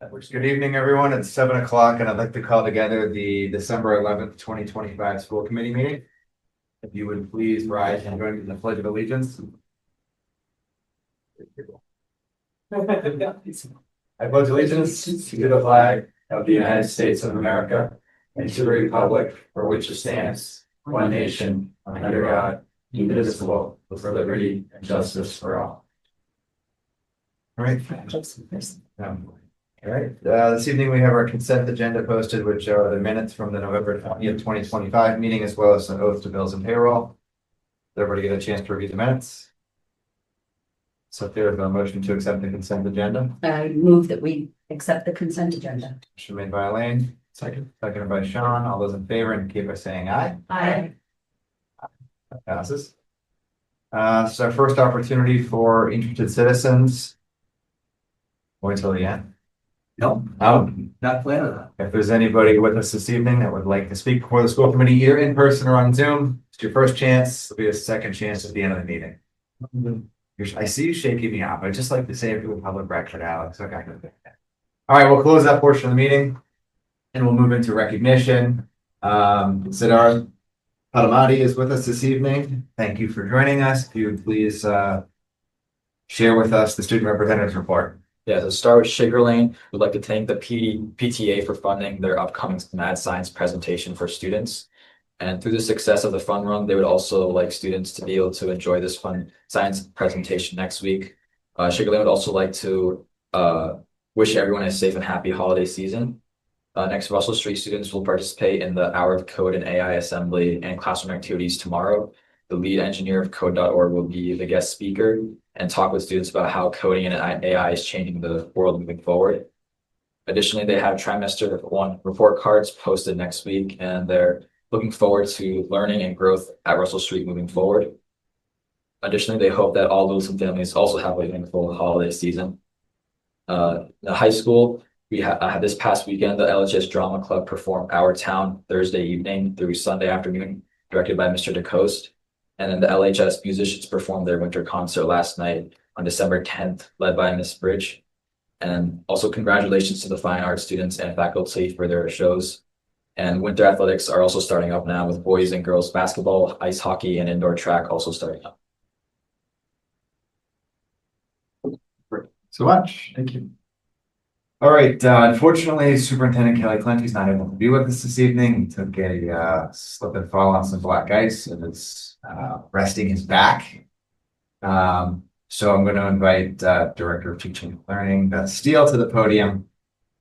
Good evening, everyone. It's 7 o'clock and I'd like to call together the December 11th, 2025 school committee meeting. If you would please rise and join me in the pledge of allegiance. I pledge allegiance to the flag of the United States of America and to the republic for which it stands, one nation, under God, indivisible, with liberty and justice for all. All right. All right, this evening we have our consent agenda posted, which are the minutes from the November 20th, 2025 meeting, as well as some oaths to bills and payroll. Did everybody get a chance to review the minutes? So if there is no motion to accept the consent agenda. I move that we accept the consent agenda. Motion made by Elaine, seconded by Sean. All those in favor indicate by saying aye. Aye. That passes. So our first opportunity for interested citizens. Wait till the end. No, not planning on If there's anybody with us this evening that would like to speak before the school committee, either in person or on Zoom, it's your first chance. It'll be a second chance at the end of the meeting. I see you shaking me off. I'd just like to say it for the public record, Alex. Okay. All right, we'll close that portion of the meeting and we'll move into recognition. Siddharth Padamati is with us this evening. Thank you for joining us. If you would please share with us the student representatives report. Yeah, to start with Sugar Lane, we'd like to thank the PTA for funding their upcoming mad science presentation for students. And through the success of the fun run, they would also like students to be able to enjoy this fun science presentation next week. Sugar Lane would also like to wish everyone a safe and happy holiday season. Next, Russell Street students will participate in the Hour of Code and AI assembly and classroom activities tomorrow. The lead engineer of code.org will be the guest speaker and talk with students about how coding and AI is changing the world moving forward. Additionally, they have trimester 1 report cards posted next week, and they're looking forward to learning and growth at Russell Street moving forward. Additionally, they hope that all Littleton families also have a wonderful holiday season. The high school, we had this past weekend, the LHS Drama Club performed Our Town Thursday evening through Sunday afternoon, directed by Mr. DeCoste. And then the LHS musicians performed their winter concert last night on December 10th, led by Miss Bridge. And also congratulations to the fine arts students and faculty for their shows. And winter athletics are also starting up now with boys and girls basketball, ice hockey, and indoor track also starting up. So much. Thank you. All right. Unfortunately, Superintendent Kelly Clenty is not able to be with us this evening. He took a slip and fall on some black ice and is resting his back. So I'm going to invite Director of Teaching and Learning, Beth Steele, to the podium,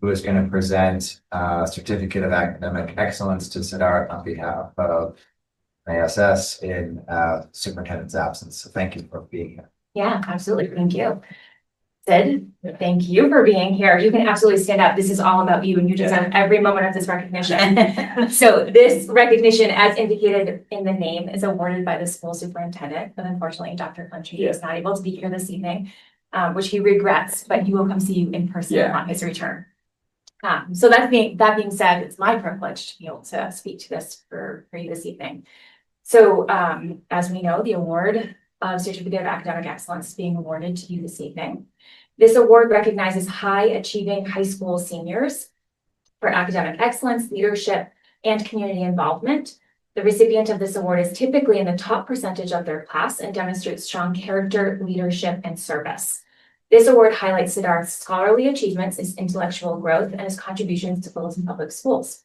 who is going to present a certificate of academic excellence to Siddharth on behalf of ASS in superintendent's absence. So thank you for being here. Yeah, absolutely. Thank you. Sid, thank you for being here. You can absolutely stand up. This is all about you and you deserve every moment of this recognition. So this recognition, as indicated in the name, is awarded by the school superintendent, but unfortunately Dr. Clenty is not able to be here this evening, which he regrets, but he will come see you in person on his return. So that being said, it's my privilege to be able to speak to this for you this evening. So as we know, the award of Certificate of Academic Excellence is being awarded to you this evening. This award recognizes high achieving high school seniors for academic excellence, leadership, and community involvement. The recipient of this award is typically in the top percentage of their class and demonstrates strong character, leadership, and service. This award highlights Siddharth's scholarly achievements, his intellectual growth, and his contributions to Littleton Public Schools.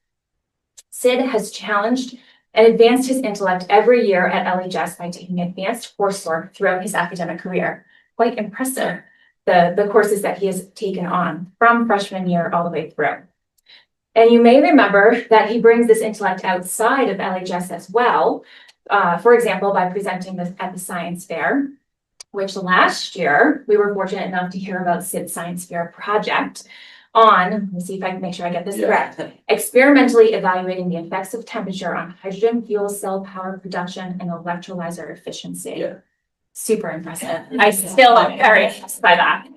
Sid has challenged and advanced his intellect every year at LHS by taking advanced coursework throughout his academic career. Quite impressive, the courses that he has taken on from freshman year all the way through. And you may remember that he brings this intellect outside of LHS as well, for example, by presenting this at the science fair, which last year we were fortunate enough to hear about Sid's science fair project on, let me see if I can make sure I get this correct, experimentally evaluating the effects of temperature on hydrogen fuel cell power production and electrolyzer efficiency. Super impressive. I still am very impressed by that.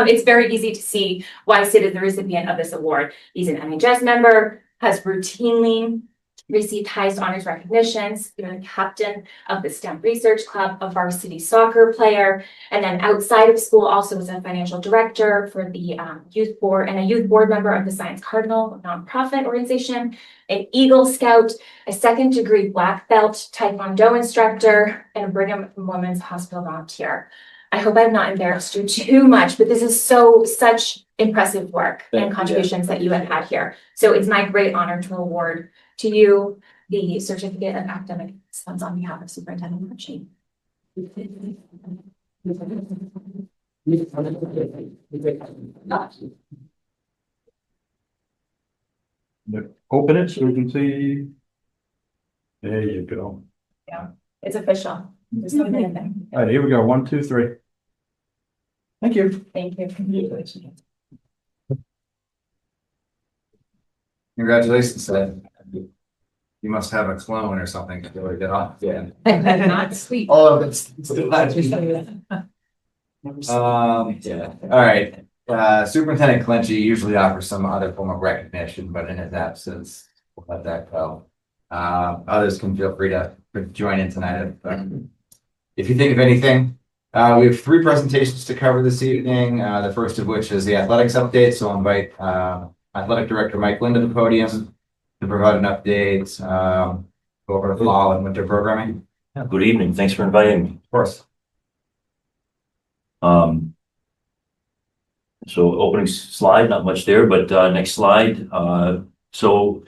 It's very easy to see why Sid is the recipient of this award. He's an NHS member, has routinely received highest honors recognitions. You're the captain of the STEM Research Club, a varsity soccer player, and then outside of school also was a financial director for the youth board and a youth board member of the Science Cardinal nonprofit organization, an Eagle Scout, a second-degree black belt Taekwondo instructor, and a Brigham Women's Hospital volunteer. I hope I've not embarrassed you too much, but this is such impressive work and contributions that you have had here. So it's my great honor to award to you the Certificate of Academic Excellence on behalf of Superintendent Clenchey. Open it so we can see. There you go. It's official. Just leave it in there. All right, here we go. 1, 2, 3. Thank you. Thank you. Congratulations, Ed. You must have a clone or something to really get off. Yeah. Not sweet. All of it's. Yeah, all right. Superintendent Clenchey usually offers some other form of recognition, but in his absence, we'll let that go. Others can feel free to join in tonight. If you think of anything, we have 3 presentations to cover this evening. The first of which is the athletics update. So I'll invite Athletic Director Mike Lynn to the podium to provide an update over the fall and winter programming. Yeah, good evening. Thanks for inviting me. Of course. So opening slide, not much there, but next slide. So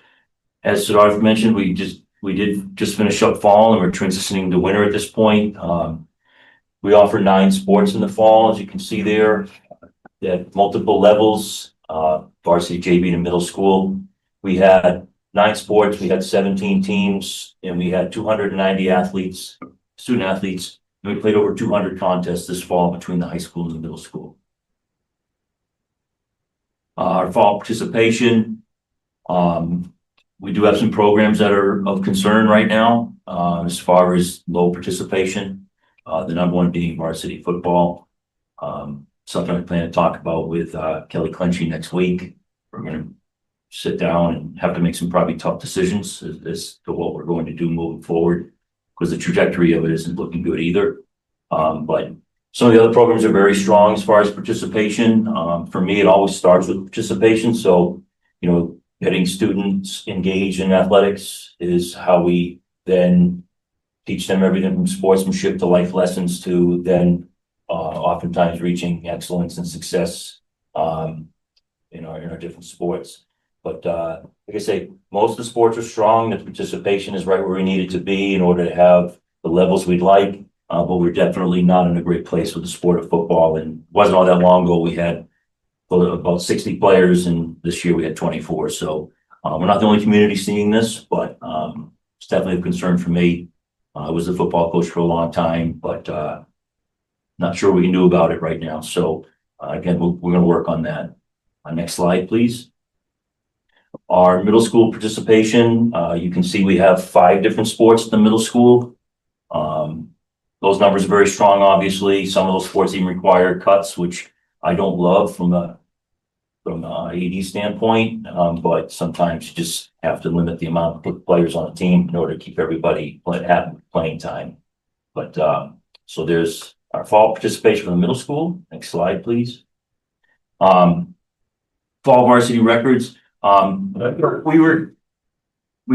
as Siddharth mentioned, we did just finish up fall and we're transitioning to winter at this point. We offer 9 sports in the fall, as you can see there, at multiple levels, varsity, JV, and middle school. We had 9 sports, we had 17 teams, and we had 290 athletes, student athletes. And we played over 200 contests this fall between the high school and the middle school. Our fall participation, we do have some programs that are of concern right now as far as low participation. The number one being varsity football. Something I plan to talk about with Kelly Clenchey next week. We're going to sit down and have to make some probably tough decisions as to what we're going to do moving forward, because the trajectory of it isn't looking good either. But some of the other programs are very strong as far as participation. For me, it always starts with participation. So, you know, getting students engaged in athletics is how we then teach them everything from sportsmanship to life lessons to then oftentimes reaching excellence and success in our different sports. But like I say, most of the sports are strong. The participation is right where we need it to be in order to have the levels we'd like. But we're definitely not in a great place with the sport of football. And it wasn't all that long ago we had about 60 players, and this year we had 24. So we're not the only community seeing this, but it's definitely a concern for me. I was a football coach for a long time, but not sure what we can do about it right now. So again, we're going to work on that. Next slide, please. Our middle school participation, you can see we have 5 different sports in the middle school. Those numbers are very strong, obviously. Some of those sports even require cuts, which I don't love from an AD standpoint, but sometimes you just have to limit the amount of players on the team in order to keep everybody having playing time. But so there's our fall participation for the middle school. Next slide, please. Fall varsity records. We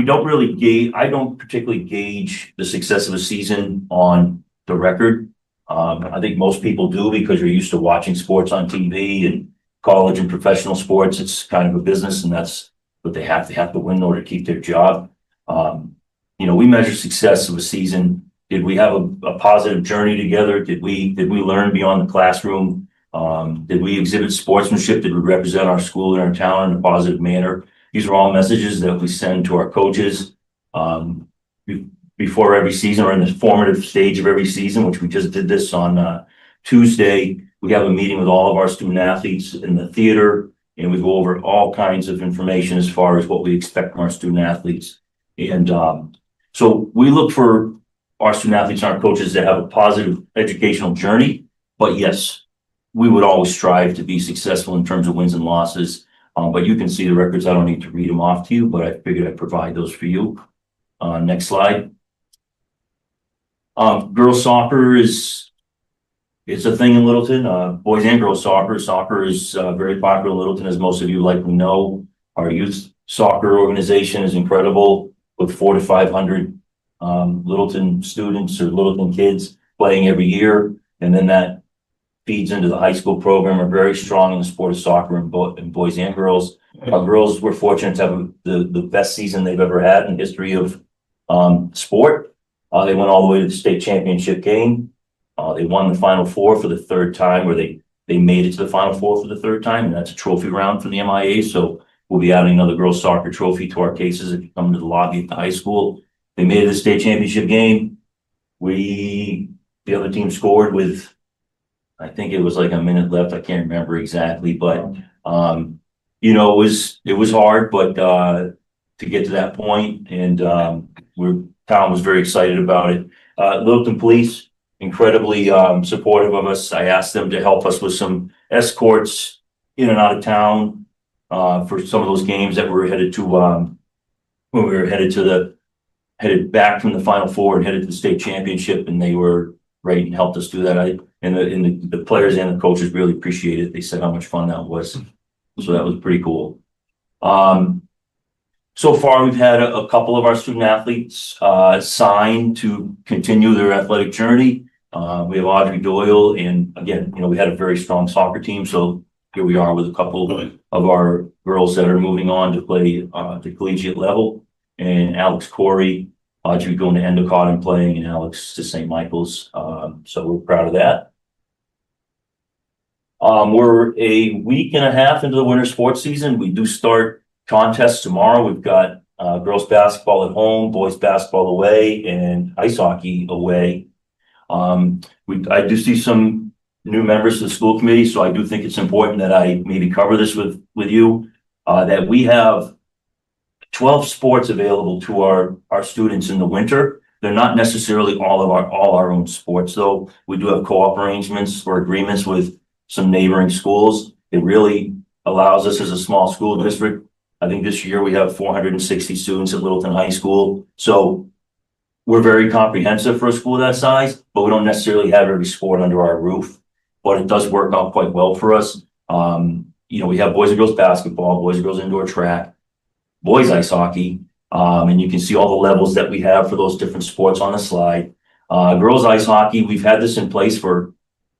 don't really gauge. I don't particularly gauge the success of a season on the record. I think most people do because you're used to watching sports on TV, and college and professional sports, it's kind of a business, and that's what they have to win in order to keep their job. You know, we measure success of a season. Did we have a positive journey together? Did we learn beyond the classroom? Did we exhibit sportsmanship? Did we represent our school and our town in a positive manner? These are all messages that we send to our coaches before every season, or in the formative stage of every season, which we just did this on Tuesday. We have a meeting with all of our student athletes in the theater, and we go over all kinds of information as far as what we expect from our student athletes. And so we look for our student athletes and our coaches to have a positive educational journey. But yes, we would always strive to be successful in terms of wins and losses. But you can see the records. I don't need to read them off to you, but I figured I'd provide those for you. Next slide. Girls soccer it's a thing in Littleton, boys and girls soccer. Soccer is very popular in Littleton, as most of you likely know. Our youth soccer organization is incredible with 400 to 500 Littleton students or Littleton kids playing every year. And then that feeds into the high school program. Are very strong in the sport of soccer in boys and girls. Our girls were fortunate to have the best season they've ever had in the history of sport. They went all the way to the state championship game. They won the Final Four for the third time, where they made it to the Final Four for the third time, and that's a trophy round for the MIA. So we'll be adding another girls soccer trophy to our cases if you come to the lobby at the high school. They made it to the state championship game. The other team scored with, I think it was like a minute left. I can't remember exactly, but you know, it was hard, but to get to that point, and town was very excited about it. Littleton Police, incredibly supportive of us. I asked them to help us with some escorts in and out of town for some of those games that were headed to when we were headed back from the Final Four and headed to the state championship, and they were great and helped us do that. And the players and the coaches really appreciated it. They said how much fun that was. So that was pretty cool. So far, we've had a couple of our student athletes sign to continue their athletic journey. We have Audrey Doyle, and again, you know, we had a very strong soccer team. So here we are with a couple of our girls that are moving on to play the collegiate level. And Alex Corey, Audrey going to Endicott and playing, and Alex to St. Michael's. So we're proud of that. We're a week and a half into the winter sports season. We do start contests tomorrow. We've got girls basketball at home, boys basketball away, and ice hockey away. I do see some new members of the school committee, so I do think it's important that I maybe cover this with you, that we have 12 sports available to our students in the winter. They're not necessarily all our own sports, though. We do have co-op arrangements or agreements with some neighboring schools. It really allows us as a small school district. I think this year we have 460 students at Littleton High School. So we're very comprehensive for a school that size, but we don't necessarily have every sport under our roof. But it does work out quite well for us. You know, we have boys and girls basketball, boys and girls indoor track, boys ice hockey, and you can see all the levels that we have for those different sports on the slide. Girls ice hockey, we've had this in place for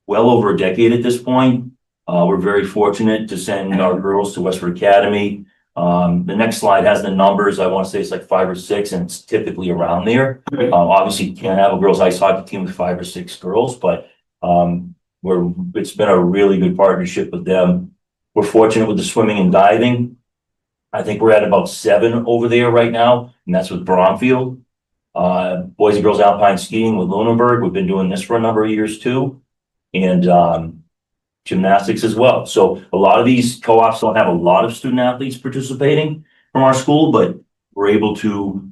well over a decade at this point. We're very fortunate to send our girls to Westford Academy. The next slide has the numbers. I want to say it's like 5 or 6, and it's typically around there. Obviously, you can't have a girls ice hockey team with 5 or 6 girls, but it's been a really good partnership with them. We're fortunate with the swimming and diving. I think we're at about 7 over there right now, and that's with Bromfield. Boys and girls alpine skiing with Lunenburg. We've been doing this for a number of years too, and gymnastics as well. So a lot of these co-ops don't have a lot of student athletes participating from our school, but we're able to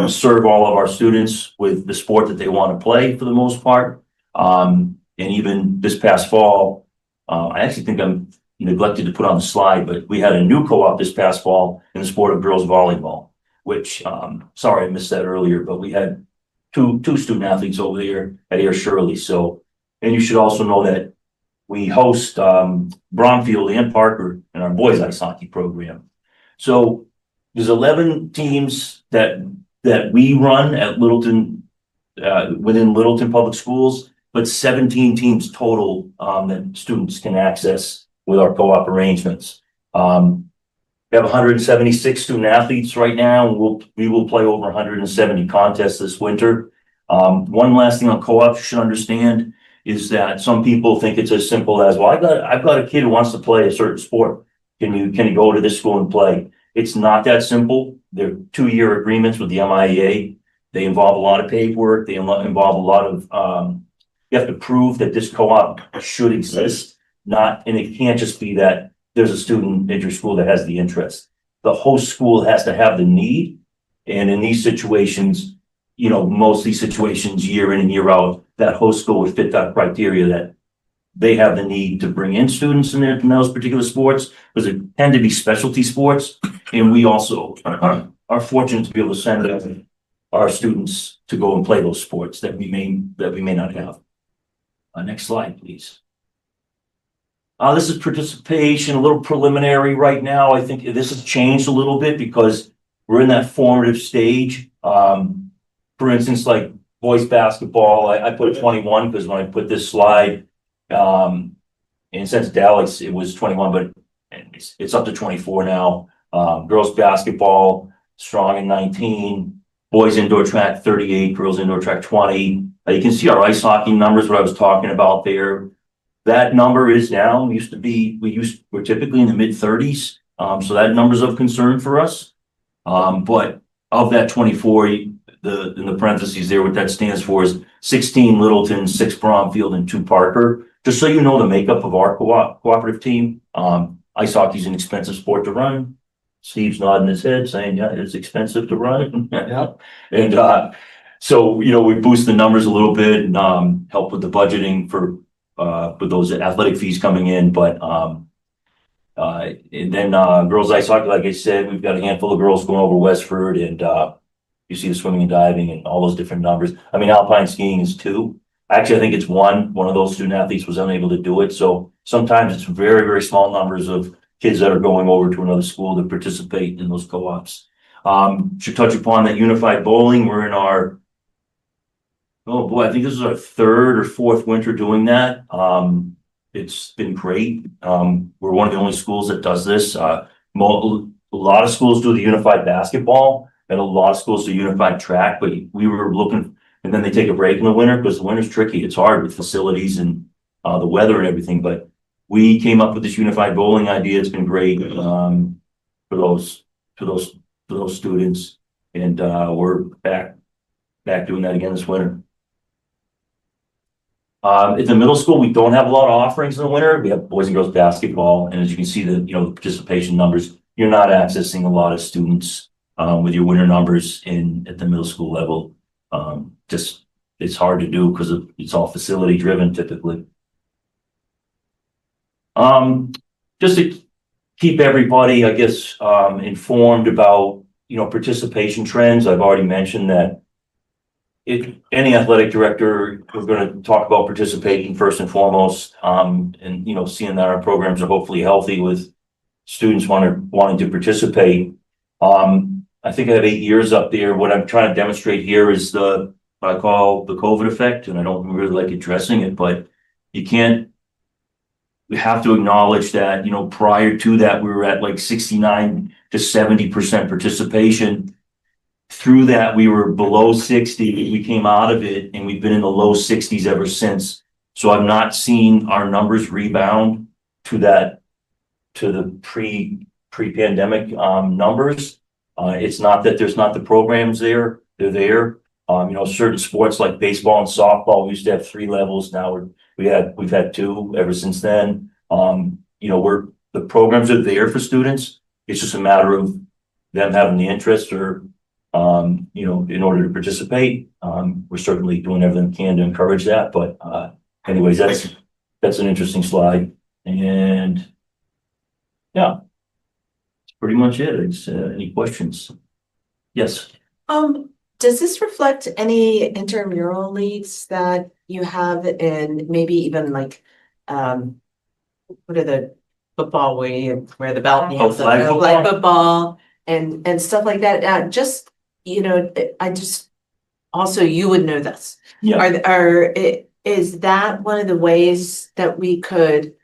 serve all of our students with the sport that they want to play for the most part. And even this past fall, I actually think I'm neglected to put on the slide, but we had a new co-op this past fall in the sport of girls volleyball, which, sorry, I missed that earlier, but we had two student athletes over there at Air Shirley. So, and you should also know that we host Bromfield and Parker in our boys ice hockey program. So there's 11 teams that we run at Littleton, within Littleton Public Schools, but 17 teams total that students can access with our co-op arrangements. We have 176 student athletes right now, and we will play over 170 contests this winter. One last thing on co-op you should understand is that some people think it's as simple as, well, I've got a kid who wants to play a certain sport. Can you go to this school and play? It's not that simple. They're 2-year agreements with the MIA. They involve a lot of paperwork. They involve a lot of, you have to prove that this co-op should exist. And it can't just be that there's a student at your school that has the interest. The host school has to have the need. And in these situations, you know, most of these situations, year in and year out, that host school would fit that criteria that they have the need to bring in students in those particular sports, because they tend to be specialty sports. And we also are fortunate to be able to send our students to go and play those sports that we may not have. Next slide, please. This is participation, a little preliminary right now. I think this has changed a little bit because we're in that formative stage. For instance, like boys basketball, I put 21 because when I put this slide, in since Dallas, it was 21, but it's up to 24 now. Girls basketball, strong in 19. Boys indoor track 38, girls indoor track 20. You can see our ice hockey numbers, what I was talking about there. That number is down. We're typically in the mid 30s. So that number's of concern for us. But of that 24, in the parentheses there, what that stands for is 16 Littleton, 6 Bromfield, and 2 Parker. Just so you know the makeup of our cooperative team. Ice hockey is an expensive sport to run. Steve's nodding his head saying, yeah, it's expensive to run. Yeah. And so, we boost the numbers a little bit and help with the budgeting for those athletic fees coming in. But and then girls ice hockey, like I said, we've got a handful of girls going over Westford, and you see the swimming and diving and all those different numbers. I mean, alpine skiing is 2. Actually, I think it's 1. One of those student athletes was unable to do it. So sometimes it's very, very small numbers of kids that are going over to another school to participate in those co-ops. Should touch upon that unified bowling. We're in our, oh boy, I think this is our 3rd or 4th winter doing that. It's been great. We're one of the only schools that does this. A lot of schools do the unified basketball, and a lot of schools do unified track, but we were looking, and then they take a break in the winter because the winter's tricky. It's hard with facilities and the weather and everything, but we came up with this unified bowling idea. It's been great for those students, and we're back doing that again this winter. At the middle school, we don't have a lot of offerings in the winter. We have boys and girls basketball, and as you can see, the participation numbers, you're not accessing a lot of students with your winter numbers at the middle school level. Just it's hard to do because it's all facility driven typically. Just to keep everybody, I guess, informed about, participation trends. I've already mentioned that any athletic director, we're going to talk about participating first and foremost, and, seeing that our programs are hopefully healthy with students wanting to participate. I think I have 8 years up there. What I'm trying to demonstrate here is what I call the COVID effect, and I don't really like addressing it, but we have to acknowledge that, prior to that, we were at like 69 to 70% participation. Through that, we were below 60. We came out of it, and we've been in the low 60s ever since. So I've not seen our numbers rebound to the pre-pandemic numbers. It's not that there's not the programs there; they're there. Certain sports like baseball and softball, we used to have 3 levels. Now we've had 2 ever since then. The programs are there for students. It's just a matter of them having the interest or, in order to participate. We're certainly doing everything we can to encourage that. But anyways, that's an interesting slide. And yeah, that's pretty much it. Any questions? Yes. Does this reflect any intramural leagues that you have, and maybe even like, what are the football where you wear the belt and you have the flag football and stuff like that? I just also you would know this. Yeah. Is that one of the ways that we could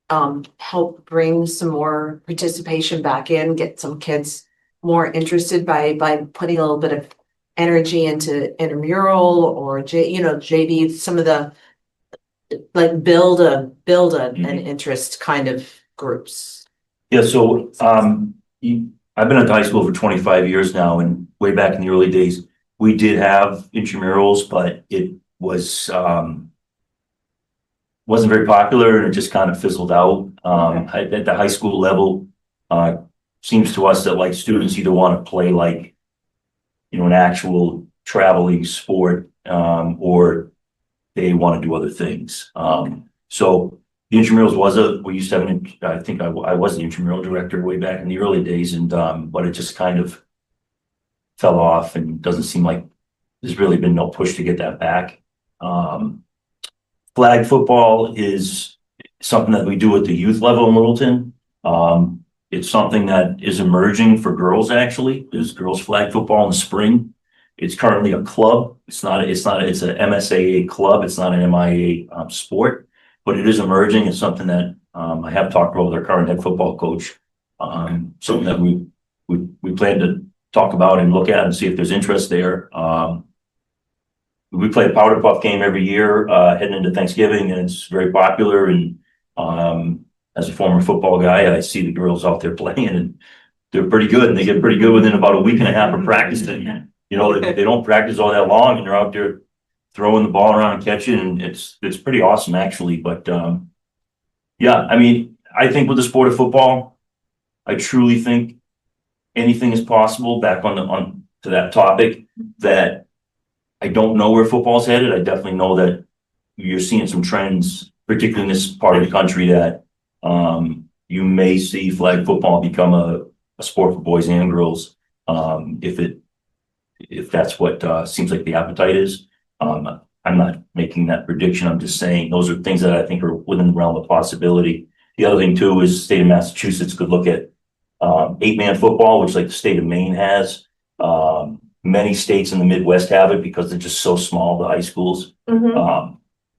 help bring some more participation back in, get some kids more interested by putting a little bit of energy into intramural or JV, some of the like build an interest kind of groups? Yeah, so I've been at the high school for 25 years now, and way back in the early days, we did have intramurals, but it wasn't very popular, and it just kind of fizzled out. At the high school level, seems to us that like students either want to play like an actual traveling sport, or they want to do other things. So the intramurals we used to have I think I was the intramural director way back in the early days, and but it just kind of fell off and doesn't seem like there's really been no push to get that back. Flag football is something that we do at the youth level in Littleton. It's something that is emerging for girls, actually. There's girls flag football in the spring. It's currently a club. It's an MSAA club. It's not an MIA sport, but it is emerging. It's something that I have talked about with our current head football coach. Something that we plan to talk about and look at and see if there's interest there. We play a powder puff game every year, heading into Thanksgiving, and it's very popular. And as a former football guy, I see the girls out there playing, and they're pretty good. And they get pretty good within about a week and a half of practicing. You know, they don't practice all that long, and they're out there throwing the ball around and catching, and it's pretty awesome, actually. But yeah, I mean, I think with the sport of football, I truly think anything is possible. Back on to that topic, that I don't know where football's headed. I definitely know that you're seeing some trends, particularly in this part of the country, that you may see flag football become a sport for boys and girls, if that's what seems like the appetite is. I'm not making that prediction. I'm just saying those are things that I think are within the realm of possibility. The other thing too is the state of Massachusetts could look at 8-man football, which like the state of Maine has. Many states in the Midwest have it because they're just so small, the high schools. Mhm.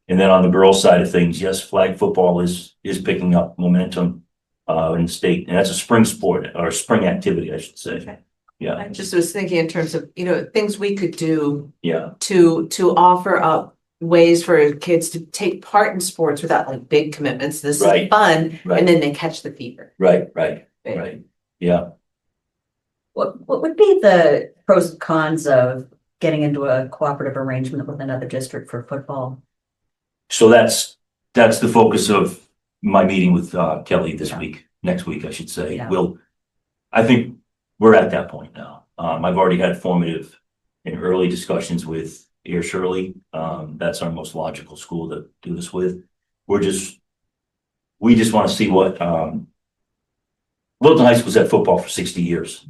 And then on the girls' side of things, yes, flag football is picking up momentum in the state, and that's a spring sport or spring activity, I should say. Okay. Yeah, I just was thinking in terms of, things we could do yeah, to offer up ways for kids to take part in sports without like big commitments. This is Right. fun, Right. and then they catch the fever. right. Right. Yeah. What would be the pros and cons of getting into a cooperative arrangement with another district for football? So that's the focus of my meeting with Kelly this week, next week, I should say. Yeah. I think we're at that point now. I've already had formative and early discussions with Air Shirley. That's our most logical school to do this with. We just want to see what Littleton High School's had football for 60 years.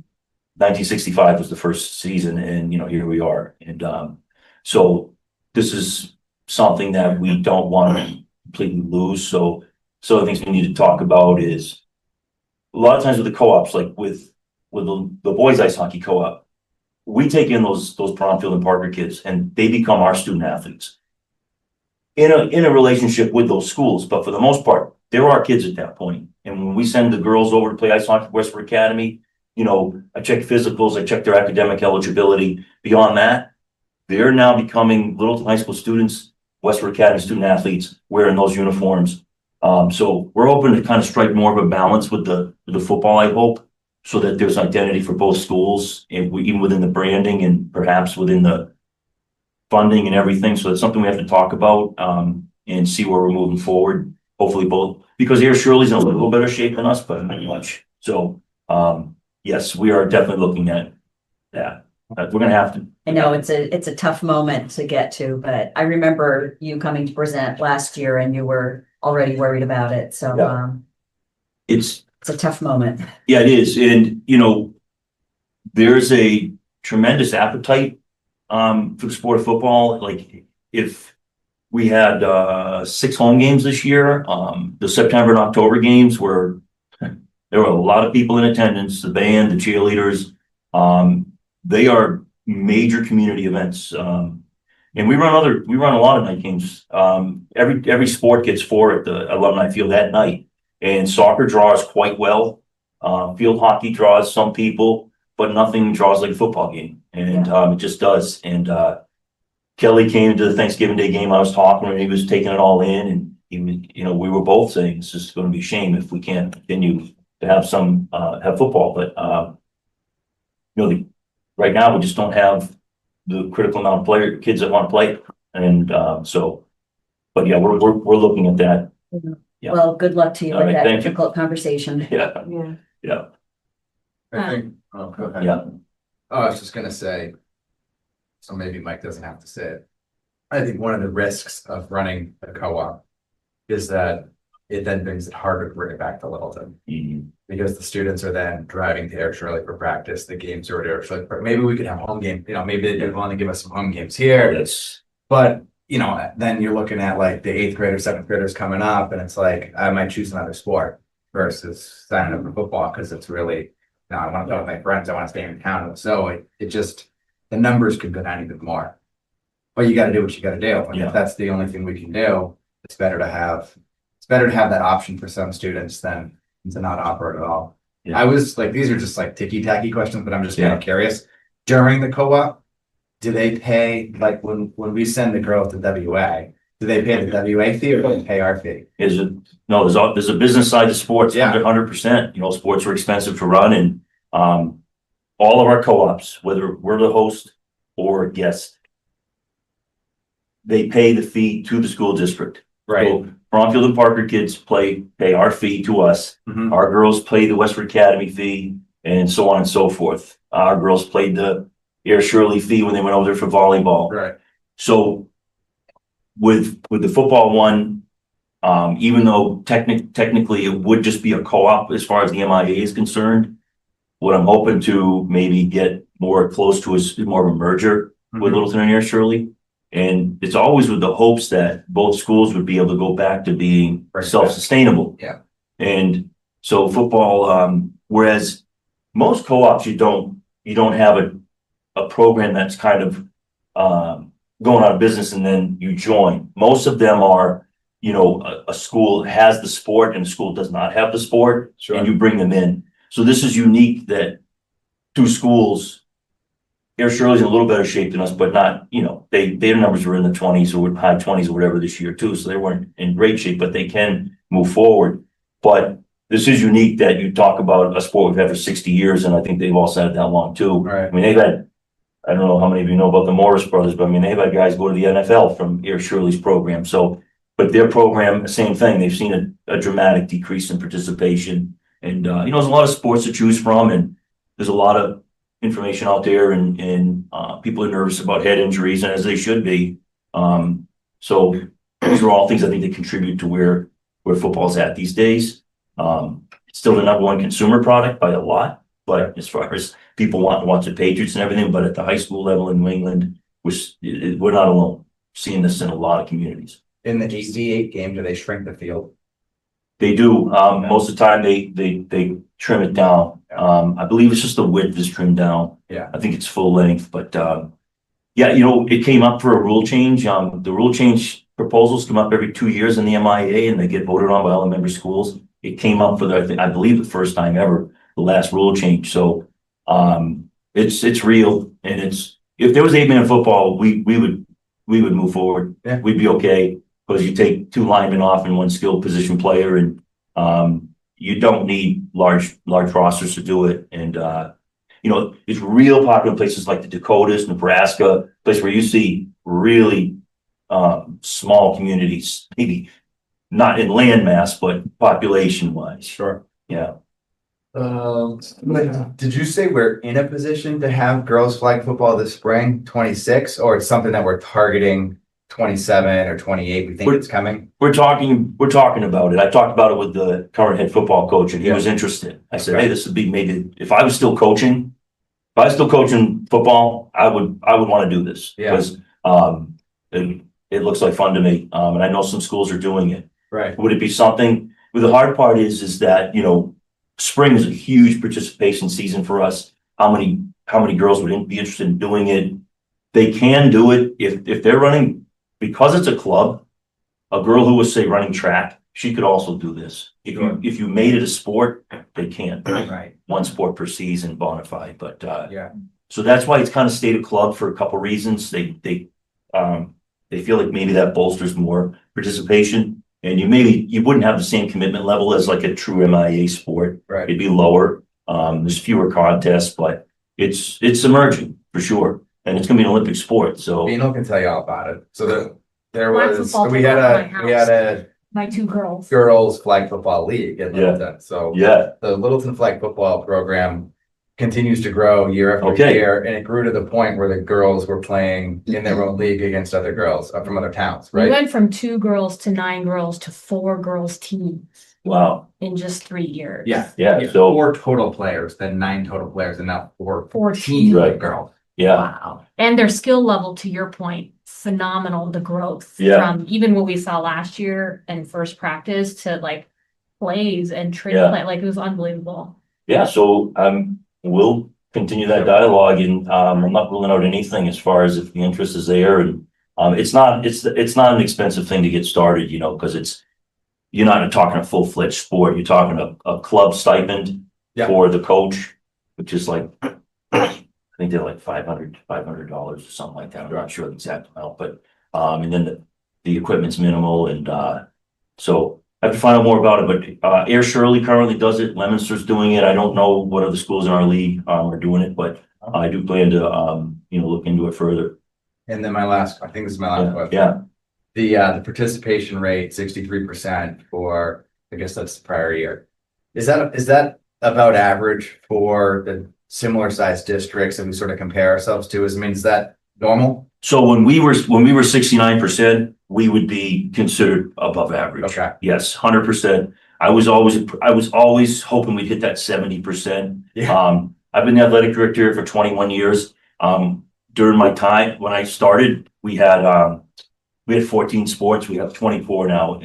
1965 was the first season, and here we are. And so this is something that we don't want to completely lose. So the things we need to talk about is a lot of times with the co-ops, like with the boys ice hockey co-op, we take in those Bromfield and Parker kids, and they become our student athletes in a relationship with those schools. But for the most part, they're our kids at that point. And when we send the girls over to play ice hockey at Westford Academy, I check physicals, I check their academic eligibility. Beyond that, they're now becoming Littleton High School students, Westford Academy student athletes wearing those uniforms. So we're hoping to kind of strike more of a balance with the football, I hope, so that there's identity for both schools, and even within the branding and perhaps within the funding and everything. So that's something we have to talk about and see where we're moving forward. Hopefully both, because Air Shirley's in a little better shape than us, but not much. So yes, we are definitely looking at that. We're gonna have to. I know it's a tough moment to get to, but I remember you coming to present last year and you were already worried about it. So Yeah. It's a tough moment. Yeah, it is. And, there's a tremendous appetite for the sport of football. Like if we had 6 home games this year, the September and October games there were a lot of people in attendance, the band, the cheerleaders. They are major community events. And we run a lot of night games. Every sport gets 4 at the alumni field that night. And soccer draws quite well. Field hockey draws some people, but nothing draws like a football game. And it just does. And Kelly came to the Thanksgiving Day game. I was talking and he was taking it all in. And he was, we were both saying it's just going to be a shame if we can't continue to have have football. But right now we just don't have the critical amount of kids that want to play. And but yeah, we're looking at that. Yeah. Well, good luck to you All with right, that thank you. difficult conversation. Yeah, Yeah. yeah, I think, oh, go ahead. yeah. Oh, I was just gonna say, so maybe Mike doesn't have to say it. I think one of the risks of running a co-op is that it then brings it harder to bring it back to Littleton. Mhm. Because the students are then driving to Air Shirley for practice, the games are at Air Shirley, maybe we could have home game, maybe they'd want to give us some home games here. That's, But, then you're looking at like the 8th graders, 7th graders coming up, and it's like, I might choose another sport versus signing up for football, because it's really, no, I want to play with my friends, I want to stay in town, so it just, the numbers could go down even more. But you gotta do what you gotta do, and Yeah. if that's the only thing we can do, it's better to have that option for some students than to not offer it at all. Yeah. I was like, these are just like ticky-tacky questions, but I'm just kind Yeah. of curious. During the co-op, do they pay, like when we send the girls to WA, do they pay the WA fee or do they pay our fee? no, there's a business side to sports, Yeah. 100%, sports are expensive to run and, all of our co-ops, whether we're the host or guest, they pay the fee to the school district. So Bromfield and Parker kids pay our fee to us. Mhm. Our girls pay the Westford Academy fee and so on and so forth. Our girls played the Air Shirley fee when they went over there for volleyball. Right. So with the football one, even though technically it would just be a co-op as far as the MIA is concerned, what I'm hoping to maybe get more close to is more of a merger with Mhm. Littleton and Air Shirley. And it's always with the hopes that both schools would be able to go back to being Right. self-sustainable. Yeah. And so football, whereas most co-ops, you don't have a program that's kind of, going out of business and then you join. Most of them are, a school has the sport and the school does not have the sport and you bring them in. So this is unique that two schools, Air Shirley's in a little better shape than us, but not, their numbers were in the 20s or high 20s or whatever this year too. So they weren't in great shape, but they can move forward. But this is unique that you talk about a sport we've had for 60 years, and I think they've also had it that long too. Right. I mean, they've had, I don't know how many of you know about the Morris brothers, but I mean, they've had guys go to the NFL from Air Shirley's program. So, but their program, same thing. They've seen a dramatic decrease in participation. And, there's a lot of sports to choose from, and there's a lot of information out there, and people are nervous about head injuries, and as they should be. So these are all things I think that contribute to where football's at these days. It's still the #1 consumer product by a lot, but as far as people want to watch the Patriots and everything, but at the high school level in New England, we're not alone. Seeing this in a lot of communities. In the v8 game, do they shrink the field? They do. Most of the time they trim it down. I believe it's just the width is trimmed down. Yeah. I think it's full length, but yeah, it came up for a rule change. The rule change proposals come up every 2 years in the MIA and they get voted on by all the member schools. It came up for I believe the first time ever, the last rule change. So it's real, and if there was 8-man football, we would move forward. Yeah. We'd be okay. Because you take 2 linemen off and 1 skilled position player, and you don't need large rosters to do it. And it's real popular in places like the Dakotas, Nebraska, place where you see really small communities, maybe not in land mass, but population wise. Sure. Yeah. Did you say we're in a position to have girls flag football this spring, 26, or it's something that we're targeting 27 or 28? We think it's coming. We're talking about it. I talked about it with the current head football coach, and he was interested. I said, Okay. hey, this would be maybe if I was still coaching football, I would want to do this. Yeah. Because it looks like fun to me. And I know some schools are doing it. Right. Would it be something? Well, the hard part is that, spring is a huge participation season for us. How many girls would be interested in doing it? They can do it if they're running, because it's a club. A girl who was, say, running track, she could also do this. If you made it a sport, they can. Right. 1 sport per season, bona fide. But Yeah. so that's why it's kind of stayed a club for a couple reasons. They feel like maybe that bolsters more participation, and you wouldn't have the same commitment level as like a true MIA sport. Right. It'd be lower. There's fewer contests, but it's emerging for sure, and it's gonna be an Olympic sport. So Beano can tell you all about it. So there Flag was, football we took had over my a My 2 girls. girls flag football league at Yeah. Littleton. So yeah, the Littleton flag football program continues to grow year after Okay. year, and it grew to the point where the girls were playing in their own league against other girls from other towns, We right? went from 2 girls to 9 girls to 4 girls teams Wow. in just 3 years. Yeah. Yeah, so, 4 total players, then 9 total players, and now 4 4 teams Right. of girls. yeah, Wow. And their skill level, to your point, phenomenal, the growth Yeah. from even what we saw last year in first practice to like plays and Yeah. like it was unbelievable. yeah, so, we'll continue that dialogue and, I'm not ruling out anything as far as if the interest is there and, it's not an expensive thing to get started, you know, because you're not talking a full-fledged sport, you're talking a club stipend Yeah. for the coach, which is like, I think they're like $500 or something like that. I'm not sure the exact amount, but, and then the equipment's minimal and, so I have to find out more about it, but, Air Shirley currently does it. Leominster's doing it. I don't know what other schools in our league, are doing it, but I do plan to, look into it further. And then I think this is my last Yeah, question. yeah. The participation rate, 63% for, I guess that's the prior year. Is that about average for the similar sized districts that we sort of compare ourselves to? Is that normal? So when we were 69%, we would be considered above average. Okay. Yes, 100%. I was always hoping we'd hit that 70%. Yeah. I've been the athletic director here for 21 years. During my time, when I started, we had 14 sports. We have 24 now.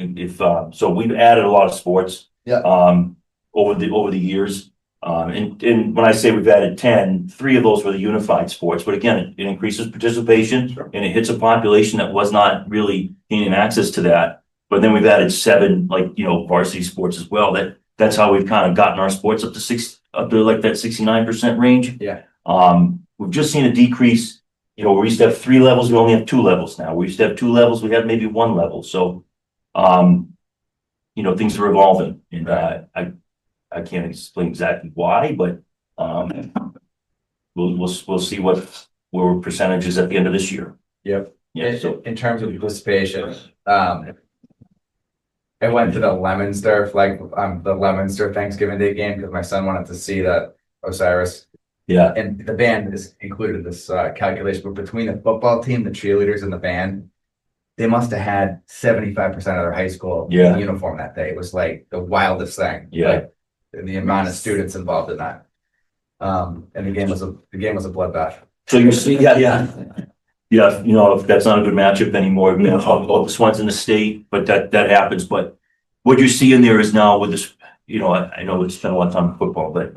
So we've added a lot of sports. Yeah. Over the years. And when I say we've added 10, 3 of those were the unified sports, but again, it increases participation and it hits a population that was not really gaining access to that. But then we've added 7, varsity sports as well. That's how we've kind of gotten our sports up to like that 69% range. Yeah. We've just seen a decrease, we used to have 3 levels, we only have 2 levels now. We used to have 2 levels, we have maybe 1 level. So, things are evolving and, I can't explain exactly why, but we'll see where our percentage is at the end of this year. Yep. Yeah, so In terms of participation, I went to the Leominster Thanksgiving Day game because my son wanted to see that Osiris, yeah, and the band is included in this calculation, but between the football team, the cheerleaders and the band, they must have had 75% of their high school Yeah. in uniform that day. It was like the wildest thing. Yeah. Like, the amount of students involved in that. And the game was a bloodbath. so you see, yeah, if that's not a good matchup anymore, all the ones in the state, but that happens. But what you see in there is now with this, I know it's spent a lot of time in football, but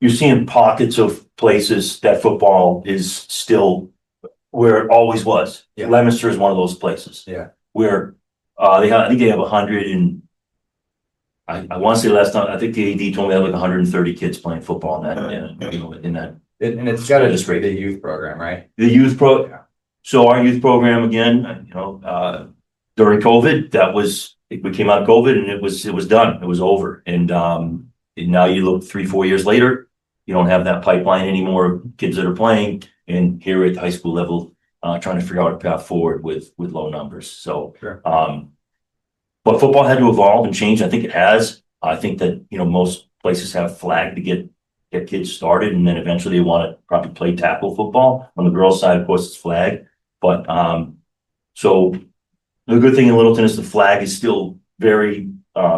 you're seeing pockets of places that football is still where it always was. Yeah. Leominster is one of those places. Yeah. Where I think they have 100 and I want to say last time, I think the AD told me they had like 130 kids playing football in that. And it's got to just be the youth program, right? The youth Yeah. So our youth program again, during COVID, we came out of COVID and it was done. It was over. And now you look 3-4 years later, you don't have that pipeline anymore of kids that are playing. And here at the high school level, trying to figure out a path forward with low numbers. So, Sure. but football had to evolve and change. I think it has. I think that, most places have flag to get kids started and then eventually they want to probably play tackle football. On the girls' side, of course, it's flag. But so the good thing in Littleton is the flag is still very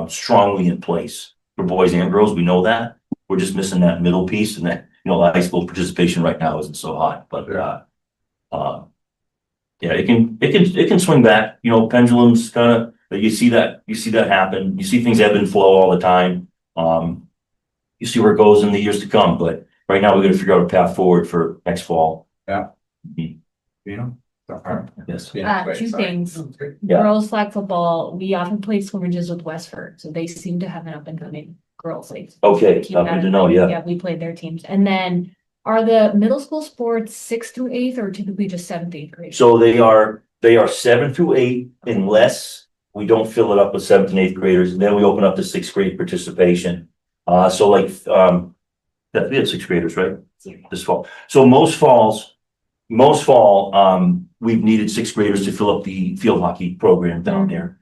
strongly in place for boys and girls. We know that. We're just missing that middle piece and that, the high school participation right now isn't so hot. But yeah, it can swing back. Pendulums kind of. You see that happen. You see things ebb and flow all the time. You see where it goes in the years to come, but right now we got to figure out a path forward for next fall. Yeah. Mhm. Yes. 2 things. Yeah. Girls flag football, we often play scrimmages with Westford, so they seem to have an up and coming girls league. Okay, Keep good that to in know. mind. Yeah. Yeah, we played their teams. And then are the middle school sports 6th through 8th or typically just 7th, 8th grade? So they are 7 through 8 unless we don't fill it up with 7th and 8th graders, and then we open up to 6th grade participation. So like we had 6th graders, right? This fall. So most fall, we've needed 6th graders to fill up the field hockey program down there.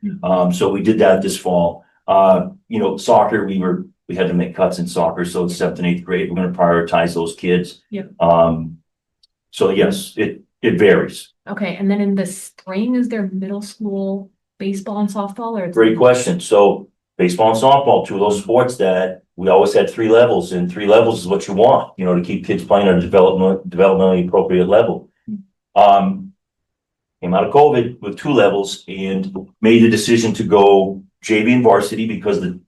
So we did that this fall. Soccer, we were we had to make cuts in soccer, so it's 7th and 8th grade, we're gonna prioritize those kids. Yep. So yes, it varies. Okay, and then in the spring, is there middle school baseball and softball or? Great question. So baseball and softball, two of those sports that we always had 3 levels, and 3 levels is what you want, you know, to keep kids playing at a developmentally appropriate level. Came out of COVID with 2 levels and made the decision to go JV and varsity because the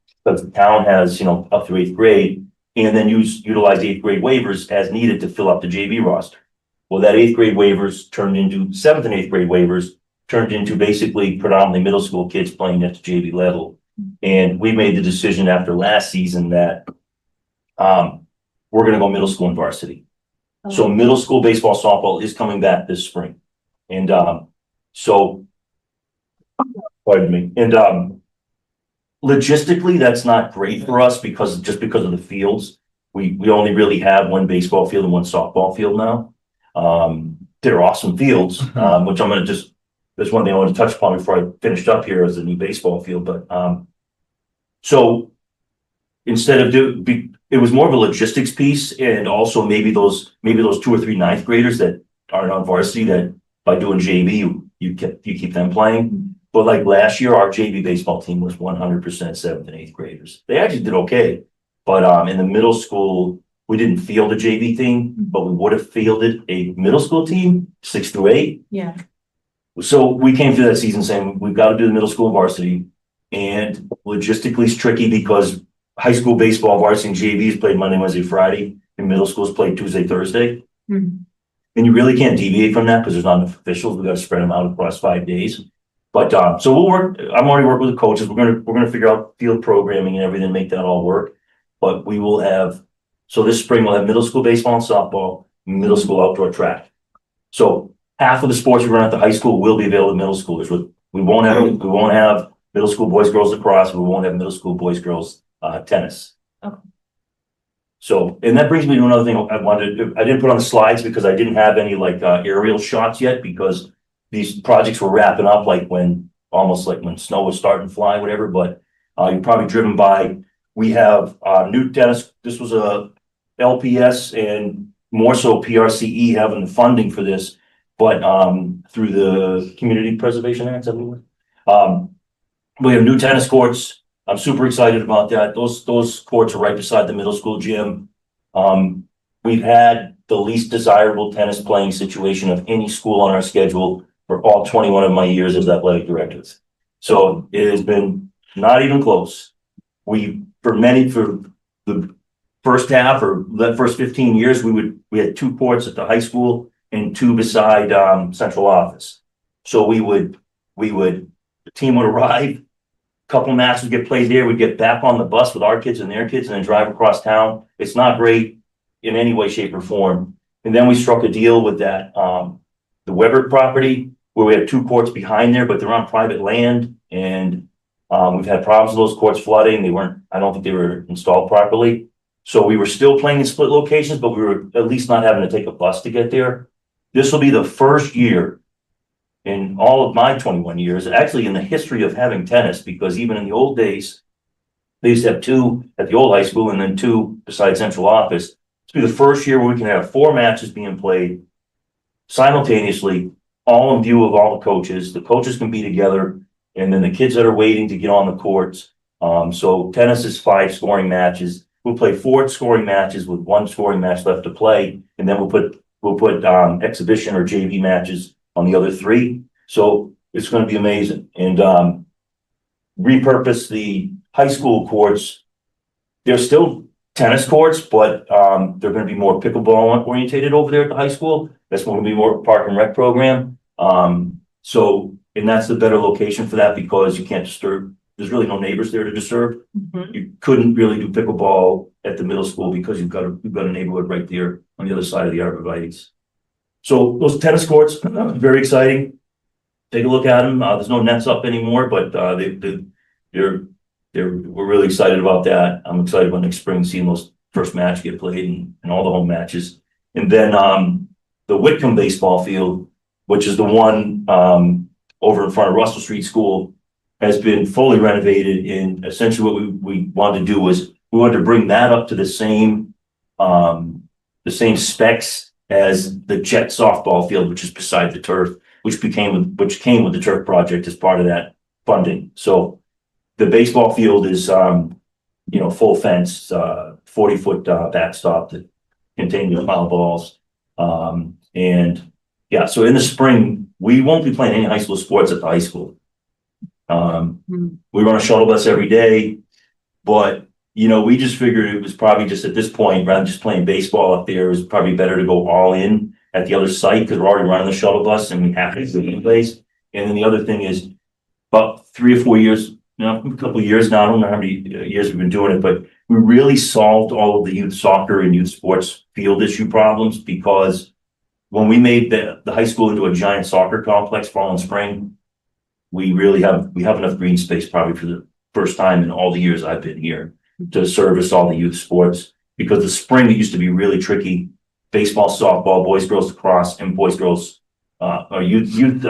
town has, you know, up to 8th grade, and then utilize 8th grade waivers as needed to fill up the JV roster. Well, that 8th grade waivers turned into 7th and 8th grade waivers, turned into basically predominantly middle school kids playing at the JV level. And we made the decision after last season that we're gonna go middle school and varsity. So middle school baseball, softball is coming back this spring. And so, pardon me, and logistically, that's not great for us because of the fields. We only really have 1 baseball field and 1 softball field now. They're awesome fields, which I'm gonna there's one thing I want to touch upon before I finished up here as a new baseball field, but so instead of it was more of a logistics piece, and also maybe those 2 or 3 9th graders that aren't on varsity that by doing JV you keep them playing. But like last year, our JV baseball team was 100% 7th and 8th graders. They actually did okay, but in the middle school we didn't field a JV team, but we would have fielded a middle school team 6 through 8. Yeah. So we came through that season saying we've got to do the middle school varsity, and logistically it's tricky because high school baseball varsity and JV is played Monday, Wednesday, Friday, and middle school is played Tuesday, Thursday. And you really can't deviate from that because there's not enough officials. We got to spread them out across 5 days. But so we'll work. I'm already working with the coaches. We're gonna figure out field programming and everything, make that all work. But we will have, so this spring we'll have middle school baseball and softball, middle school outdoor track. So half of the sports we run at the high school will be available to middle schoolers. We won't have middle school boys, girls lacrosse. We won't have middle school boys, girls tennis. Okay. So, and that brings me to another thing I didn't put on the slides because I didn't have any like aerial shots yet because these projects were wrapping up almost like when snow was starting to fly, whatever, but you're probably driven by, we have new tennis. This was a LPS and more so PRCE having the funding for this, but through the Community Preservation Act, I believe. We have new tennis courts. I'm super excited about that. Those courts are right beside the middle school gym. We've had the least desirable tennis playing situation of any school on our schedule for all 21 of my years as athletic directors. So it has been not even close. For the first half or the first 15 years, we had 2 courts at the high school and 2 beside central office. So the team would arrive, couple matches would get played there, we'd get back on the bus with our kids and their kids and then drive across town. It's not great in any way, shape, or form. And then we struck a deal with that, the Weber property, where we have 2 courts behind there, but they're on private land. And we've had problems with those courts flooding. I don't think they were installed properly. So we were still playing in split locations, but we were at least not having to take a bus to get there. This will be the first year in all of my 21 years, actually in the history of having tennis, because even in the old days, they used to have 2 at the old high school and then 2 beside central office. It's be the first year where we can have 4 matches being played simultaneously, all in view of all the coaches. The coaches can be together, and then the kids that are waiting to get on the courts. So tennis is 5 scoring matches. We'll play 4 scoring matches with 1 scoring match left to play, and then we'll put exhibition or JV matches on the other 3. So it's going to be amazing. And repurpose the high school courts. They're still tennis courts, but they're going to be more pickleball orientated over there at the high school. That's going to be more park and rec program. And that's the better location for that because you can't disturb. There's really no neighbors there to disturb. You couldn't really do pickleball at the middle school because you've got a neighborhood right there on the other side of the arborvitaes. So those tennis courts, very exciting. Take a look at them. There's no nets up anymore, but we're really excited about that. I'm excited about next spring seeing those first match get played and all the home matches. And then the Whitcomb baseball field, which is the one over in front of Russell Street School, has been fully renovated. And essentially what we wanted to do was we We wanted to bring that up to the same specs as the Jet softball field, which is beside the turf, which came with the turf project as part of that funding. So the baseball field is, full fence, 40-foot backstop that contain the foul balls. And yeah, so in the spring, we won't be playing any high school sports at the high school. We run a shuttle bus every day, but we just figured it was probably just at this point, rather than just playing baseball up there, it was probably better to go all in at the other site because we're already running the shuttle bus and we have to do it in place. And then the other thing is about 3 or 4 years, a couple of years now, I don't know how many years we've been doing it, but we really solved all of the youth soccer and youth sports field issue problems because when we made the high school into a giant soccer complex fall and spring, we have enough green space probably for the first time in all the years I've been here to service all the youth sports, because the spring, it used to be really tricky. Baseball, softball, boys, girls lacrosse, and boys, girls, or youth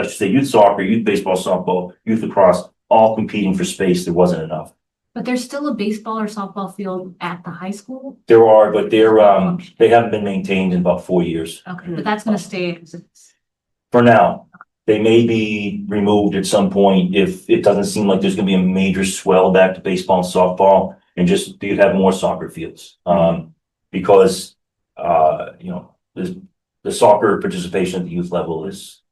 soccer, youth baseball, softball, youth lacrosse, all competing for space. There wasn't enough. But there's still a baseball or softball field at the high school? There are, but they haven't been maintained in about 4 years. Okay, but that's gonna stay as it's. For now. They may be removed at some point if it doesn't seem like there's gonna be a major swell back to baseball and softball, and just you'd have more soccer fields. Because the soccer participation at the youth level is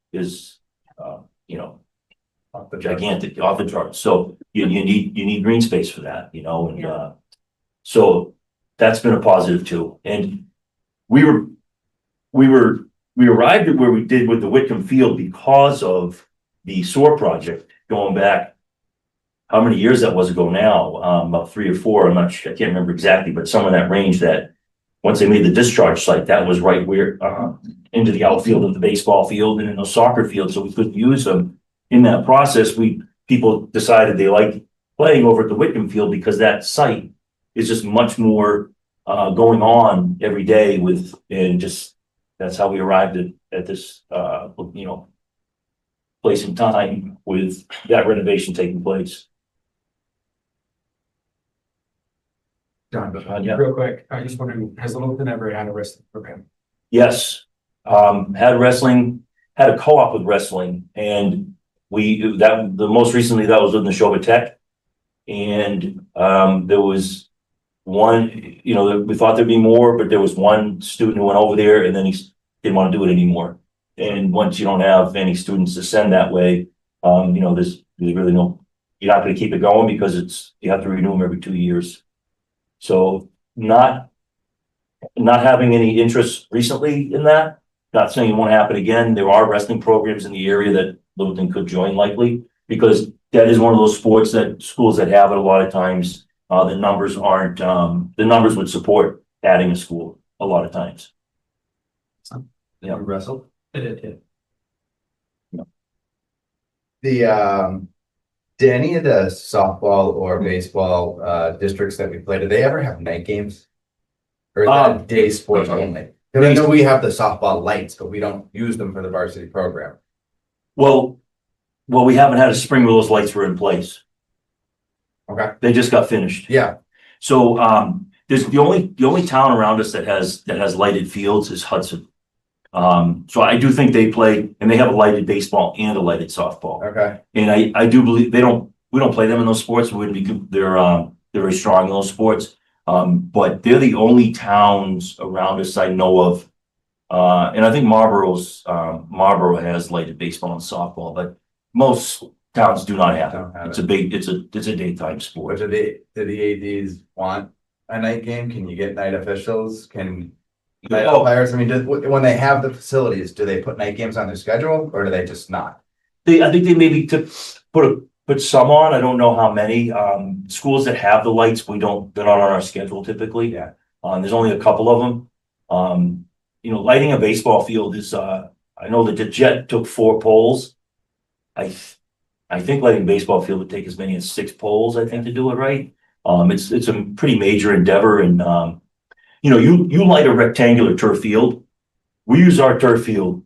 gigantic, off the charts. So you need green space for that, and so that's been a positive too. And we arrived at where we did with the Whitcomb Field because of the SOAR project going back, how many years that was ago now, about 3 or 4, I'm not sure, I can't remember exactly, but somewhere in that range, that once they made the discharge site, that was right where, into the outfield of the baseball field and in those soccer fields, so we couldn't use them. In that process, people decided they liked playing over at the Whitcomb Field because that site is just much more going on every day and just that's how we arrived at this place in time with that renovation taking place. John, Yeah. real quick, I just wondering, has Littleton ever had a wrestling program? Yes, had wrestling, had a co-op with wrestling, and the most recently that was in the Neshoba Tech, and there was one, we thought there'd be more, but there was one student who went over there and then he didn't want to do it anymore. And once you don't have any students to send that way, there's really you're not going to keep it going because you have to renew them every 2 years. So not having any interest recently in that, not saying it won't happen again. There are wrestling programs in the area that Littleton could join likely, because that is one of those sports that schools that have it a lot of times, the numbers would support adding a school a lot of times. Yeah, wrestle. It. Did any of the softball or baseball districts that we play, do they ever have night games? Or is that day sports only? Because I know we have the softball lights, but we don't use them for the varsity program. Well, we haven't had a spring where those lights were in place. Okay. They just got finished. Yeah. So there's the only town around us that has lighted fields is Hudson. So I do think they play, and they have a lighted baseball and a lighted softball. Okay. And I do believe we don't play them in those sports. We wouldn't be good. They're very strong in those sports. But they're the only towns around us I know of. And I think Marlboro has lighted baseball and softball, but most towns do not have it. It's a daytime sport. But do the ADs want a night game? Can you get night officials? Can night umpires? I mean, when they have the facilities, do they put night games on their schedule, or do they just not? I think they maybe put some on. I don't know how many. Schools that have the lights, they're not on our schedule typically. Yeah. There's only a couple of them. Lighting a baseball field is, I know that the Jet took 4 poles. I think lighting a baseball field would take as many as 6 poles, I think, to do it right. It's a pretty major endeavor, and you light a rectangular turf field. We use our turf field: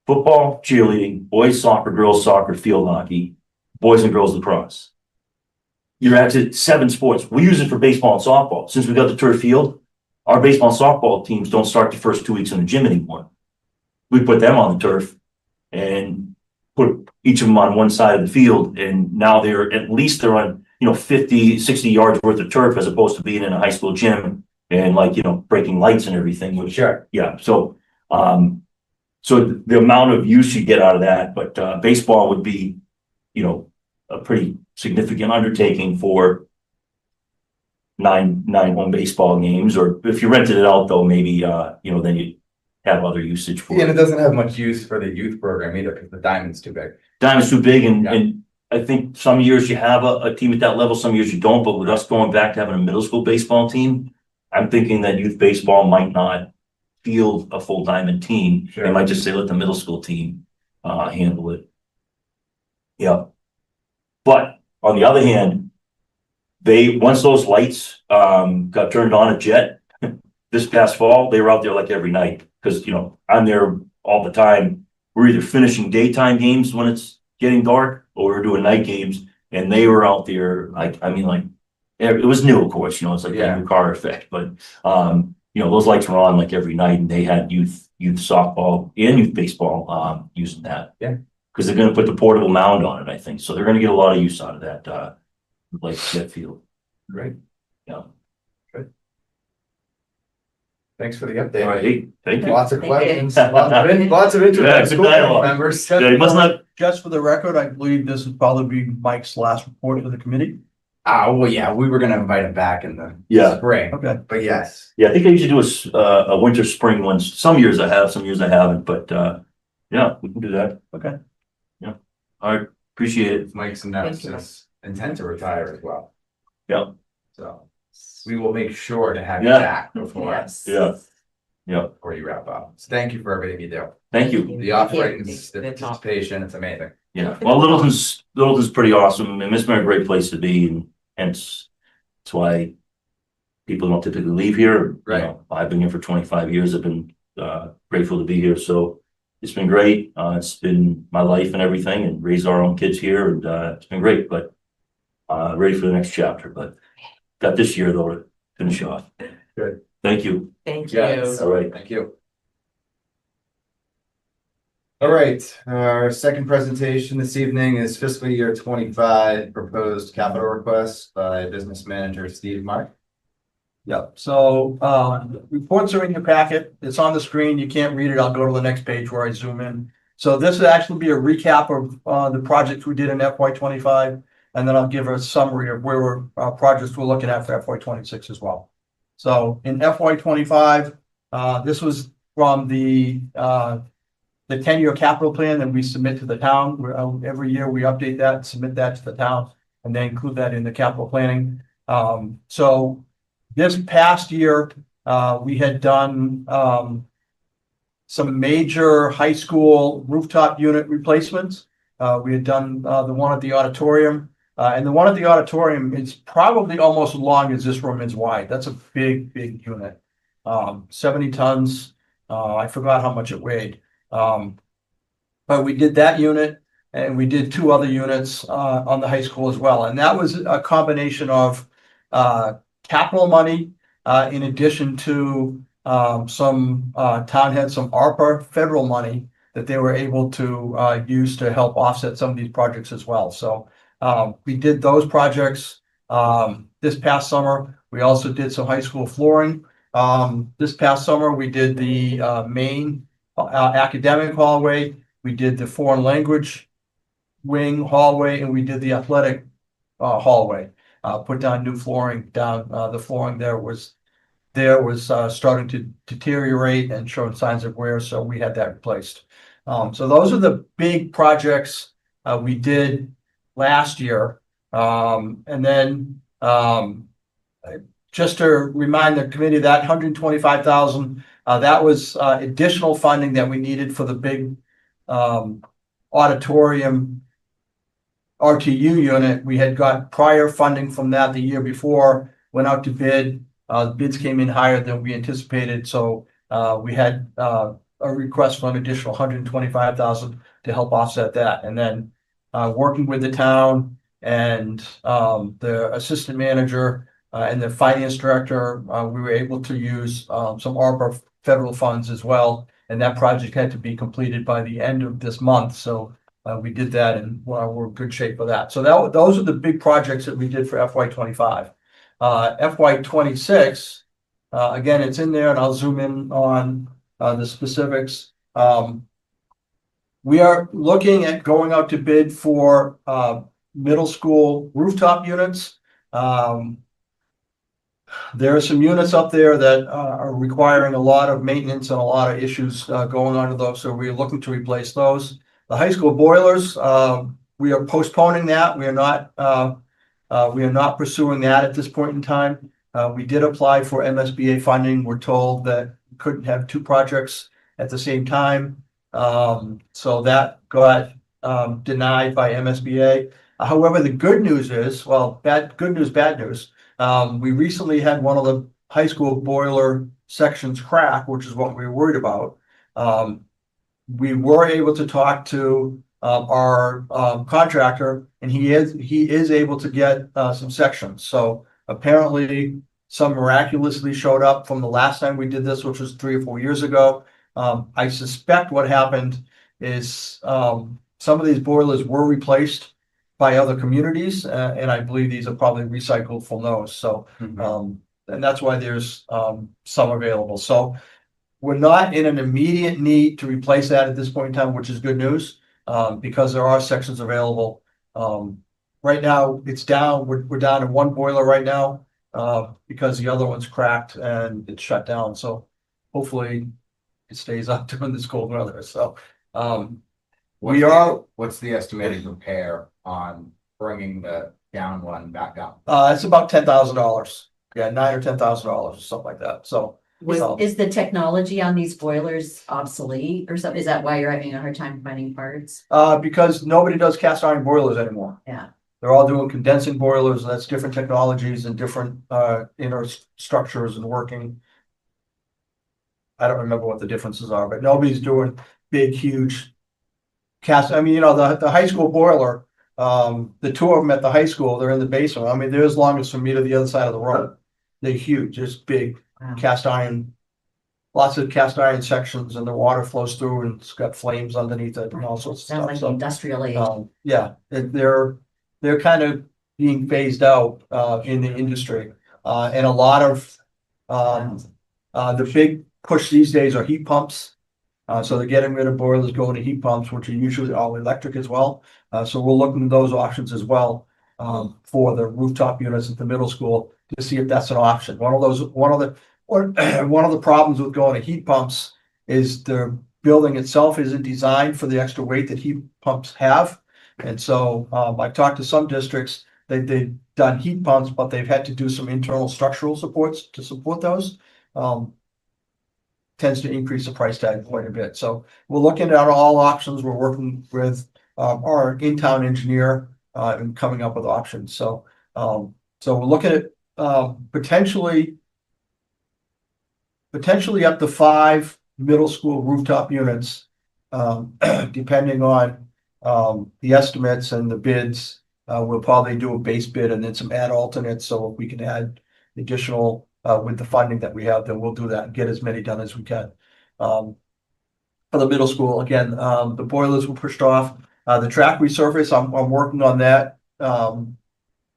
football, cheerleading, boys soccer, girls soccer, field hockey, boys and girls lacrosse. you're at 7 sports. We use it for baseball and softball. Since we got the turf field, our baseball and softball teams don't start the first 2 weeks in the gym anymore. We put them on the turf and put each of them on one side of the field, and now they're on, 50, 60 yards worth of turf as opposed to being in a high school gym and breaking lights and everything, which, Sure. yeah, so the amount of use you get out of that, but baseball would be, a pretty significant undertaking for nine home baseball games, or if you rented it out though, maybe, then you have other usage for And it it. doesn't have much use for the youth program either, because the diamond's too big. Diamond's too big, Yeah. and I think some years you have a team at that level, some years you don't, but with us going back to having a middle school baseball team, I'm thinking that youth baseball might not field a full diamond team. Sure. They might just say, let the middle school team handle it. Yeah. But on the other hand, once those lights got turned on at Jet this past fall, they were out there like every night, because I'm there all the time. We're either finishing daytime games when it's getting dark, or we're doing night games, and they were out there it was new, of course, it's like Yeah. a new car effect, but those lights were on like every night, and they had youth softball and youth baseball using that. Yeah. Because they're gonna put the portable mound on it, I think, so they're gonna get a lot of use out of that like Jet Field. Right. Yeah. Thanks for the All update. right, hey, thank you. Lots of Thank you. questions, lots of interest. Yeah, from good school dialogue. members. Yeah, you must not, Just for the record, I believe this would probably be Mike's last report to the committee. Well, yeah, we were gonna invite him back in the Yeah. spring, Okay. but yes. yeah, I think I usually do a winter, spring one. Some years I have, some years I haven't, but yeah, we can do that. Okay. Yeah, all right, appreciate it. Mike's announced his intent to retire as well. Yeah. So we will make sure to have you Yeah. back before, Yeah, yeah, before you wrap up. So thank you for everything you do. thank you. The offerings, the participation, it's amazing. Yeah, well, Littleton's pretty awesome, and it's been a great place to be, and hence, that's why people don't typically leave here. Right. I've been here for 25 years. I've been grateful to be here, so it's been great. It's been my life and everything, and raised our own kids here, and it's been great, but ready for the next chapter, but got this year though to finish off. Good. Thank you. Thank Yes. All right. Thank you. All right, our second presentation this evening is fiscal year 25 proposed capital request by business manager Steve Mark. Yep, so reports are in your packet. It's on the screen. You can't read it. I'll go to the next page where I zoom in. So this will actually be a recap of the projects we did in FY 25, and then I'll give a summary of where projects we're looking at for FY 26 as well. So in FY 25, this was from the 10-year capital plan that we submit to the town. Every year we update that, submit that to the town, and then include that in the capital planning. So this past year, we had done some major high school rooftop unit replacements. We had done the one at the auditorium, and the one at the auditorium is probably almost as long as this room is wide. That's a big, big unit. 70 tons. I forgot how much it weighed. But we did that unit, and we did 2 other units on the high school as well. And that was a combination of capital money in addition to some town had some ARPA federal money that they were able to use to help offset some of these projects as well. So we did those projects this past summer. We also did some high school flooring. This past summer, we did the main academic hallway. We did the foreign language wing hallway, and we did the athletic hallway. Put down new flooring down. The flooring there was starting to deteriorate and showing signs of wear, so we had that replaced. So those are the big projects we did last year. And then just to remind the committee, that $125,000, that was additional funding that we needed for the big auditorium RTU unit. We had got prior funding from that the year before, went out to bid. The bids came in higher than we anticipated, so we had a request for an additional $125,000 to help offset that. And then working with the town, and the assistant manager and the finance director, we were able to use some ARPA federal funds as well. And that project had to be completed by the end of this month. So we did that, and we're in good shape for that. So those are the big projects that we did for FY25. FY26, again, it's in there, and I'll zoom in on the specifics. We are looking at going out to bid for middle school rooftop units. There are some units up there that are requiring a lot of maintenance and a lot of issues going on to those, so we're looking to replace those. The high school boilers, we are postponing that. We are not pursuing that at this point in time. We did apply for MSBA funding. We're told that we couldn't have two projects at the same time. So that got denied by MSBA. However, the good news is, well, good news, bad news. We recently had one of the high school boiler sections crack, which is what we were worried about. We were able to talk to our contractor, and he is able to get some sections. So apparently some miraculously showed up from the last time we did this, which was 3 or 4 years ago. I suspect what happened is some of these boilers were replaced by other communities, and I believe these are probably recycled from those. So, and that's why there's some available. So we're not in an immediate need to replace that at this point in time, which is good news, because there are sections available. Right now, it's down. We're down to one boiler right now because the other one's cracked and it's shut down. So hopefully it stays up during this cold weather. So what's the estimated repair on bringing the down one back up? It's about $10,000. Yeah, $9,000 or $10,000 or something like that. So Is the technology on these boilers obsolete or something? Is that why you're having a hard time finding parts? because nobody does cast iron boilers anymore. Yeah. They're all doing condensing boilers. That's different technologies and different inner structures and working. I don't remember what the differences are, but nobody's doing big, huge cast. I mean, the high school boiler, the two of them at the high school, they're in the basement. I mean, they're as long as from me to the other side of the road. They're huge, just big. Wow. Cast iron, lots of cast iron sections, and the water flows through and it's got flames underneath it and all sorts of Sounds stuff. like So, industrial age. yeah, they're kind of being phased out in the industry. And a lot of the big push these days are heat pumps. So they're getting rid of boilers, going to heat pumps, which are usually all electric as well. So we're looking at those options as well for the rooftop units at the middle school to see if that's an option. One of the problems with going to heat pumps is the building itself isn't designed for the extra weight that heat pumps have. And so I've talked to some districts, they've done heat pumps, but they've had to do some internal structural supports to support those. Tends to increase the price tag quite a bit. So we're looking at all options. We're working with our in-town engineer and coming up with options. So we're looking at potentially up to 5 middle school rooftop units, depending on the estimates and the bids. We'll probably do a base bid and then some add alternates. So if we can add additional with the funding that we have, then we'll do that and get as many done as we can. For the middle school, again, the boilers were pushed off. The track resurface, I'm working on that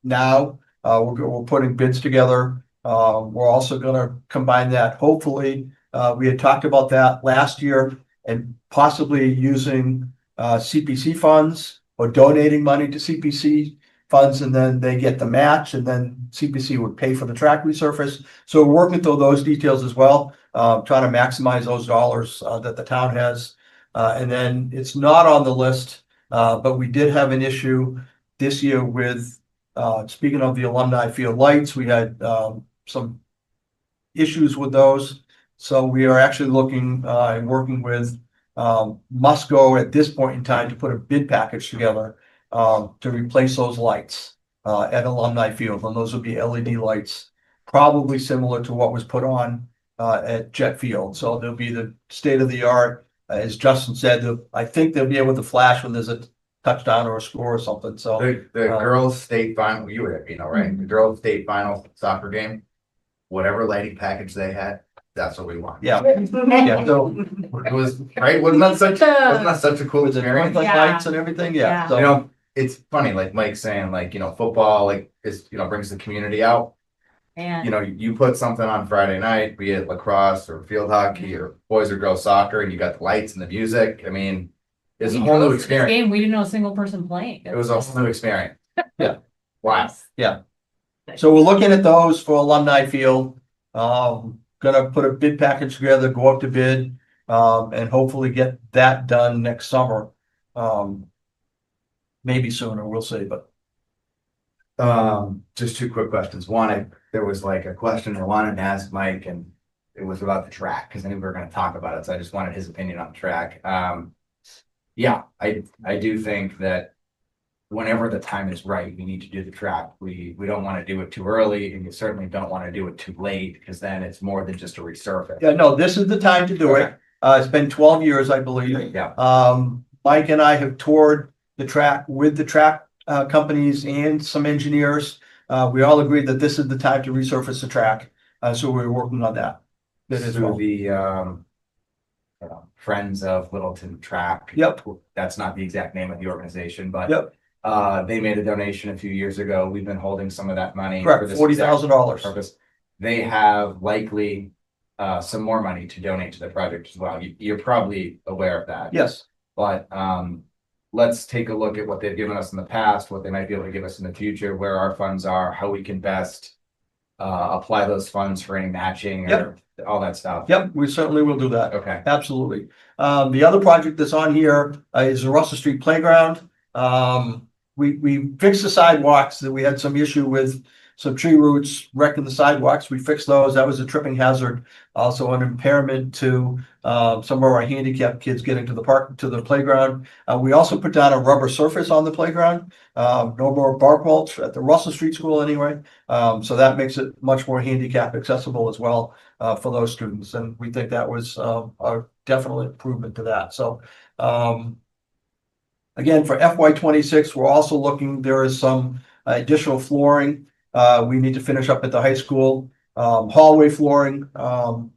now. We're putting bids together. We're also going to combine that. Hopefully, we had talked about that last year and possibly using CPC funds or donating money to CPC funds, and then they get the match, and then CPC would pay for the track resurface. So we're working through those details as well, trying to maximize those dollars that the town has. And then it's not on the list, but we did have an issue this year with, speaking of the alumni field lights, we had some issues with those. So we are actually looking and working with Musco at this point in time to put a bid package together to replace those lights at Alumni Field, and those would be LED lights, probably similar to what was put on at Jet Field. So they'll be the state of the art, as Justin said. I think they'll be able to flash when there's a touchdown or a score or something, so. The girls' state final, you would, right? The girls' state final soccer game, whatever lighting package they had, that's what we want. Yeah, yeah, so It was, right, wasn't that such a cool with the experience? twinkling Yeah. lights and everything, yeah, Yeah. so. You know, it's funny, like Mike's saying, like, football, like, is, brings the community out. And You put something on Friday night, be it lacrosse or field hockey or boys or girls soccer, and you got the lights and the music, I mean, it's a whole new experience. Game, we didn't know a single person playing. It was a whole new experience. Yeah. Wow. So we're looking at those for alumni field. Gonna put a bid package together, go up to bid, and hopefully get that done next summer. Maybe sooner, we'll see, but Just two quick questions. One, there was like a question I wanted to ask Mike, and it was about the track, because I knew we were gonna talk about it, so I just wanted his opinion on the track. Yeah, I do think that whenever the time is right, we need to do the track. We don't want to do it too early, and you certainly don't want to do it too late, because then it's more than just a resurface. yeah, no, this is the time to do it. Okay. It's been 12 years, I believe. Yeah, Mike and I have toured the track with the track companies and some engineers. We all agreed that this is the time to resurface the track. So we're working on that. That is through well. the Friends of Littleton Track. Yep. That's not the exact name of the organization, but Yep. they made a donation a few years ago. We've been holding some of that money. for Correct, this $40,000. purpose. They have likely some more money to donate to the project as well. You're probably aware of that. Yes, But let's take a look at what they've given us in the past, what they might be able to give us in the future, where our funds are, how we can best apply those funds for any matching or all that stuff. yep, we certainly will do that. Okay. Absolutely. The other project that's on here is the Russell Street Playground. We fixed the sidewalks, that we had some issue with some tree roots wrecking the sidewalks. We fixed those. That was a tripping hazard. Also an impairment to some of our handicapped kids getting to the park, to the playground. We also put down a rubber surface on the playground. No more bark mulch at the Russell Street School anyway. So that makes it much more handicap accessible as well for those students. And we think that was a definite improvement to that. So again, for FY 26, we're also looking, there is some additional flooring. We need to finish up at the high school, hallway flooring, the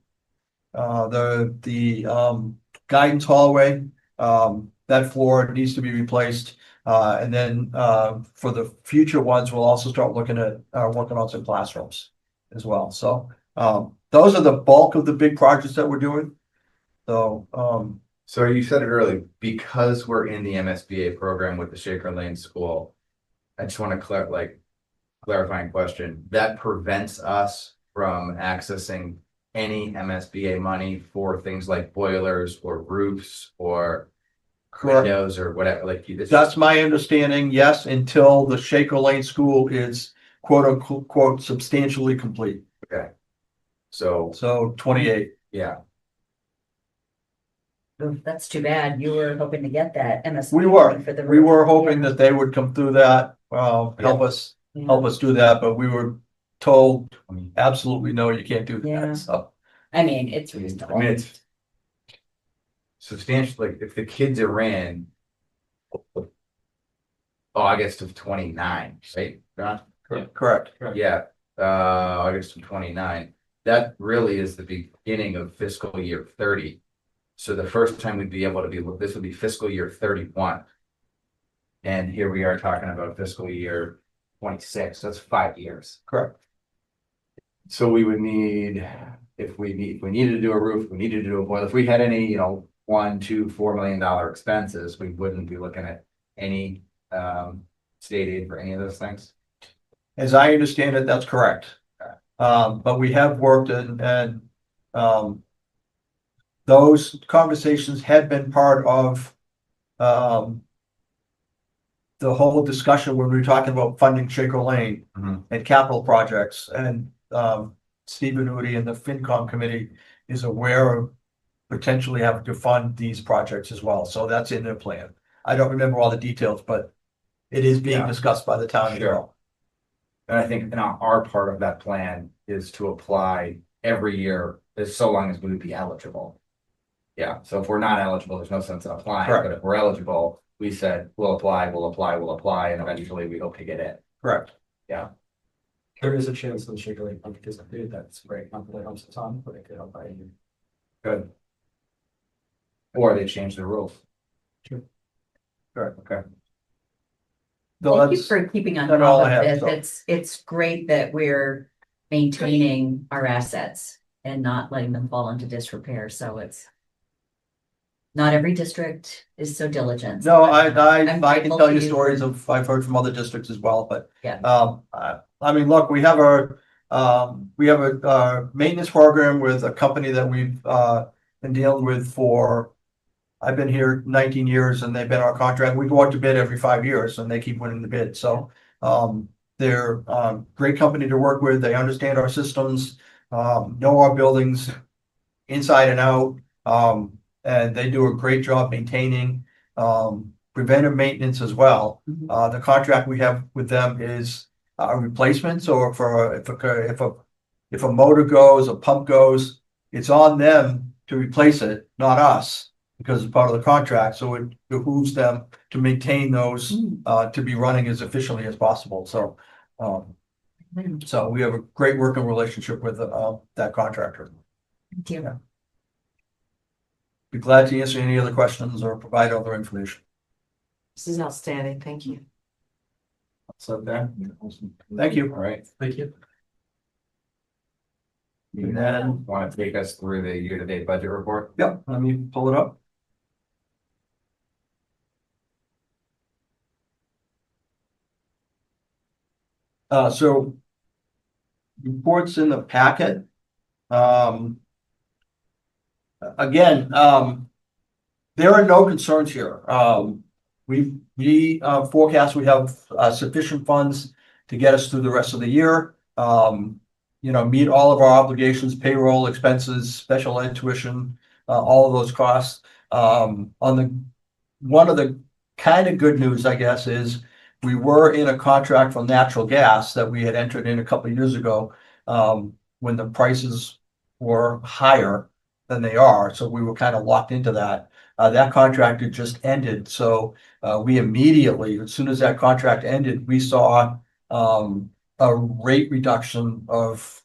guidance hallway, that floor needs to be replaced. And then for the future ones, we'll also start looking at working on some classrooms as well. So those are the bulk of the big projects that we're doing. So So you said it earlier, because we're in the MSBA program with the Shaker Lane School, I just want to clarifying question, that prevents us from accessing any MSBA money for things like boilers or roofs or windows or whatever, that's my understanding, yes, until the Shaker Lane School is quote unquote substantially complete. Okay. So, So 28. yeah, that's too bad. You were hoping to get that MS. We were, for the we roof. were hoping that they would come through that, help us do that, but we were told absolutely no, you can't do Yeah. that, so. I mean, it's I reasonable. mean, it's substantial, like if the kids are in August of 29, right? John? Correct. Yeah, August of 29, that really is the beginning of fiscal year 30. So the first time we'd be able to this would be fiscal year 31. And here we are talking about fiscal year 26, that's 5 years. Correct. So we would need, if we needed to do a roof, we needed to do a boiler, if we had any, $1, $2, $4 million expenses, we wouldn't be looking at any state aid for any of those things. As I understand it, that's correct. But we have worked and those conversations had been part of the whole discussion when we were talking about funding Shaker Lane and capital projects, and Stephen Udi and the FinCom committee is aware of potentially having to fund these projects as well. So that's in their plan. I don't remember all the details, but it is being discussed by the town as well. And I think our part of that plan is to apply every year, as so long as we would be eligible. Yeah, so if we're not eligible, there's no sense in applying, Correct. but if we're eligible, we said, we'll apply, and eventually we hope to get in. Correct. There is a chance that Shaker Lake might participate. That's great. Not that it helps a ton, but it could help by you. Good. Or they change the rules. Correct. Okay. So Thank you that's, for keeping on that's all top I of have, this. so. It's great that we're maintaining our assets and not letting them fall into disrepair, so it's. Not every district is so diligent. No, I I'm can grateful tell to you stories I've heard from other districts as well, but. Yeah. I mean, look, we have a maintenance program with a company that we've, been dealing with for. I've been here 19 years and they've been our contract. We go out to bid every 5 years and they keep winning the bid. So, they're, great company to work with. They understand our systems, know our buildings inside and out. And they do a great job maintaining, preventive maintenance as well. The contract we have with them is a replacement, so if a motor goes, a pump goes, it's on them to replace it, not us, because it's part of the contract, so it behooves them to maintain those, to be running as efficiently as possible, so. So we have a great working relationship with, that contractor. Thank you. Be glad to answer any other questions or provide other information. This is outstanding. Thank you. So there. Thank you. All right. Thank you. You then want to take us through the year-to-date budget report? Yep, let me pull it up. So reports in the packet. Again, there are no concerns here. We forecast we have sufficient funds to get us through the rest of the year. You know, meet all of our obligations, payroll expenses, special ed tuition, all of those costs. One of the kind of good news, I guess, is we were in a contract for natural gas that we had entered in a couple of years ago, when the prices were higher than they are. So we were kind of locked into that. That contract had just ended. So we immediately, as soon as that contract ended, we saw a rate reduction of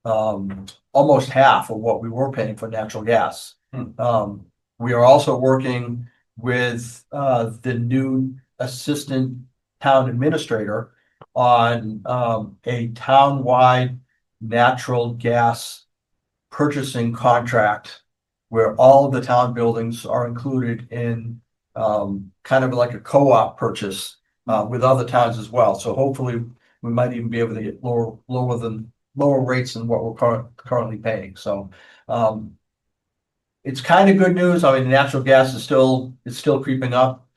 almost half of what we were paying for natural gas. We are also working with the new assistant town administrator on a town-wide natural gas purchasing contract where all of the town buildings are included in kind of like a co-op purchase with other towns as well. So hopefully we might even be able to get lower rates than what we're currently paying. So it's kind of good news. I mean, natural gas is still creeping up.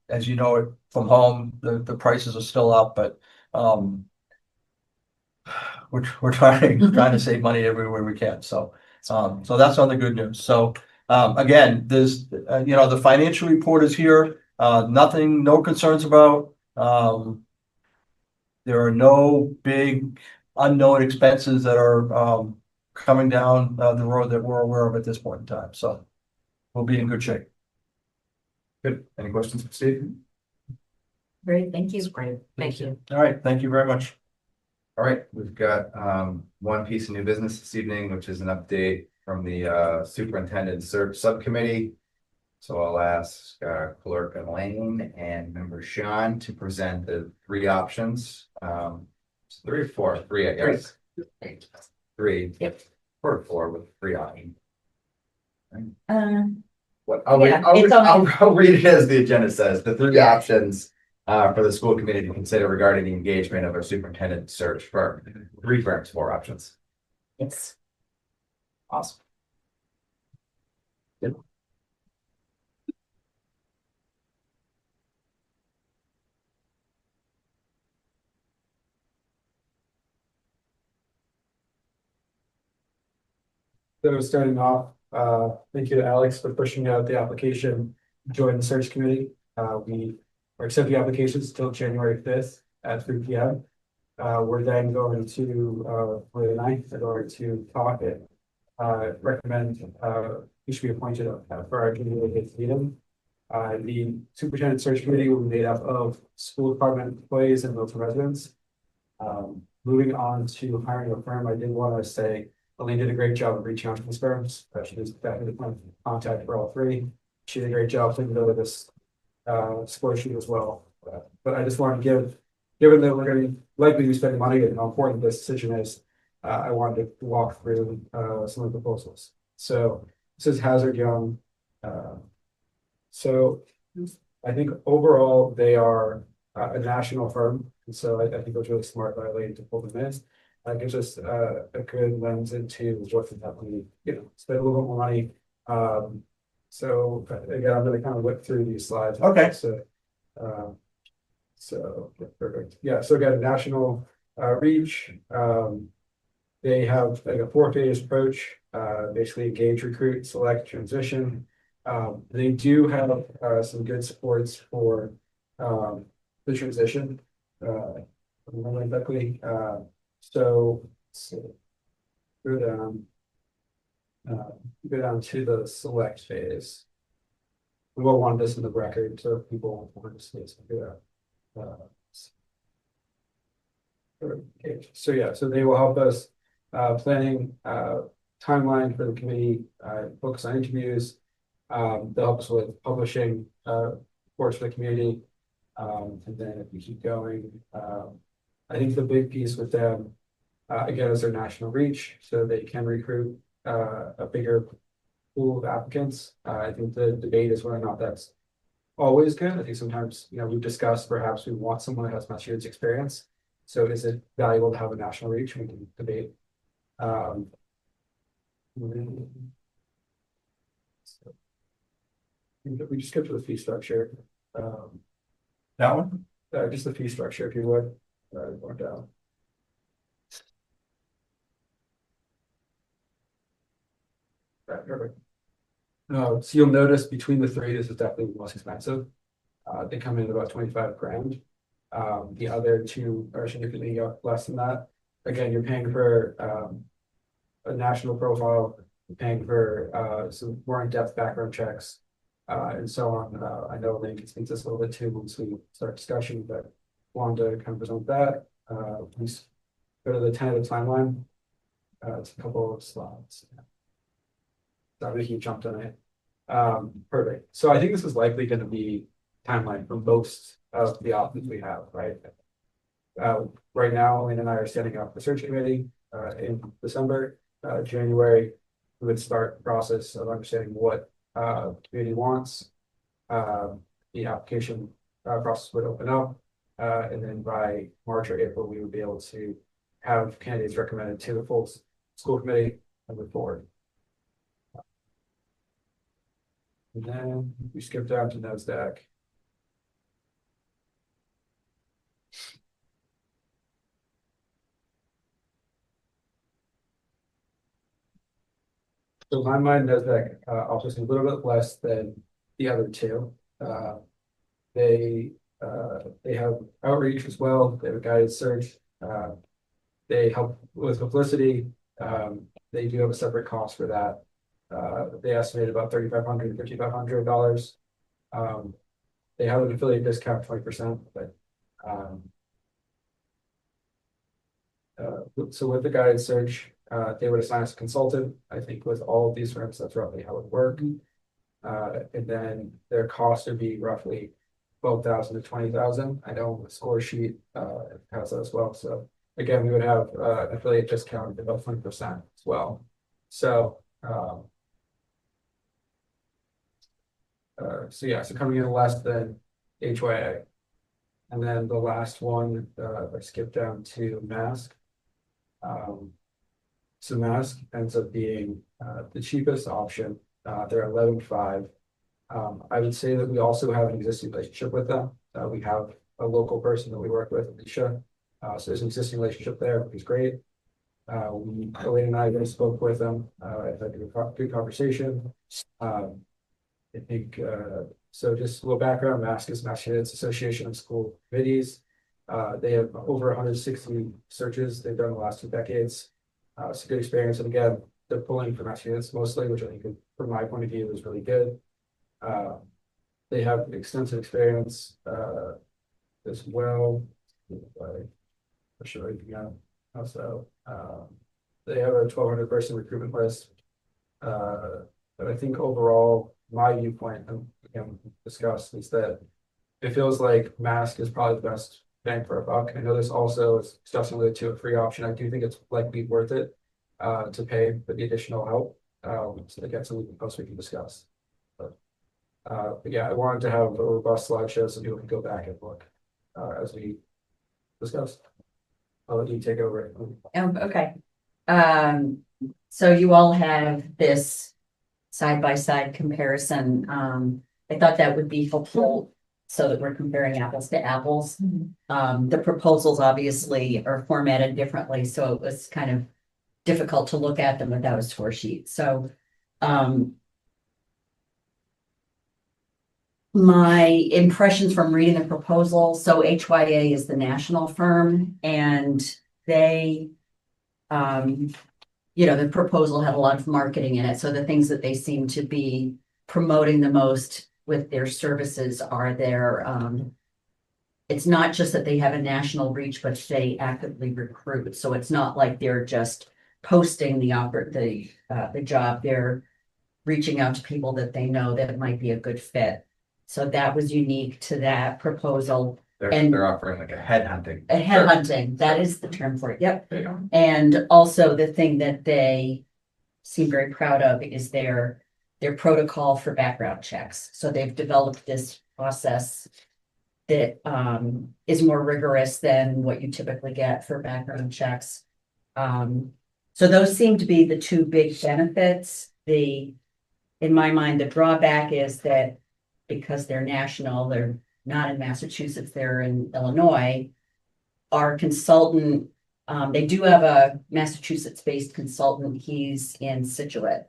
As you know it from home, the prices are still up, but we're trying to save money everywhere we can. So that's on the good news. So again, there's the financial report is here. No concerns about. There are no big unknown expenses that are coming down the road that we're aware of at this point in time. So we'll be in good shape. Good. Any questions for Steve? Great, thank you. Great. Thank you. All right. Thank you very much. All right, we've got one piece of new business this evening, which is an update from the superintendent search subcommittee. So I'll ask Clerk Elaine and member Sean to present the three options. It's 3 or 4, 3, I guess. 3. Yep. Or 4 with 3 options. What Yeah, it's on- I'll read it as the agenda says. The 3 options for the school committee to consider regarding the engagement of our superintendent search firm. 3 firms, 4 options. Yes. Awesome. Good. So starting off, thank you to Alex for pushing out the application, join the search committee. We are accepting applications till January 5th at 3 p.m. We're then going to, for the 9th, in order to talk it, recommend, we should be appointed for our community meeting. The superintendent search committee will be made up of school department employees and local residents. Moving on to hiring a firm, I did want to say Elaine did a great job of reaching out to these firms. She was definitely the point of contact for all three. She did a great job putting together this score sheet as well. But I just wanted to given that we're going to likely be spending money and how important this decision is, I wanted to walk through some of the proposals. So this is Hazard Young. So I think overall they are a national firm. And so I think it was really smart by Elaine to pull them in. Gives us a good lens into what's happening, spend a little bit more money. So again, I'm going to kind of whip through these slides. Okay. So perfect. Yeah. So again, national reach. They have like a 4-phase approach. Basically engage, recruit, select, transition. They do have some good supports for the transition. So go down to the select phase. We will want this in the record so if people want to see it. Okay. So yeah, so they will help us planning timeline for the committee, focus on interviews. They'll help us with publishing reports for the community. And then if we keep going, I think the big piece with them, again, is their national reach, so they can recruit a bigger pool of applicants. I think the debate is whether or not that's always good. I think sometimes, we've discussed perhaps we want someone that has Massachusetts experience. So is it valuable to have a national reach? We can debate. We just skip to the fee structure. That one? Just the fee structure, if you would. Going down. Right, perfect. So you'll notice between the three, this is definitely the most expensive. They come in at about 25 grand. The other two are significantly less than that. Again, you're paying for a national profile, you're paying for some more in-depth background checks, and so on. I know Lane can speak to this a little bit too once we start discussion, but wanted to kind of present that. Please go to the tentative timeline. It's a couple of slides. Sorry, he jumped on it. Perfect. So I think this is likely going to be timeline for most of the options we have, right? Right now, Elaine and I are setting up the search committee in December. January, we would start the process of understanding what the community wants. The application process would open up. And then by March or April, we would be able to have candidates recommended to the full school committee and move forward. And then we skip down to NASDAQ. So in my mind, NASDAQ offers a little bit less than the other two. They have outreach as well. They have a guided search. They help with publicity. They do have a separate cost for that. They estimate about $3,500 to $5,500. They have an affiliate discount 20%, but so with the guided search, they would assign us a consultant. I think with all of these firms, that's roughly how it would work. And then their cost would be roughly 12,000 to 20,000. I know the score sheet has that as well. So again, we would have an affiliate discount of about 20% as well. So so coming in less than HYA. And then the last one, I skip down to Mask. So Mask ends up being the cheapest option. They're 11.5. I would say that we also have an existing relationship with them. We have a local person that we work with, Alicia. So there's an existing relationship there, which is great. Elaine and I spoke with them. I've had a good conversation. I think so. Just a little background: Mask is Massachusetts Association of School Committees. They have over 160 searches they've done in the last 2 decades. It's a good experience, and again, they're pulling from Massachusetts mostly, which I think, from my point of view, is really good. they have extensive experience, as well. Like, for sure, also, they have a 1,200 person recruitment list. But I think overall, my viewpoint, and again, discussed, is that it feels like Mask is probably the best bang for a buck. I know this also is discussing related to a free option. I do think it's likely worth it to pay for the additional help. So again, something else we can discuss. But yeah, I wanted to have a robust slideshow so people can go back and look as we discussed. I'll let you take over. Okay. So you all have this side-by-side comparison. I thought that would be helpful so that we're comparing apples to apples. The proposals obviously are formatted differently, so it was kind of difficult to look at them without a score sheet. So my impressions from reading the proposal, so HYA is the national firm, and they the proposal had a lot of marketing in it. So the things that they seem to be promoting the most with their services are their, it's not just that they have a national reach, but they actively recruit. So it's not like they're just posting the job. They're reaching out to people that they know that might be a good fit. So that was unique to that proposal. They're offering like a headhunting. A headhunting, that is the term for it, yep. There you go. And also the thing that they seem very proud of is their protocol for background checks. So they've developed this process that is more rigorous than what you typically get for background checks. So those seem to be the two big benefits. In my mind, the drawback is that because they're national, they're not in Massachusetts, they're in Illinois. Our consultant, they do have a Massachusetts-based consultant. He's in Situate.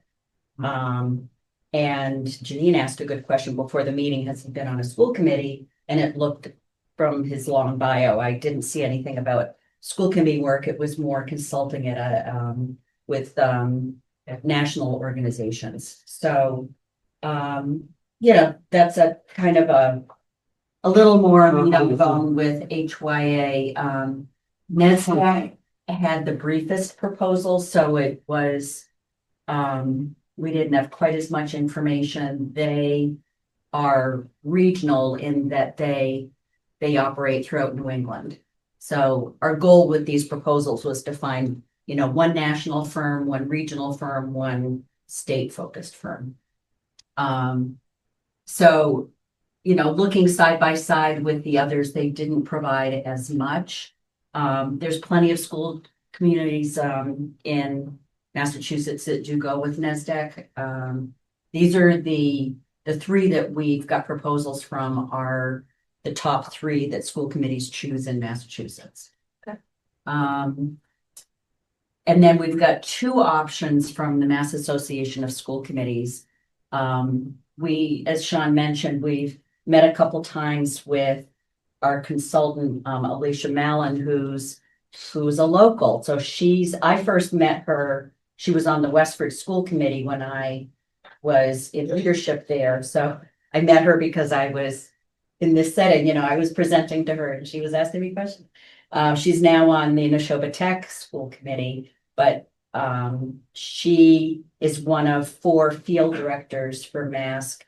And Janine asked a good question before the meeting, has he been on a school committee? And it looked from his long bio, I didn't see anything about school committee work. It was more consulting at with national organizations. So, that's a kind of a little more meat on the bone with HYA. NESDAQ had the briefest proposal, so it was, we didn't have quite as much information. They are regional in that they operate throughout New England. So our goal with these proposals was to find, one national firm, one regional firm, one state-focused firm. So, looking side by side with the others, they didn't provide as much. There's plenty of school communities in Massachusetts that do go with NESDAQ. These are the three that we've got proposals from are the top three that school committees choose in Massachusetts. Okay. And then we've got two options from the Mass Association of School Committees. As Sean mentioned, we've met a couple times with our consultant, Alicia Mallon, who's a local. So I first met her, she was on the Westford School Committee when I was in leadership there. So I met her because I was in this setting, I was presenting to her and she was asking me questions. She's now on the Neshoba Tech School Committee, but she is one of 4 field directors for MASC.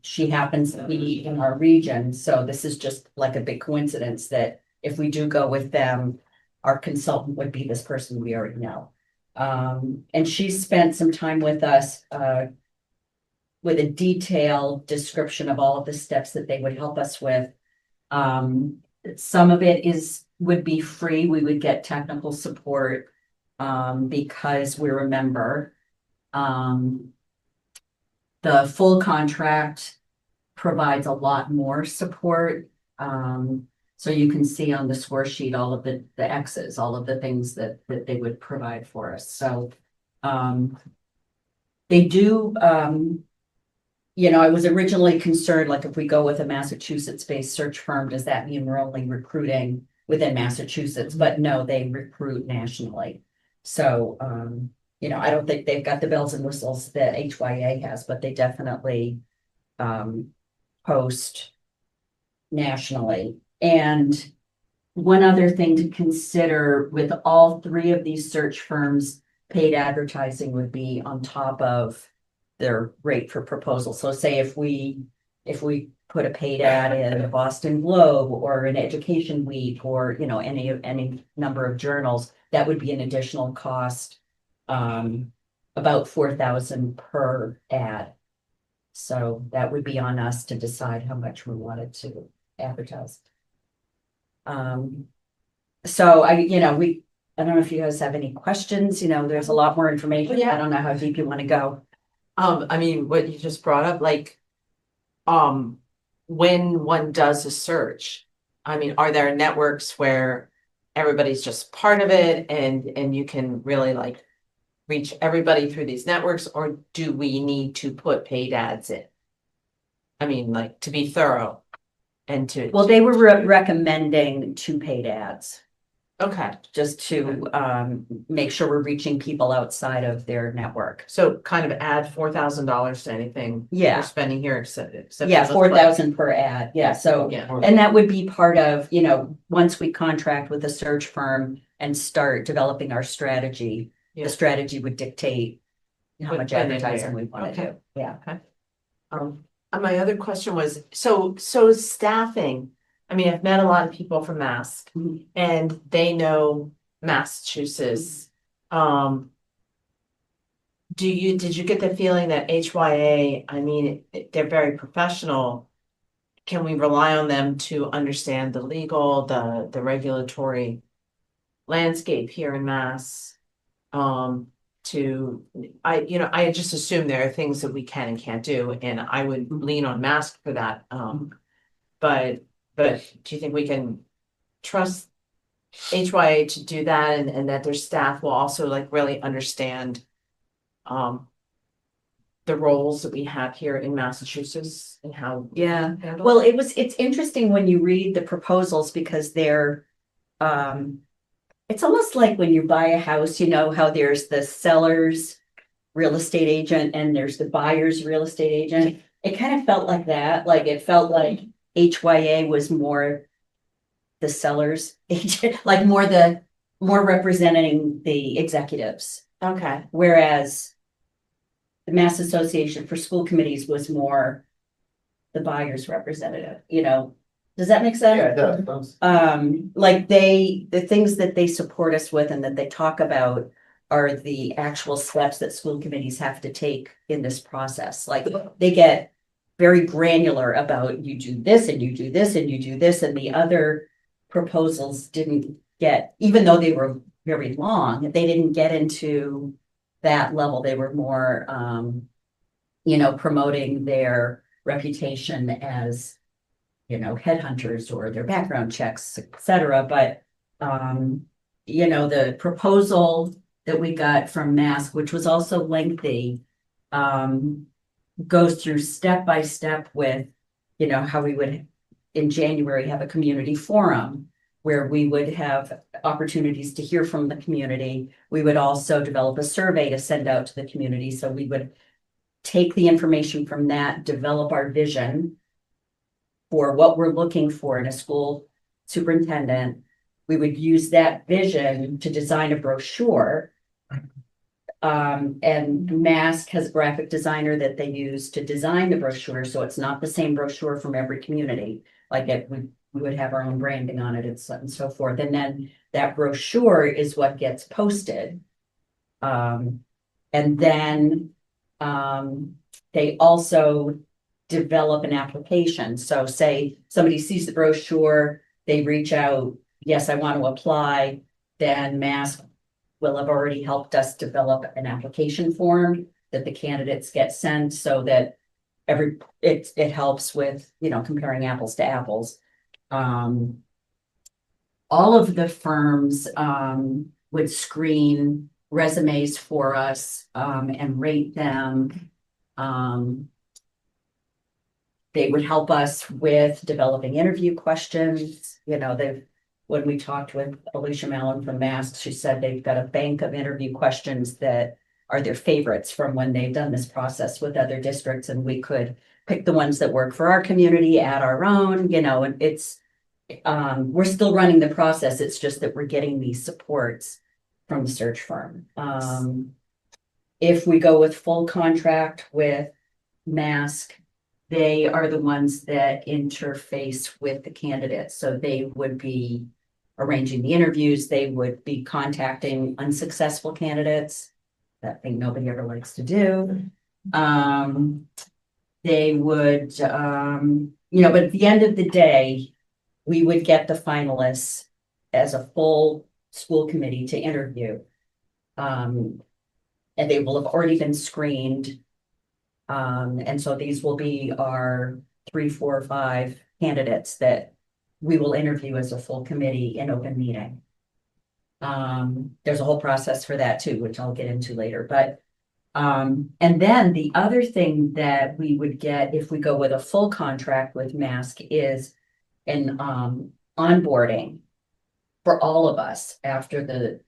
She happens to be in our region, so this is just like a big coincidence that if we do go with them, our consultant would be this person we already know. And she spent some time with us with a detailed description of all of the steps that they would help us with. Some of it would be free. We would get technical support because we're a member. The full contract provides a lot more support. So you can see on the score sheet all of the X's, all of the things that they would provide for us. So they do, I was originally concerned, like if we go with a Massachusetts-based search firm, does that mean we're only recruiting within Massachusetts? But no, they recruit nationally. So, I don't think they've got the bells and whistles that HYA has, but they definitely post nationally. And one other thing to consider with all three of these search firms, paid advertising would be on top of their rate for proposal. So say if we put a paid ad in the Boston Globe or an Education Week or, you know, any number of journals, that would be an additional cost, about $4,000 per ad. So that would be on us to decide how much we wanted to advertise. So I don't know if you guys have any questions, you know, there's a lot more information. Yeah. I don't know how deep you want to go. I mean, what you just brought up, like, when one does a search, I mean, are there networks where everybody's just part of it and you can really like reach everybody through these networks, or do we need to put paid ads in? I mean, like, to be thorough and to. Well, they were recommending 2 paid ads, Okay, just to make sure we're reaching people outside of their network. so kind of add $4,000 to anything Yeah. we're spending here, except. Yeah, 4,000 per ad. Yeah, so Yeah, and that would be part of, you know, once we contract with a search firm and start developing our strategy, Yeah. the strategy would dictate how What- much when and advertising where. we want to Okay. do. Yeah. And my other question was, so staffing, I mean, I've met a lot of people from Mass Mhm. and they know Massachusetts. Did you get the feeling that HYA, I mean, they're very professional. Can we rely on them to understand the legal, the regulatory landscape here in Mass? I just assume there are things that we can and can't do, and I would lean on Mass for that. But do you think we can trust HYA to do that and that their staff will also like really understand the roles that we have here in Massachusetts and how. Yeah. handle Well, it? it's interesting when you read the proposals because they're, it's almost like when you buy a house, you know, how there's the seller's real estate agent and there's the buyer's real estate agent. It kind of felt like that, like it felt like HYA was more the seller's agent, like more representing the executives. Okay, Whereas the Mass Association for School Committees was more the buyer's representative, you know, does that make sense? Yeah, it does. Like the things that they support us with and that they talk about are the actual steps that school committees have to take in this process. Like they get very granular about you do this and you do this and you do this, and the other proposals didn't get, even though they were very long, they didn't get into that level. They were more, promoting their reputation as, headhunters or their background checks, et cetera. But, the proposal that we got from Mask, which was also lengthy, goes through step by step with, how we would in January have a community forum where we would have opportunities to hear from the community. We would also develop a survey to send out to the community. So we would take the information from that, develop our vision for what we're looking for in a school superintendent. We would use that vision to design a brochure. And Mask has a graphic designer that they use to design the brochure. So it's not the same brochure from every community. Like we would have our own branding on it and so forth. And then that brochure is what gets posted. And then they also develop an application. So say somebody sees the brochure, they reach out, yes, I want to apply, then Mask will have already helped us develop an application form that the candidates get sent so that it helps with, comparing apples to apples. All of the firms would screen resumes for us and rate them. They would help us with developing interview questions. When we talked with Alicia Mallon from Mask, she said they've got a bank of interview questions that are their favorites from when they've done this process with other districts, and we could pick the ones that work for our community, add our own, you know, and it's, we're still running the process. It's just that we're getting these supports from the search firm. If we go with full contract with Mask, they are the ones that interface with the candidates. So they would be arranging the interviews, they would be contacting unsuccessful candidates. That thing nobody ever likes to do. They would, you know, but at the end of the day, we would get the finalists as a full school committee to interview. And they will have already been screened. And so these will be our 3, 4, 5 candidates that we will interview as a full committee in open meeting. There's a whole process for that too, which I'll get into later, but and then the other thing that we would get if we go with a full contract with Mask is an onboarding for all of us after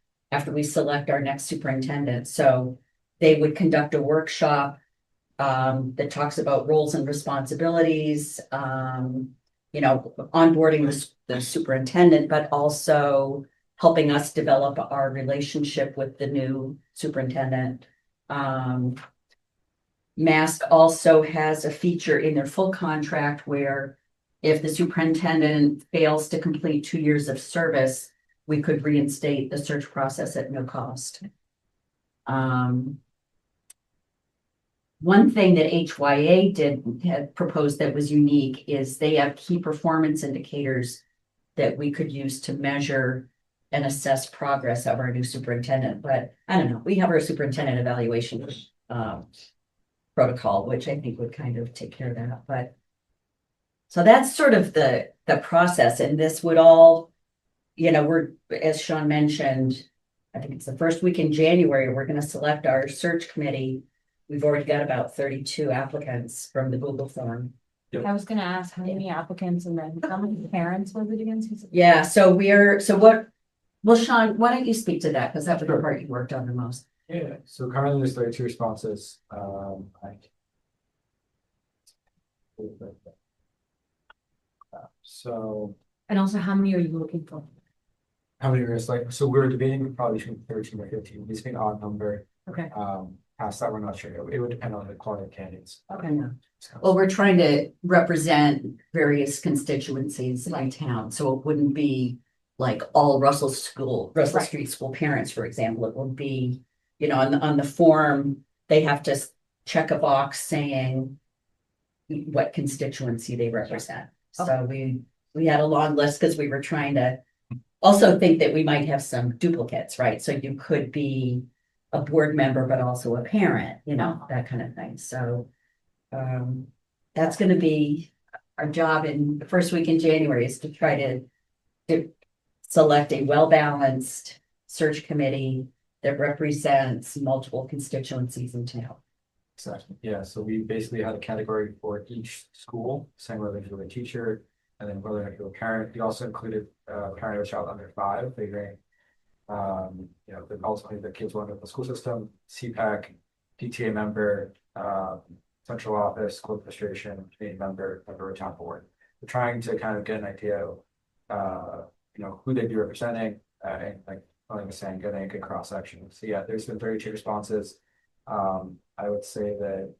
we select our next superintendent. So they would conduct a workshop that talks about roles and responsibilities, you know, onboarding the superintendent, but also helping us develop our relationship with the new superintendent. Mask also has a feature in their full contract where if the superintendent fails to complete 2 years of service, we could reinstate the search process at no cost. One thing that HYA had proposed that was unique is they have key performance indicators that we could use to measure and assess progress of our new superintendent. But I don't know, we have our superintendent evaluation protocol, which I think would kind of take care of that. But so that's sort of the process, and this would all, you know, we're, as Sean mentioned, I think it's the first week in January, we're going to select our search committee. We've already got about 32 applicants from the Google form. I was gonna ask how many applicants and then how many parents was it again? Yeah, so well, Sean, why don't you speak to that? Because that was the part you worked on the most. Yeah, so currently there's 32 responses. So And also, how many are you looking for? how many are like, so we're debating probably between 13 or 15, it's an odd number. Okay. Past that, we're not sure. It would depend on the quality of candidates. Okay. Well, we're trying to represent various constituencies in town, so it wouldn't be like all Russell Right. Street School parents, for example. It would be, you know, on the form, they have to check a box saying what constituency they represent. So we had a long list because we were trying to also think that we might have some duplicates, right? So you could be a board member, but also a parent, you know, that kind of thing. So that's going to be our job in the first week in January, is to try to select a well-balanced search committee that represents multiple constituencies in town. Exactly. Yeah, so we basically had a category for each school, saying whether you're a teacher and then whether you're a parent. We also included parent of a child under 5, figuring you know, that ultimately the kids will enter the school system, CPAC, PTA member, central office, school administration, community member of a town board. We're trying to kind of get an idea of you know, who they'd be representing, and like I was saying, getting a good cross section. So yeah, there's been 32 responses. I would say that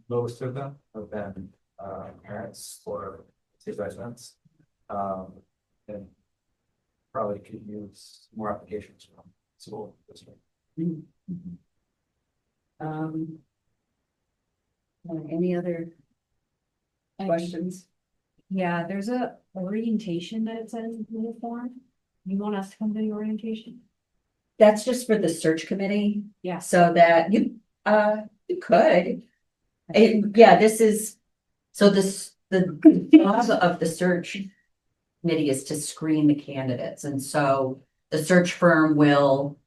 most of them have been parents or state residents, and probably could use more applications from school district. Any other questions? Yeah, there's a orientation that it says in the form. You want us to come to the orientation? That's just for the search committee, Yeah. so that you could. Yeah, this is, so the job of the search committee is to screen the candidates, and so the search firm will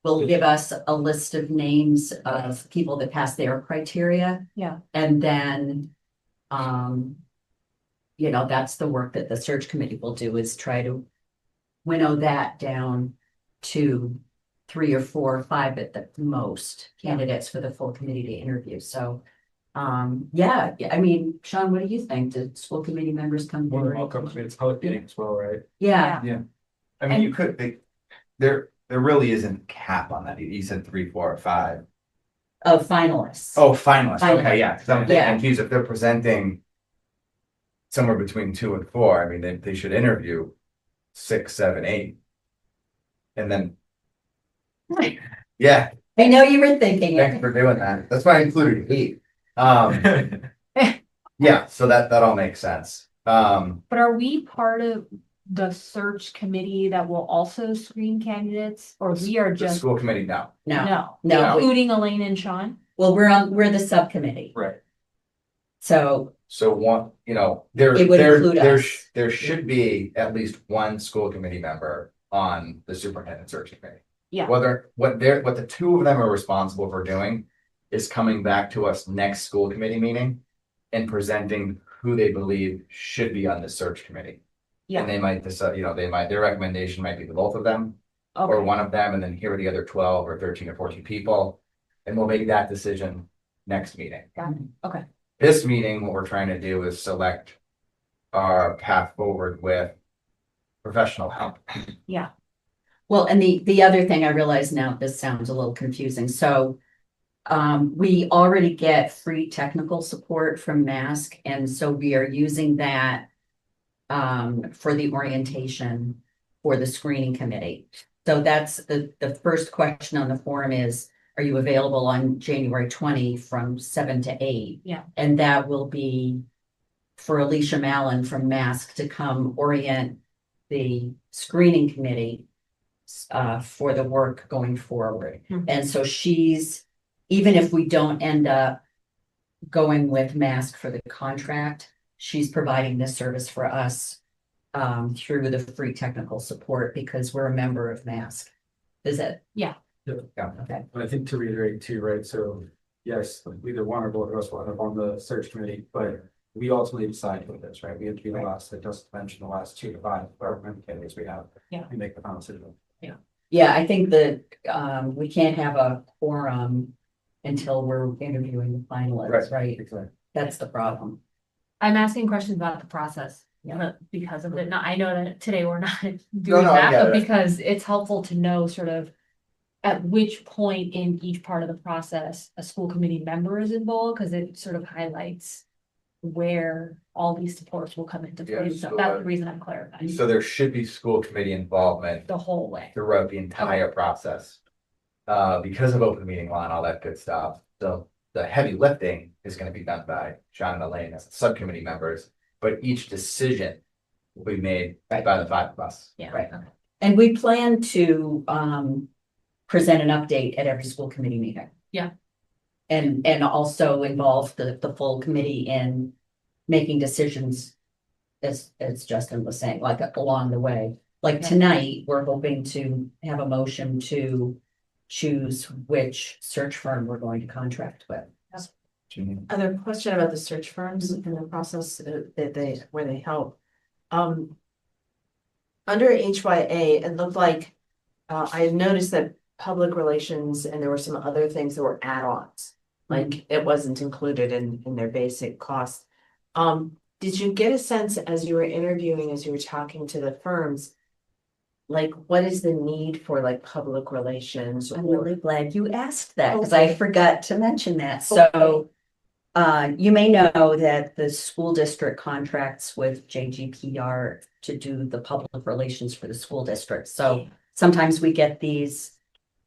give us a list of names of people that pass their criteria. Yeah. And then you know, that's the work that the search committee will do, is try to winnow that down to 3 or 4 or 5 at the most candidates for the full committee to interview. So yeah, I mean, Sean, what do you think? Did school committee members come More than forward? welcome. I mean, it's a public meeting as well, right? Yeah, I mean, you could, there really isn't a cap on that. You said 3, 4, or 5. of finalists. Oh, finalists, Finalists. okay, yeah, cause I'm Yeah. thinking, geez, if they're presenting somewhere between 2 and 4, I mean, they should interview 6, 7, 8. And then, yeah, I know you were thinking thanks it. for doing that. That's why I included 8. Yeah, so that all makes sense. But are we part of the search committee that will also screen candidates, or we are The just? school committee, no. No, No, no, including Elaine and Sean? well, we're the subcommittee, Right. so, So one, there, It would include there us. should be at least one school committee member on the superintendent search committee. Yeah. What the 2 of them are responsible for doing is coming back to us next school committee meeting and presenting who they believe should be on the search committee. Yeah. And they might decide, their recommendation might be the both of them or Okay, one of them, and then here are the other 12 or 13 or 14 people. And we'll make that decision next meeting. got it. Okay. This meeting, what we're trying to do is select our path forward with professional help. well, and the other thing I realize now, this sounds a little confusing, so. We already get free technical support from Mask, and so we are using that. For the orientation for the screening committee. So that's the first question on the form is, are you available on January 20 from 7 to 8? Yeah. And that will be for Alicia Mallon from Mask to come orient the screening committee for the work going forward. Mhm. And so even if we don't end up going with Mask for the contract, she's providing this service for us through the free technical support because we're a member of Mask. Is it? Yeah. Okay. But I think to reiterate too, right, so yes, either one or both of us will end up on the search committee, but we ultimately decide who it is, right? We have to be the last, that doesn't mention the last 2 to 5 government candidates we have. Yeah. We make the final decision. Yeah, I think that we can't have a quorum until we're interviewing the finalists, right? Exactly. That's the problem. I'm asking questions about the process. Yeah. Because of it. Now, I know that today we're not doing no, I that, get but it. because it's helpful to know sort of. At which point in each part of the process, a school committee member is involved, because it sort of highlights. Where all these supports will come into Yeah, play, so so, that's the reason I'm clarifying So there should be school committee involvement the whole way. throughout the entire process. Because of open meeting law and all that good stuff, the heavy lifting is gonna be done by Sean and Elaine as the subcommittee members, but each decision will be made by the 5 of us. Yeah. Right. And we plan to present an update at every school committee meeting. Yeah. And also involve the full committee in making decisions. As Justin was saying, like along the way, like Yeah. tonight, we're hoping to have a motion to choose which search firm we're going to contract with. Other question about the search firms in the process where they help. Under HYA, it looked like, I had noticed that public relations and there were some other things that were add-ons. Like it wasn't included in their basic cost. Did you get a sense as you were interviewing, as you were talking to the firms? Like, what is the need for like public relations? I'm or- really glad you asked that, because I Okay. forgot to mention that, so. You may know that the school district contracts with JGPR to do the public relations for the school district, so sometimes we get these.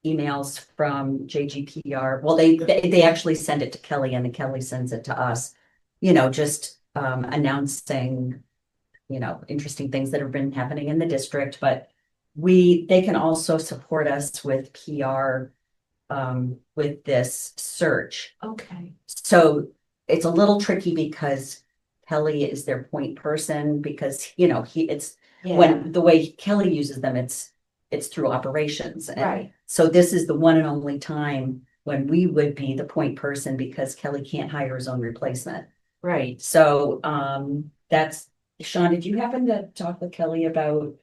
Emails from JGPR, well, they actually send it to Kelly and then Kelly sends it to us. Just announcing, interesting things that have been happening in the district, but. They can also support us with PR with this search. Okay, So it's a little tricky because Kelly is their point person because, it's yeah, when the way Kelly uses them, it's through operations. And right, so this is the one and only time when we would be the point person because Kelly can't hire his own replacement. right. So that's, Sean, did you happen to talk with Kelly about,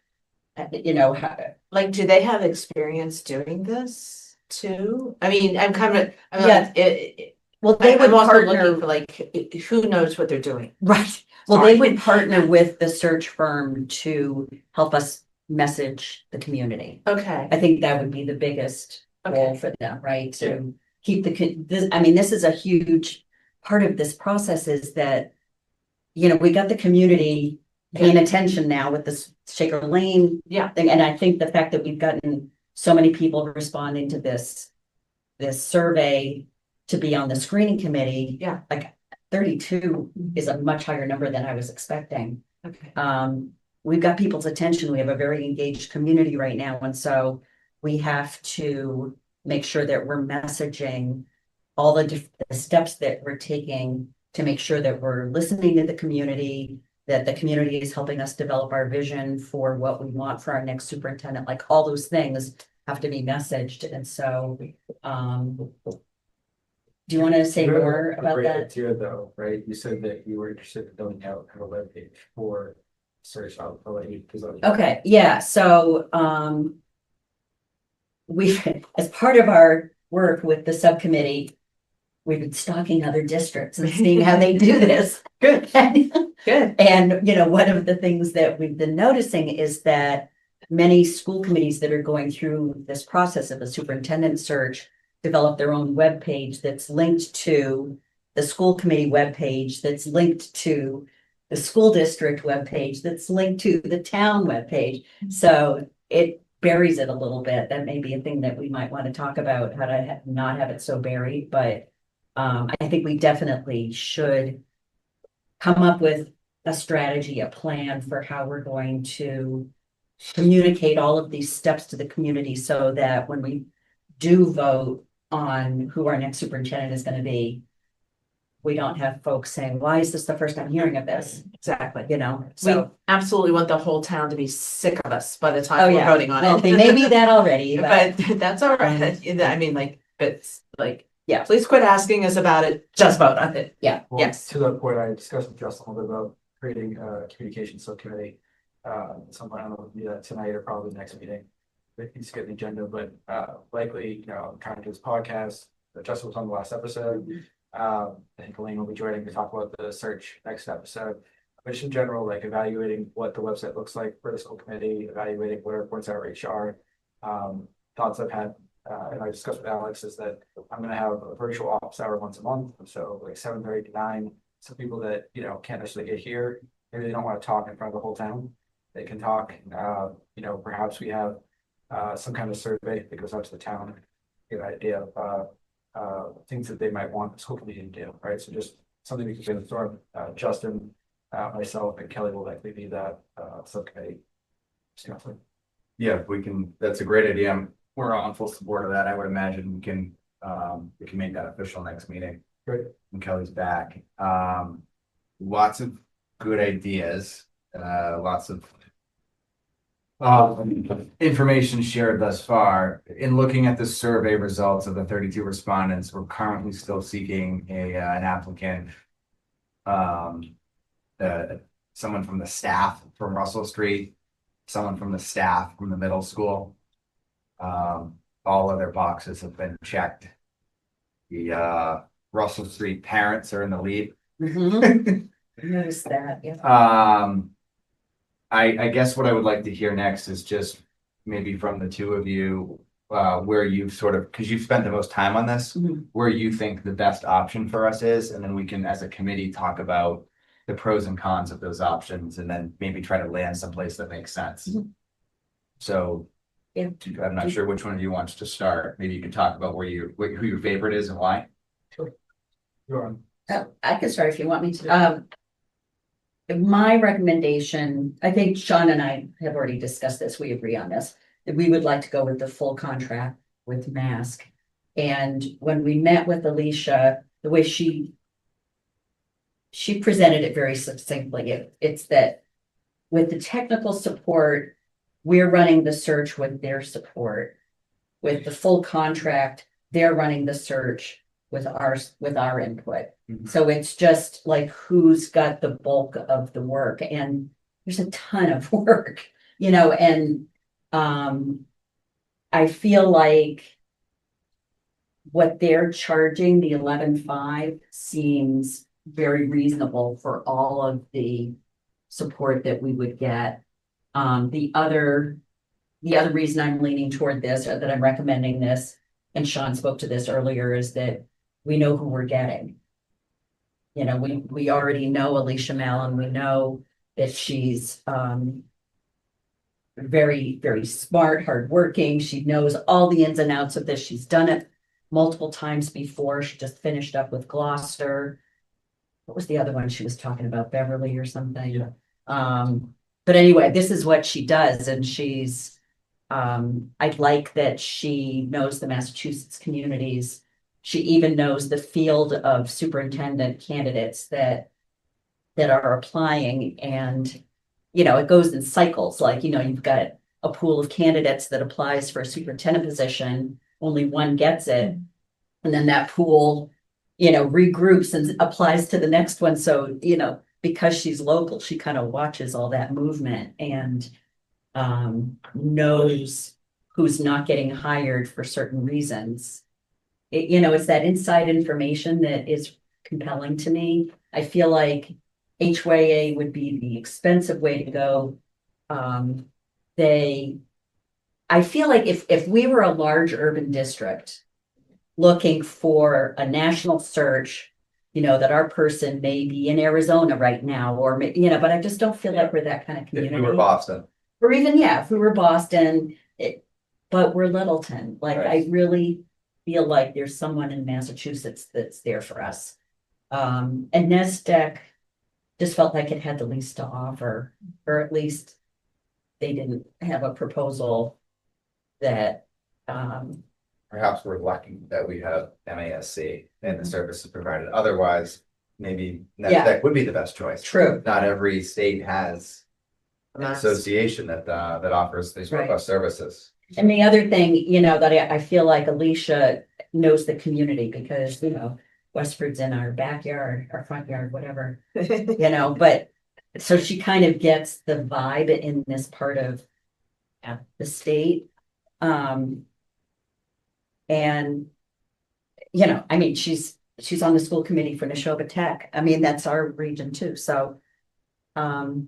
how, Like, do they have experience doing this too? I mean, I'm kind of, Yeah. Well, they would I'm also looking partner, for like, who knows what they're doing? right, well, they Sorry. would partner with the search firm to help us message the community. Okay, I think that would be the biggest goal okay, for them, right? To keep this, I mean, this is a huge part of this process is that, you know, we got the community paying attention now with this Shaker Lane Yeah. thing. And I think the fact that we've gotten so many people responding to this survey to be on the screening committee. Yeah. Like 32 is a much higher number than I was expecting. okay. We've got people's attention. We have a very engaged community right now. And so we have to make sure that we're messaging all the steps that we're taking to make sure that we're listening to the community, that the community is helping us develop our vision for what we want for our next superintendent. Like all those things have to be messaged. And so, do you want to say more about that? Idea though, right? You said that you were interested in building out a webpage for search. I'll let you present. Okay, yeah, so, we've, as part of our work with the subcommittee, we've been stalking other districts and seeing how they do this. Good, And, good. you know, one of the things that we've been noticing is that many school committees that are going through this process of a superintendent search develop their own webpage that's linked to the school committee webpage, that's linked to the school district webpage, that's linked to the town webpage. So it buries it a little bit. That may be a thing that we might want to talk about, how to not have it so buried, but I think we definitely should come up with a strategy, a plan for how we're going to communicate all of these steps to the community so that when we do vote on who our next superintendent is going to be, we don't have folks saying, why is this the first I'm hearing of this? Exactly. You know, We so, absolutely want the whole town to be sick of us by the oh time we're yeah, voting on well, it. they may be that already, but But that's all right. I mean, like, it's like, Yeah. please quit asking us about it. Just vote on it. yeah. Well, Yes. to that point, I discussed with Justin a little bit about creating a communication subcommittee. Sometime, I don't know, if we do that tonight or probably the next meeting. We can skip the agenda, but likely, you know, I'm trying to do this podcast. Justin was on the last episode. I think Elaine will be joining to talk about the search next episode. But just in general, like evaluating what the website looks like for the school committee, evaluating what our reports outreach are. Thoughts I've had, and I discussed with Alex, is that I'm gonna have a virtual office hour once a month, so like 7:30 to 9. Some people that, you know, can't necessarily get here, maybe they don't want to talk in front of the whole town. They can talk, you know, perhaps we have some kind of survey that goes out to the town, get an idea of things that they might want the school committee to do, right? So just something we can brainstorm. Justin, myself, and Kelly will likely be that subcommittee. Yeah, we can, that's a great idea. We're on full support of that. I would imagine we can make that official next meeting. Great. When Kelly's back. Lots of good ideas, lots of information shared thus far. In looking at the survey results of the 32 respondents, we're currently still seeking an applicant. Someone from the staff from Russell Street, someone from the staff from the middle school. All other boxes have been checked. The Russell Street parents are in the lead. Mhm. I noticed that, yeah. I guess what I would like to hear next is just maybe from the two of you, where you've sort of, because you've spent the most time on this, Mhm. where you think the best option for us is, and then we can, as a committee, talk about the pros and cons of those options, and then maybe try to land someplace that makes sense. Mhm. So, Yeah. I'm not sure which one of you wants to start. Maybe you could talk about who your favorite is and why. You're on. I can start if you want me to. My recommendation, I think Sean and I have already discussed this, we agree on this, that we would like to go with the full contract with Mask. And when we met with Alicia, the way she presented it very succinctly, it's that with the technical support, we're running the search with their support. With the full contract, they're running the search with our input. Mhm. So it's just like who's got the bulk of the work, and there's a ton of work, you know, and I feel like what they're charging, the 11.5 seems very reasonable for all of the support that we would get. The other reason I'm leaning toward this, or that I'm recommending this, and Sean spoke to this earlier, is that we know who we're getting. You know, we already know Alicia Mallon. We know that she's very, very smart, hardworking. She knows all the ins and outs of this. She's done it multiple times before. She just finished up with Gloucester. What was the other one she was talking about? Beverly or something? Yeah. But anyway, this is what she does, and she's I like that she knows the Massachusetts communities. She even knows the field of superintendent candidates that are applying, and you know, it goes in cycles. Like, you know, you've got a pool of candidates that applies for a superintendent position, only one gets it. And then that pool, you know, regroups and applies to the next one. So, you know, because she's local, she kind of watches all that movement and knows who's not getting hired for certain reasons. You know, it's that inside information that is compelling to me. I feel like HYA would be the expensive way to go. I feel like if we were a large urban district looking for a national search, you know, that our person may be in Arizona right now, or, you know, but I just don't feel like we're that kind of If community. we were Boston. Or even, yeah, if we were Boston, but we're Littleton. Like, I really feel like there's someone in Massachusetts that's there for us. And NESDEC just felt like it had the least to offer, or at least they didn't have a proposal that, Perhaps we're lucky that we have MASC and the services provided. Otherwise, maybe Yeah. NESDEC would be the best choice. true. Not every state has an association that offers these Right. robust services. And the other thing, you know, that I feel like Alicia knows the community because, you know, Westford's in our backyard, our front yard, whatever, you know, but so she kind of gets the vibe in this part of the state. And, you know, I mean, she's on the school committee for Neshoba Tech. I mean, that's our region too. So, that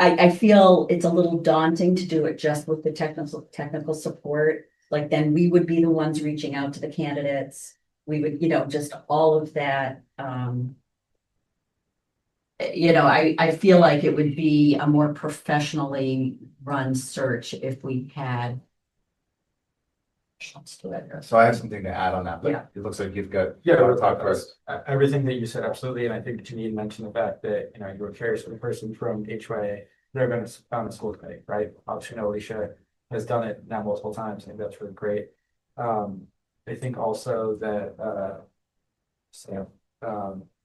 I feel it's a little daunting to do it just with the technical support. Like, then we would be the ones reaching out to the candidates. We would, you know, just all of that. You know, I feel like it would be a more professionally run search if we had. Let's do it. So I have something to add on that, Yeah. but it looks like you've got. Yeah, want to talk first. everything that you said, absolutely, and I think Janine mentioned the fact that, you know, you were curious with a person from HYA, they're going to found a school committee, right? Obviously, you know, Alicia has done it now multiple times, I think that's really great. I think also that, you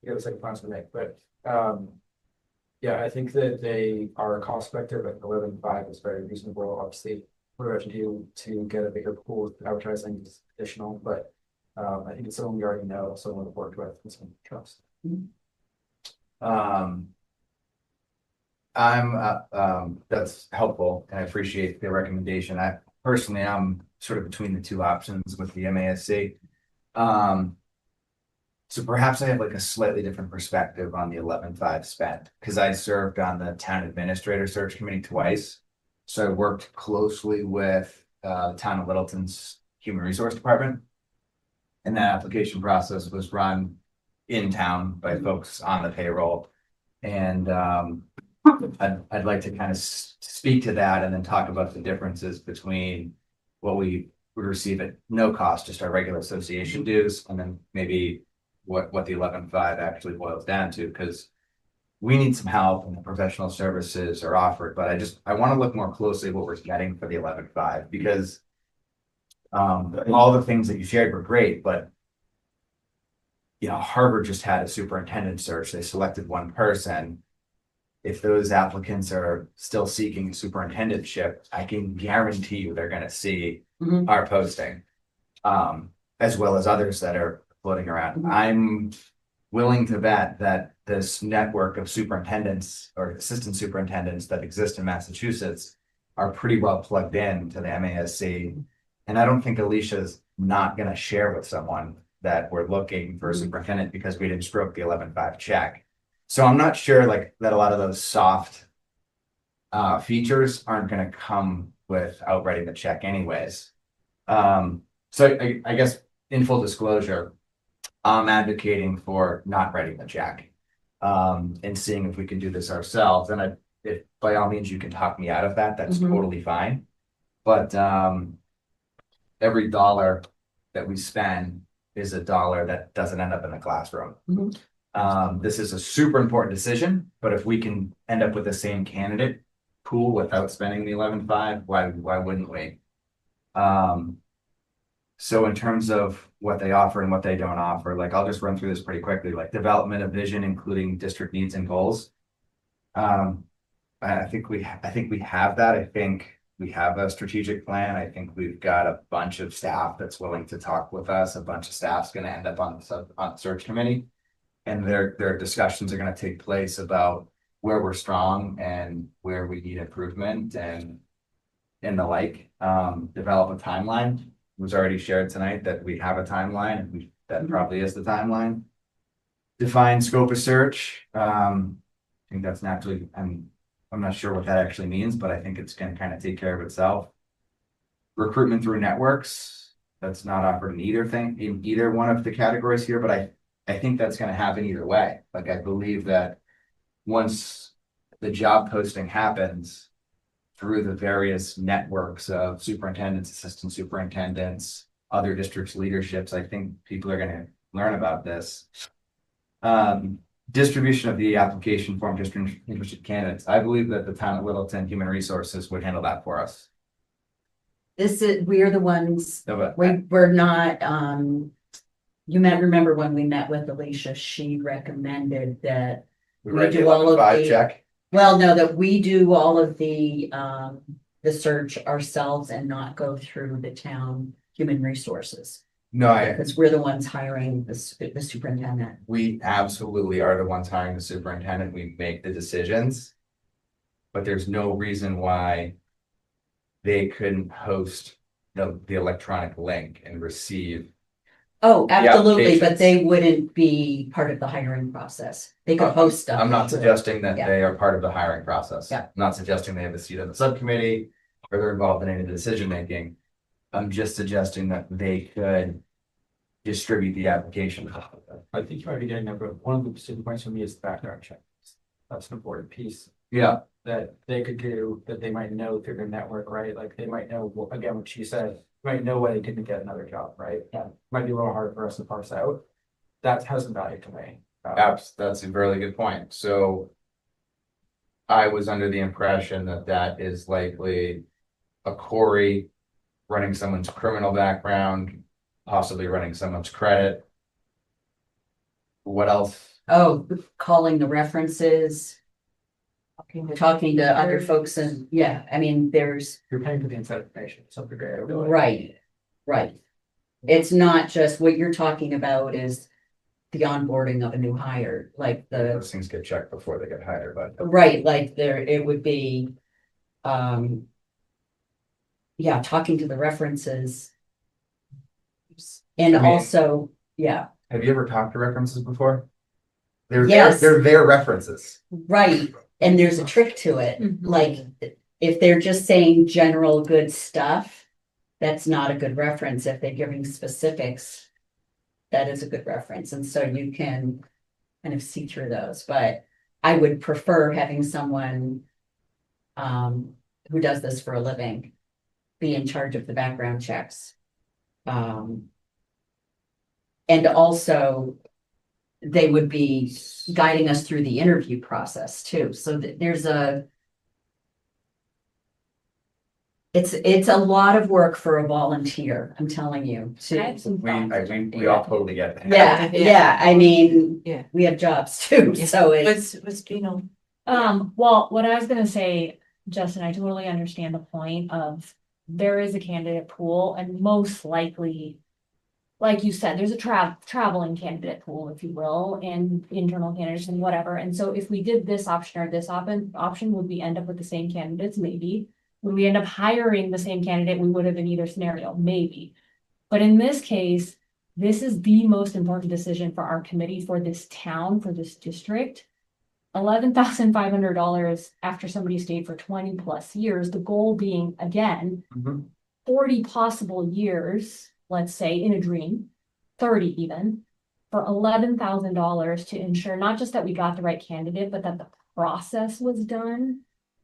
got a second plans to make, but, yeah, I think that they are cost effective at 11.5 is very reasonable, obviously. We're actually to get a bigger pool of advertising is additional, but I think it's someone we already know, someone we've worked with, and someone we trust. That's helpful, and I appreciate the recommendation. I personally, I'm sort of between the two options with the MASC. So perhaps I have like a slightly different perspective on the 11.5 spend, because I served on the town administrator search committee twice. So I worked closely with the town of Littleton's human resource department. And that application process was run in town by folks on the payroll. And I'd like to kind of speak to that and then talk about the differences between what we would receive at no cost, just our regular association dues, and then maybe what the 11.5 actually boils down to, because we need some help and the professional services are offered, but I want to look more closely at what we're getting for the 11.5, because all the things that you shared were great, but you know, Harvard just had a superintendent search. They selected one person. If those applicants are still seeking superintendentship, I can guarantee you they're going to see our posting, as well as others that are floating around. I'm willing to bet that this network of superintendents or assistant superintendents that exist in Massachusetts are pretty well plugged in to the MASC. And I don't think Alicia's not gonna share with someone that we're looking for a superintendent because we didn't stroke the 11.5 check. So I'm not sure like that a lot of those soft features aren't gonna come without writing the check anyways. So I guess in full disclosure, I'm advocating for not writing the check. And seeing if we can do this ourselves. And if by all means you can talk me out of that, that's Mhm. totally fine. But every dollar that we spend is a dollar that doesn't end up in the classroom. This is a super important decision, but if we can end up with the same candidate pool without spending the 11.5, why wouldn't we? So in terms of what they offer and what they don't offer, like I'll just run through this pretty quickly, like development of vision, including district needs and goals. I think we have that. I think we have a strategic plan. I think we've got a bunch of staff that's willing to talk with us. A bunch of staff's gonna end up on the search committee. And their discussions are gonna take place about where we're strong and where we need improvement and the like. Develop a timeline. It was already shared tonight that we have a timeline and that probably is the timeline. Define scope of search. I think that's naturally, I'm not sure what that actually means, but I think it's gonna kind of take care of itself. Recruitment through networks. That's not offered in either one of the categories here, but I think that's gonna happen either way. Like I believe that once the job posting happens through the various networks of superintendents, assistant superintendents, other districts leaderships, I think people are gonna learn about this. Distribution of the application form just interested candidates. I believe that the town of Littleton Human Resources would handle that for us. We're the ones, No, but we're not, you might remember when we met with Alicia, she recommended that, we we write the do all of 11.5 the- check. well, no, that we do all of the search ourselves and not go through the town human resources. No, Because we're the ones hiring the superintendent. we absolutely are the ones hiring the superintendent. We make the decisions. But there's no reason why they couldn't host the electronic link and receive. Oh, absolutely, but applications. they wouldn't be part of the hiring process. They could host stuff. I'm not suggesting that Yeah. they are part of the hiring process. Yeah. I'm not suggesting they have a seat on the subcommittee or they're involved in any of the decision making. I'm just suggesting that they could distribute the application. I think you might be getting there, but one of the specific points for me is the background check. That's an important piece Yeah, that they could do, that they might know through their network, right? Like they might know, well, again, what she said, might know why they didn't get another job, right? Yeah. Might be a little hard for us to parse out. That has some value to me. that's a really good point. So I was under the impression that that is likely a Corey running someone's criminal background, possibly running someone's credit. What else? Oh, calling the references, talking to other folks and, yeah, I mean, there's, You're paying for the inside information, some degree. I really- right. It's not just what you're talking about is the onboarding of a new hire, like Those things get checked before they get hired, but right, like it would be, yeah, talking to the references. And I mean- also, yeah, have you ever talked to references before? They're Yes. they're their references. right, and there's a trick to it, Mhm. like, if they're just saying general good stuff, that's not a good reference. If they're giving specifics, that is a good reference, and so you can kind of see through those, but I would prefer having someone who does this for a living be in charge of the background checks. And also they would be guiding us through the interview process too, so that there's it's a lot of work for a volunteer, I'm telling you, I have to. some thoughts. We all totally get that. Yeah, I mean, Yeah. we have jobs too, so it's, What's, you know, Well, what I was gonna say, Justin, I totally understand the point of there is a candidate pool and most likely, like you said, there's a traveling candidate pool, if you will, and internal candidates and whatever. And so if we did this option or this option, would we end up with the same candidates? Maybe. Would we end up hiring the same candidate we would have in either scenario? Maybe. But in this case, this is the most important decision for our committee, for this town, for this district. $11,500 after somebody stayed for 20+ years, the goal being, again, Mhm. 40 possible years, let's say in a dream, 30 even, for $11,000 to ensure not just that we got the right candidate, but that the process was done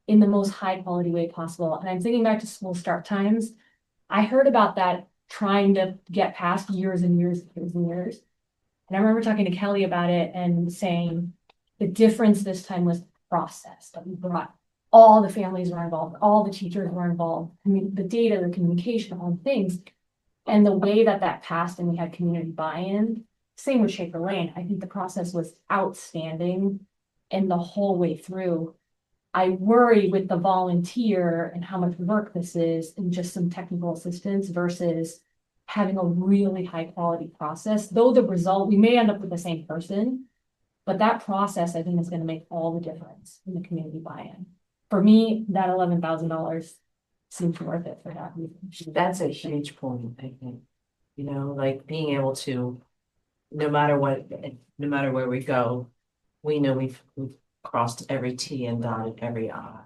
in the most high quality way possible. And I'm thinking back to school start times. I heard about that trying to get past years and years and years and years. And I remember talking to Kelly about it and saying the difference this time was the process, that we brought all the families were involved, all the teachers were involved, I mean, the data, the communication, all the things. And the way that that passed and we had community buy-in, same with Shaker Lane. I think the process was outstanding and the whole way through. I worry with the volunteer and how much work this is and just some technical assistance versus having a really high quality process. Though the result, we may end up with the same person, but that process, I think, is going to make all the difference in the community buy-in. For me, that $11,000 seems worth it for that reason. That's a huge point, I think. You know, like being able to, no matter what, no matter where we go, we know we've crossed every T and dotted every I.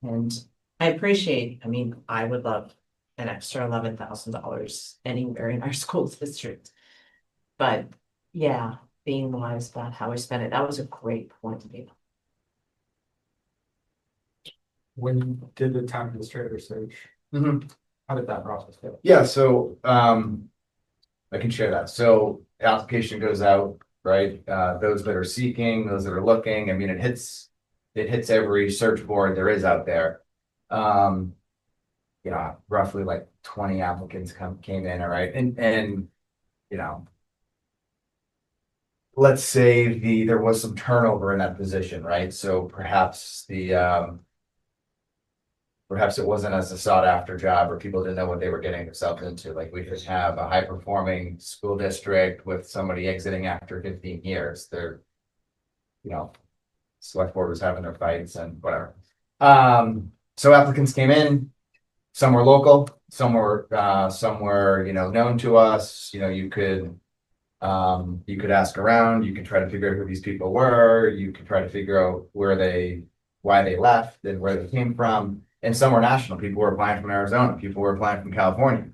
And I appreciate, I mean, I would love an extra $11,000 anywhere in our school district. But yeah, being wise about how we spend it, that was a great point to be. When you did the town administrator search, Mhm. how did that process go? Yeah, so I can share that. So the application goes out, right? Those that are seeking, those that are looking, I mean, it hits every search board there is out there. You know, roughly like 20 applicants came in, all right, and you know, let's say there was some turnover in that position, right? So perhaps perhaps it wasn't as a sought after job, or people didn't know what they were getting themselves into. Like we could have a high performing school district with somebody exiting after 15 years. They're, you know, select board was having their fights and whatever. So applicants came in, some were local, some were, you know, known to us. You know, you could ask around, you could try to figure out who these people were, you could try to figure out why they left and where they came from. And some were national. People were applying from Arizona, people were applying from California.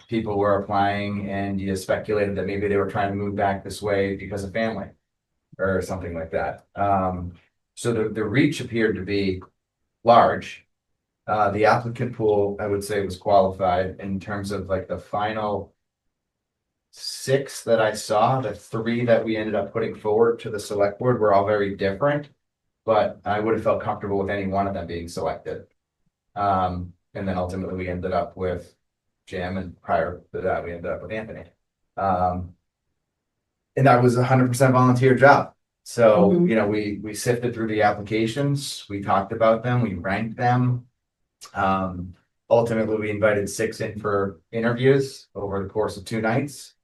People were applying and you speculated that maybe they were trying to move back this way because of family or something like that. So the reach appeared to be large. The applicant pool, I would say, was qualified in terms of like the final 6 that I saw. The 3 that we ended up putting forward to the select board were all very different, but I would have felt comfortable with any one of them being selected. And then ultimately we ended up with Jim, and prior to that, we ended up with Anthony. And that was 100% volunteer job. So, you know, we sifted through the applications, we talked about them, we ranked them. Ultimately, we invited 6 in for interviews over the course of 2 nights.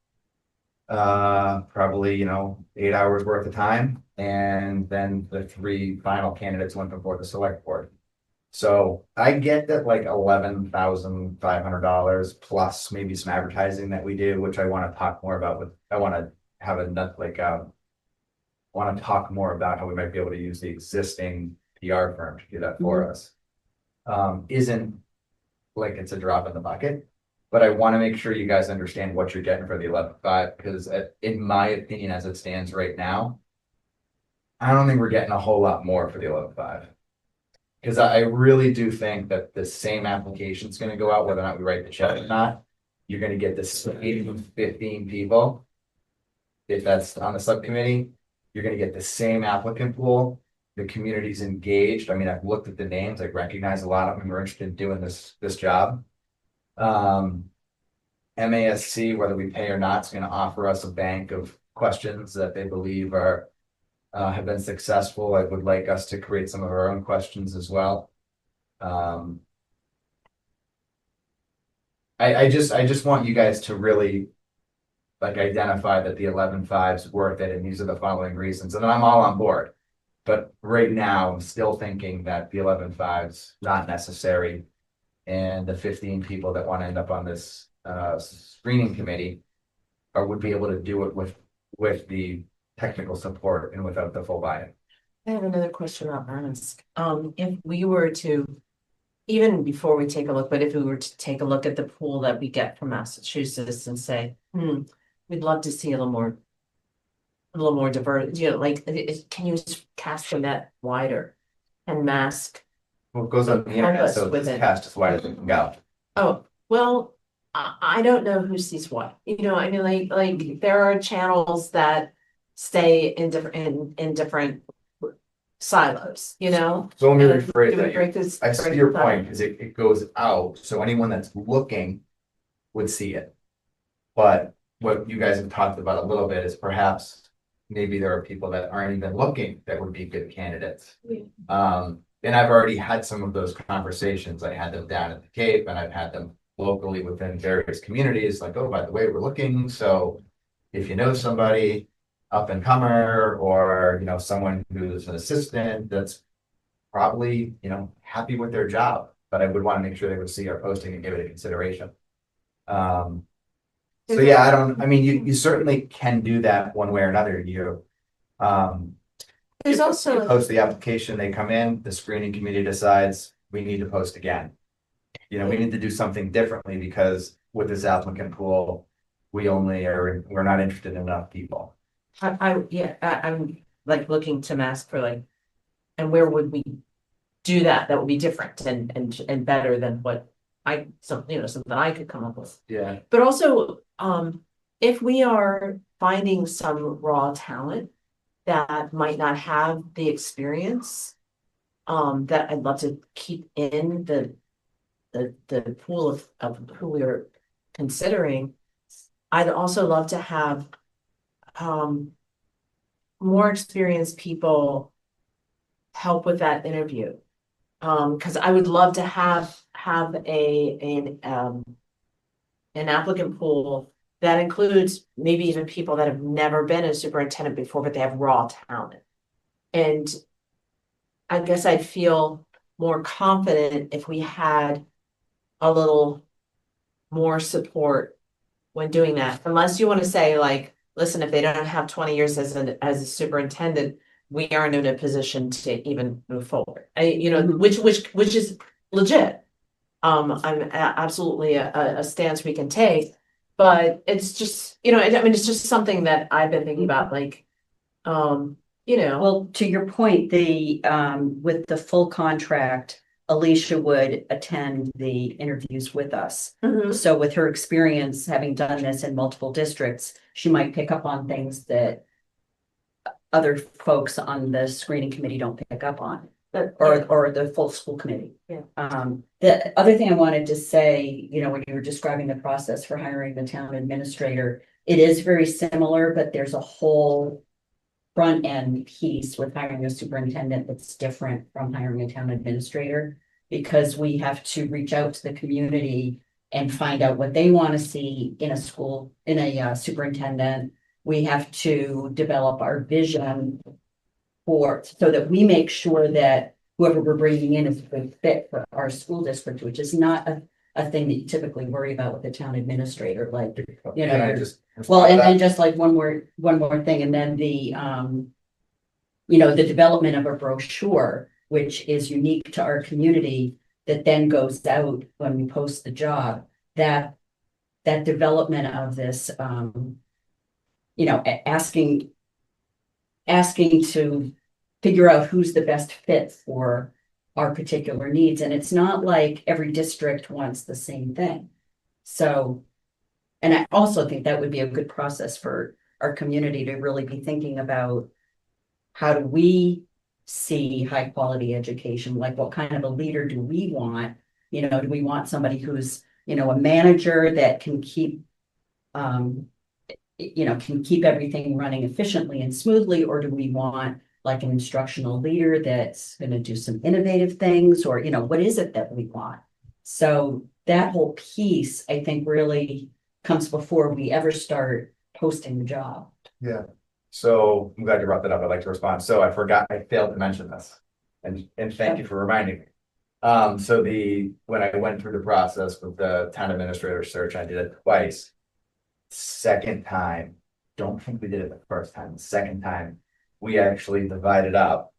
Probably, you know, 8 hours worth of time. And then the 3 final candidates went before the select board. So I get that like $11,500 plus maybe some advertising that we do, which I want to talk more about I want to have want to talk more about how we might be able to use the existing PR firm to do that for us. Isn't like it's a drop in the bucket, but I want to make sure you guys understand what you're getting for the 11.5, because in my opinion, as it stands right now, I don't think we're getting a whole lot more for the 11.5. Because I really do think that the same application is going to go out, whether or not we write the check or not. You're going to get this 15 people. If that's on the subcommittee, you're going to get the same applicant pool. The community's engaged. I mean, I've looked at the names. I recognize a lot of them are interested in doing this job. MASC, whether we pay or not, is going to offer us a bank of questions that they believe have been successful. I would like us to create some of our own questions as well. I just want you guys to really like identify that the 11.5 is worth it, and these are the following reasons, and then I'm all on board. But right now, I'm still thinking that the 11.5 is not necessary, and the 15 people that want to end up on this screening committee or would be able to do it with the technical support and without the full buy-in. I have another question about Ernest. If we were to, even before we take a look, but if we were to take a look at the pool that we get from Massachusetts and say, we'd love to see a little more diverse, you know, like, can you cast the net wider and mask? Well, it goes on the internet, Help us so with it's it. cast as wide as it can go. Oh, well, I don't know who sees what, you know, I mean, like there are channels that stay in different silos, you know? So let me And rephrase do we that. break this- I see your point, because it goes out, so anyone that's looking would see it. But what you guys have talked about a little bit is perhaps maybe there are people that aren't even looking that would be good candidates. And I've already had some of those conversations. I had them down at the Cape and I've had them locally within various communities, like, oh, by the way, we're looking, so if you know somebody up and comer, or, you know, someone who's an assistant that's probably, you know, happy with their job, but I would want to make sure they would see our posting and give it a consideration. So yeah, I mean, you certainly can do that one way or another. There's also, Post the application, they come in, the screening committee decides we need to post again. You know, we need to do something differently because with this applicant pool, we're not interested in enough people. I'm like looking to mask for like, and where would we do that? That would be different and better than what something I could come up with. Yeah. But also, if we are finding some raw talent that might not have the experience, that I'd love to keep in the pool of who we are considering, I'd also love to have more experienced people help with that interview. Because I would love to have an applicant pool that includes maybe even people that have never been a superintendent before, but they have raw talent. And I guess I'd feel more confident if we had a little more support when doing that, unless you want to say like, listen, if they don't have 20 years as a superintendent, we aren't in a position to even move forward. Which is legit. I'm absolutely a stance we can take, but it's just, it's just something that I've been thinking about, like, Well, to your point, with the full contract, Alicia would attend the interviews with us. So with her experience, having done this in multiple districts, she might pick up on things that other folks on the screening committee don't pick up on, or the full school committee. Yeah. The other thing I wanted to say, when you were describing the process for hiring the town administrator, it is very similar, but there's a whole front end piece with hiring a superintendent that's different from hiring a town administrator, because we have to reach out to the community and find out what they want to see in a school, in a superintendent. We have to develop our vision so that we make sure that whoever we're bringing in is a good fit for our school district, which is not a thing that you typically worry about with the town administrator, like, Can I just well, respond to and that? then just like one more thing, and then the development of a brochure, which is unique to our community, that then goes out when we post the job, that development of this, asking to figure out who's the best fit for our particular needs. And it's not like every district wants the same thing. So, and I also think that would be a good process for our community to really be thinking about, how do we see high quality education? Like, what kind of a leader do we want? Do we want somebody who's, a manager that can keep, can keep everything running efficiently and smoothly? Or do we want like an instructional leader that's going to do some innovative things? Or, what is it that we want? So that whole piece, I think, really comes before we ever start posting the job. Yeah. So I'm glad you brought that up. I'd like to respond. So I failed to mention this. And thank you for reminding me. So when I went through the process with the town administrator search, I did it twice. Second time, don't think we did it the first time, the second time, we actually divided up.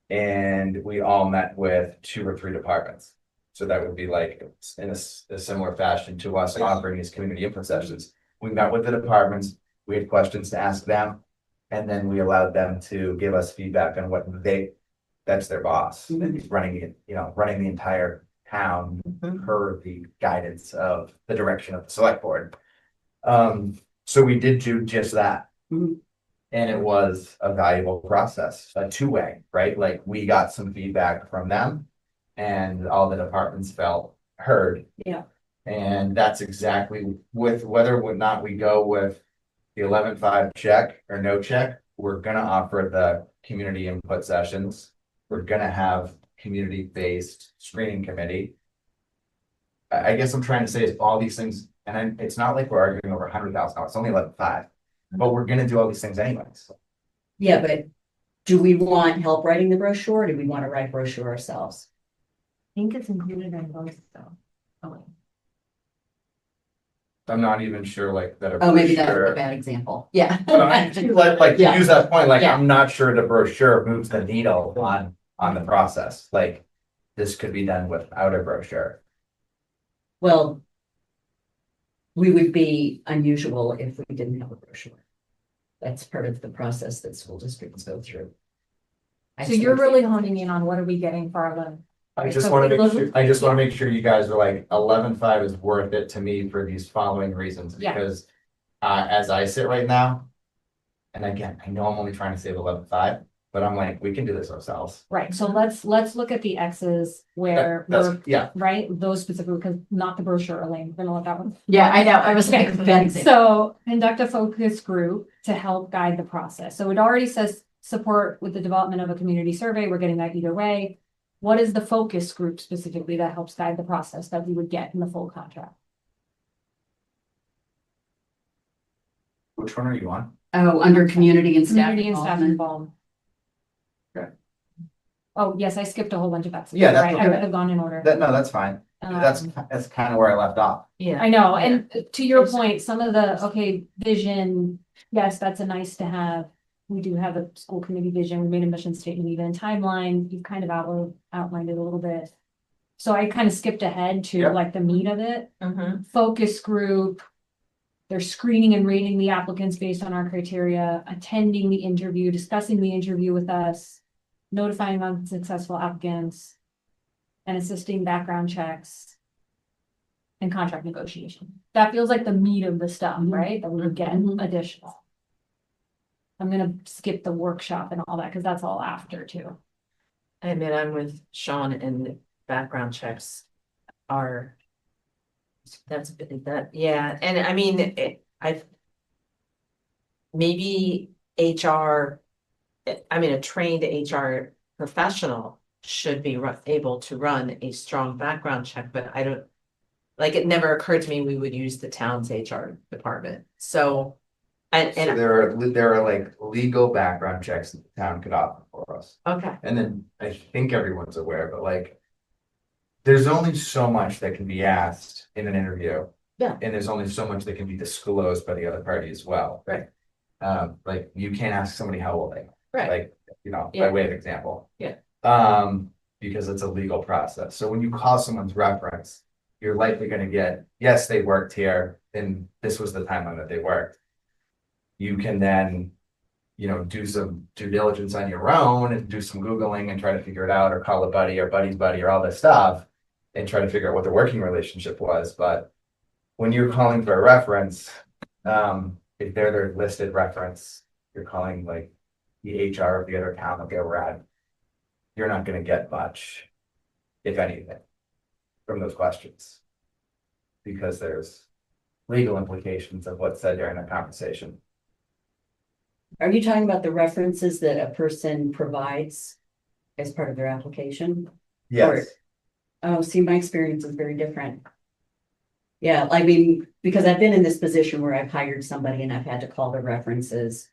And we all met with 2 or 3 departments. So that would be like in a similar fashion to us offering these community input sessions. We met with the departments, we had questions to ask them. And then we allowed them to give us feedback on what that's their boss, running it, running the entire town per the guidance of the direction of the select board. So we did do just that. Mhm. And it was a valuable process, a 2-way, right? Like we got some feedback from them and all the departments felt heard. Yeah. And that's exactly with whether or not we go with the 11.5 check or no check, we're gonna offer the community input sessions. We're gonna have community-based screening committee. I guess I'm trying to say is all these things, and it's not like we're arguing over $100,000, it's only 11.5. But we're gonna do all these things anyways. Yeah, but do we want help writing the brochure, or do we want to write brochure ourselves? I think it's included in both though. Oh, I'm not even sure like that. Oh, maybe that's a bad example. Yeah. Like to Yeah. use that point, like Yeah. I'm not sure the brochure moves the needle on the process. Like this could be done without a brochure. Well, we would be unusual if we didn't have a brochure. That's part of the process that school districts go through. So you're really honing in on what are we getting for our loan? I Right, just so want we to look- make sure, I just want to make sure you guys are like 11.5 is worth it to me for these following reasons, Yeah. because as I sit right now, and again, I know I'm only trying to save 11.5, but I'm like, we can do this ourselves. Right, so let's look at the X's where That's, we're, yeah, right, those specifically, because not the brochure, Elaine, we're gonna let that one. Yeah, I know. I was like, Okay. bad example. So conduct a focus group to help guide the process. So it already says support with the development of a community survey. We're getting that either way. What is the focus group specifically that helps guide the process that we would get in the full contract? which one are you on? Oh, under community and staff. Community and staff involvement. involved. Okay. Oh, yes, I skipped a whole bunch of X's. Yeah, that's Right, I okay. would have gone in order. No, that's fine. That's Um, kind of where I left off. Yeah. I know, and to your point, some of the, okay, vision, yes, that's a nice to have. We do have a school committee vision, we made a mission statement, even timeline, you've kind of outlined it a little bit. So I kind of skipped ahead to Yep. like the meat of it, Mhm. focus group. They're screening and rating the applicants based on our criteria, attending the interview, discussing the interview with us, notifying unsuccessful applicants, and assisting background checks and contract negotiation. That feels like the meat of the stuff, Mhm. right? That we would get Mhm. additional. I'm gonna skip the workshop and all that, because that's all after too. I mean, I'm with Sean, and background checks are. Yeah, and I mean, I've. Maybe HR. I mean, a trained HR professional should be able to run a strong background check, but I don't. Like, it never occurred to me we would use the town's HR department, so. And, So there are like legal background checks that the town could offer for us. okay, And then I think everyone's aware, but like. There's only so much that can be asked in an interview. Yeah. And there's only so much that can be disclosed by the other party as well. Right. Like you can't ask somebody how old they are. right, Like, by Yeah. way of example. Yeah. Because it's a legal process. So when you call someone's reference, you're likely gonna get, yes, they worked here, and this was the timeline that they worked. You can then, do some due diligence on your own and do some Googling and try to figure it out, or call a buddy or buddy's buddy or all this stuff. And try to figure out what the working relationship was, but when you're calling for a reference, if they're their listed reference, you're calling like the HR of the other town that they were at. You're not gonna get much, if anything, from those questions. Because there's legal implications of what's said during a conversation. Are you talking about the references that a person provides as part of their application? Yes, Oh, see, my experience is very different. Yeah, I mean, because I've been in this position where I've hired somebody and I've had to call their references.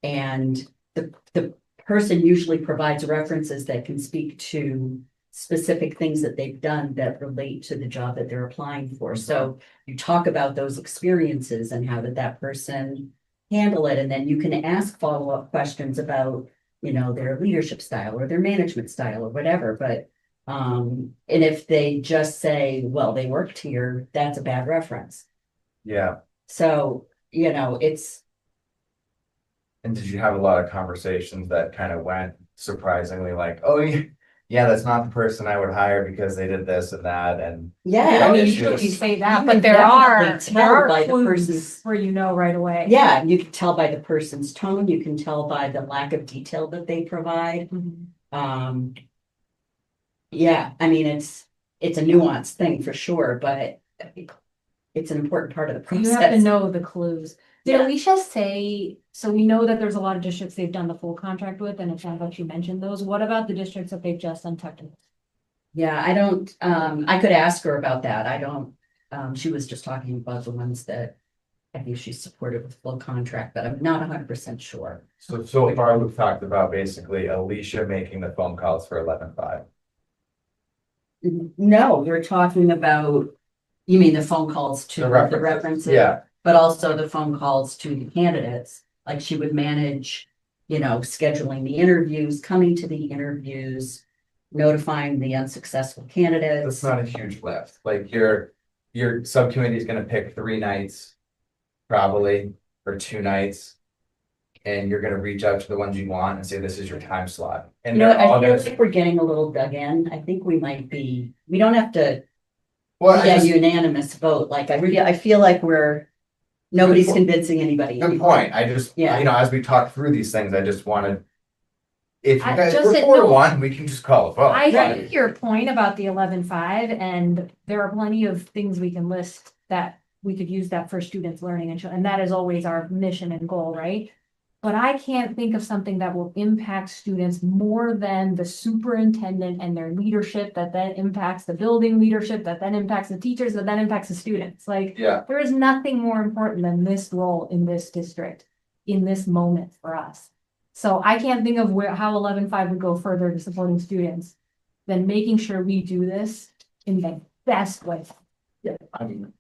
And the person usually provides references that can speak to specific things that they've done that relate to the job that they're applying for. So you talk about those experiences and how did that person handle it, and then you can ask follow-up questions about, you know, their leadership style or their management style or whatever, but and if they just say, well, they worked here, that's a bad reference. Yeah. So, you know, it's, And did you have a lot of conversations that kind of went surprisingly like, oh, yeah, that's not the person I would hire because they did this and that and. yeah, I mean, issues. You say that, You but can there definitely tell are by the clues person's- where you know right away. yeah, you can tell by the person's tone, you can tell by the lack of detail that they provide. Mhm. Yeah, I mean, it's a nuanced thing for sure, but it's an important part of the You have to process. know the clues. Did Yeah. Alicia say, so we know that there's a lot of districts they've done the full contract with, and it sounds like she mentioned those. What about the districts that they've just done technical? Yeah, I don't, I could ask her about that. I don't, she was just talking about the ones that I think she's supported with full contract, but I'm not 100% sure. So far we've talked about basically Alicia making the phone calls for 11-5. No, we're talking about, you mean the phone calls to The the references. references? Yeah, But also the phone calls to the candidates, like she would manage, you know, scheduling the interviews, coming to the interviews, notifying the unsuccessful that's candidates. not a huge lift. Like your subcommittee is gonna pick 3 nights. Probably, or 2 nights. And you're gonna reach out to the ones you want and say, this is your time slot. And You know, they're all I feel gonna. like we're getting a little dug in. I think we might be, we don't have to Well, be a unanimous vote. Like I feel like nobody's Good convincing anybody. Good point. I just, Yeah. you know, as we talk through these things, I just wanted. If you I guys, just we're said 4-1, we can just call a vote. I But- hear your point about the 11-5, and there are plenty of things we can list that we could use that for students learning and that is always our mission and goal, right? But I can't think of something that will impact students more than the superintendent and their leadership, that then impacts the building leadership, that then impacts the teachers, that then impacts the students. Like, Yeah, there is nothing more important than this role in this district, in this moment for us. So I can't think of how 11-5 would go further to supporting students than making sure we do this in the best way. I mean,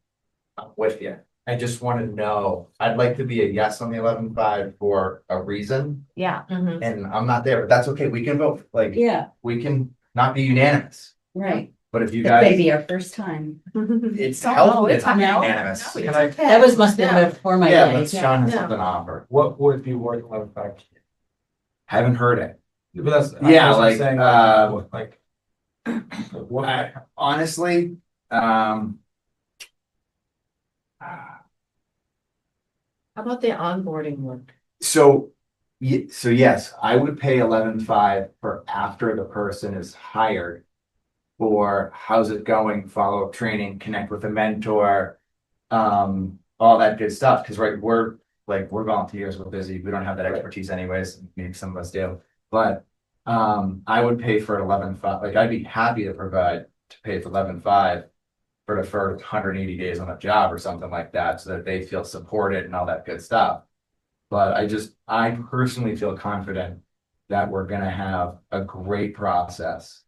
I'm with you. I just want to know, I'd like to be a yes on the 11-5 for a reason, Yeah. and I'm not there, but that's okay. We can vote, like, Yeah, we can not be unanimous. right. But if you That may guys, be our first time. it's No, helpful, it's it's not no, unanimous. no, Can I- That must have been before my Yeah, day. but Sean has Yeah. something to offer. What would be worth 11-5? Haven't heard it. But that's. Yeah, that's what I'm like, saying, like. I honestly, How about the onboarding work? so, yes, I would pay 11-5 for after the person is hired. For how's it going, follow-up training, connect with a mentor, all that good stuff, because we're volunteers, we're busy, we don't have that expertise anyways, maybe some of us do. But, I would pay for 11-5, like, I'd be happy to pay for 11-5 for the first 180 days on a job or something like that, so that they feel supported and all that good stuff. But I personally feel confident that we're gonna have a great process.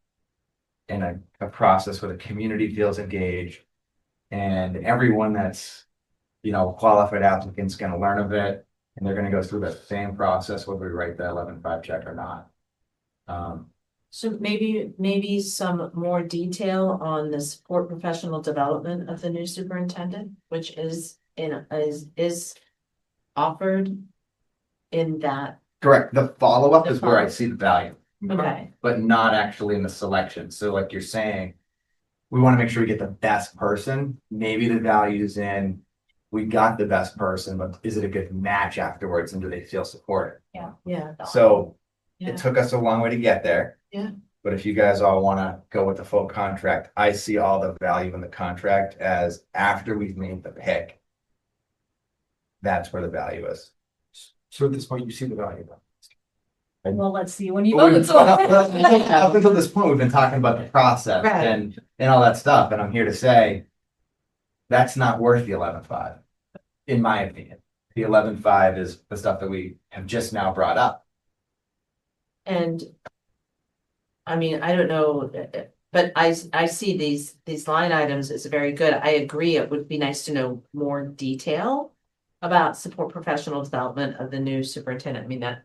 And a process where the community feels engaged. And everyone that's, you know, qualified applicant's gonna learn of it, and they're gonna go through the same process whether we write the 11-5 check or not. So maybe some more detail on the support professional development of the new superintendent, which is offered in that, Correct, the follow-up The is where I follow-up. see the value. okay, But not actually in the selection. So like you're saying, we want to make sure we get the best person. Maybe the value is in, we got the best person, but is it a good match afterwards and do they feel supported? yeah, So yeah, it took us a long way to get there. Yeah. But if you guys all want to go with the full contract, I see all the value in the contract as after we've made the pick. That's where the value is. So at this point, you see the value. Well, let's see when you Well, vote. Up until this point, we've been talking about the process Right. and all that stuff, and I'm here to say. That's not worth the 11-5, in my opinion. The 11-5 is the stuff that we have just now brought up. and. I mean, I don't know, But I see these line items as very good. I agree. It would be nice to know more detail about support professional development of the new superintendent. I mean, that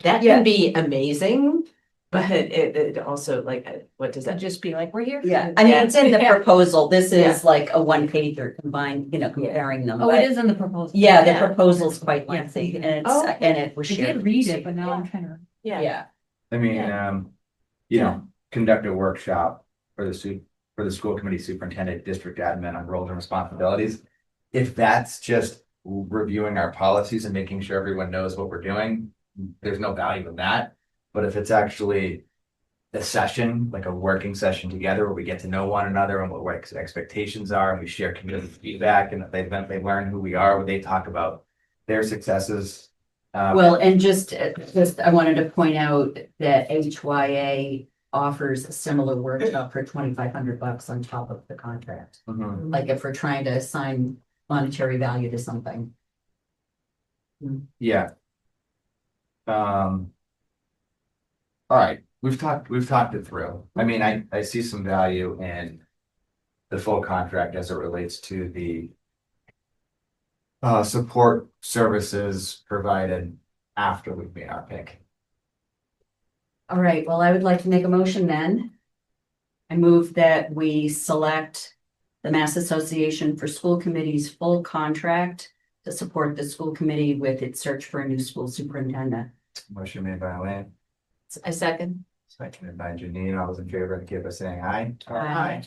Yeah. can be amazing, but it also like, what does To that just be like, we're here. Yeah, I mean, it's in the Yeah. proposal. This Yeah. is like a one pager combined, comparing them. Oh, but- it is in the proposal. Yeah, the Yeah. proposal's quite Yeah. lengthy and it's, Oh. and it was I shared. did read it, but now I'm trying to. Yeah, I mean, conduct a workshop for the school committee superintendent, district admin on roles and responsibilities. If that's just reviewing our policies and making sure everyone knows what we're doing, there's no value in that. But if it's actually a session, like a working session together where we get to know one another and what expectations are, and we share community feedback, and they learn who we are, when they talk about their successes. well, and just, I wanted to point out that HYA offers a similar workshop for $2,500 on top of the contract. Mhm. Like if we're trying to assign monetary value to something. Yeah. All right, we've talked it through. I mean, I see some value in the full contract as it relates to the support services provided after we've made our pick. All right, well, I would like to make a motion then. I move that we select the Mass Association for School Committees full contract to support the school committee with its search for a new school superintendent. Motion made by Elaine, I second. seconded by Janine. All those in favor, indicate by saying aye. Aye.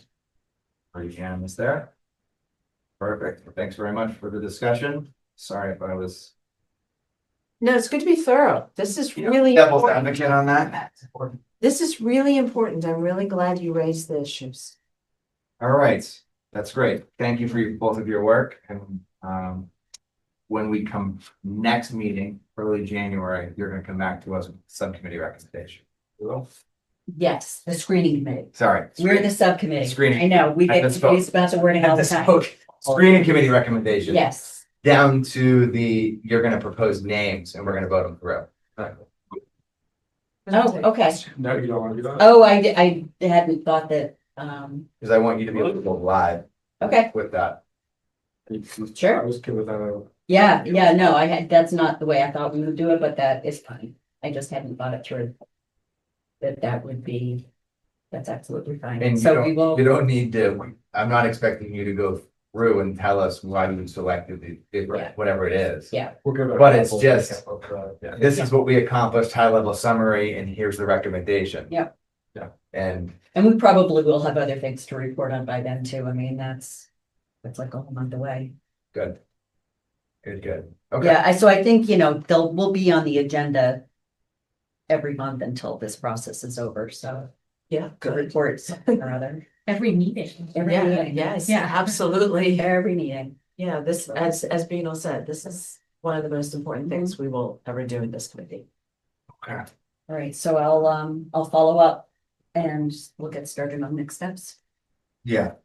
Are you unanimous there? Perfect. Thanks very much for the discussion. Sorry if I was No, it's good to be thorough. This is really devil's important. advocate on that. This is really important. I'm really glad you raised the issues. All right, that's great. Thank you for both of your work, and when we come next meeting, early January, you're gonna come back to us with subcommittee recommendation. You will? Yes, the screening committee. Sorry. We're the subcommittee. Screening. I know, we I get misspoke. confused about the wording all the time. Screening committee recommendation. Yes. Down to you're gonna propose names and we're gonna vote them through. Oh, okay. No, you don't want to do that? Oh, I hadn't thought that, Because I want you to be able to go live okay, with that. Sure. I was good with that. yeah, no, that's not the way I thought we would do it, but that is fine. I just hadn't thought it through. That would be, that's absolutely fine. And So we will, you don't need to, I'm not expecting you to go through and tell us why you selected Yeah. whatever it is. yeah, We're good. But it's just- Yeah. This is what we accomplished, high level summary, and here's the recommendation. Yep. Yeah. And and we probably will have other things to report on by then too. I mean, that's like a whole month away. good. Good. Okay, Yeah, so I think, we'll be on the agenda every month until this process is over, so Yeah, the good. reports or other, Every meeting. every Yeah, meeting. yes, Yeah. absolutely. Every meeting. Yeah, this, as Beano said, this is one of the most important things we will ever do in this committee. okay. All right, so I'll follow up and we'll get started on next steps. Yeah.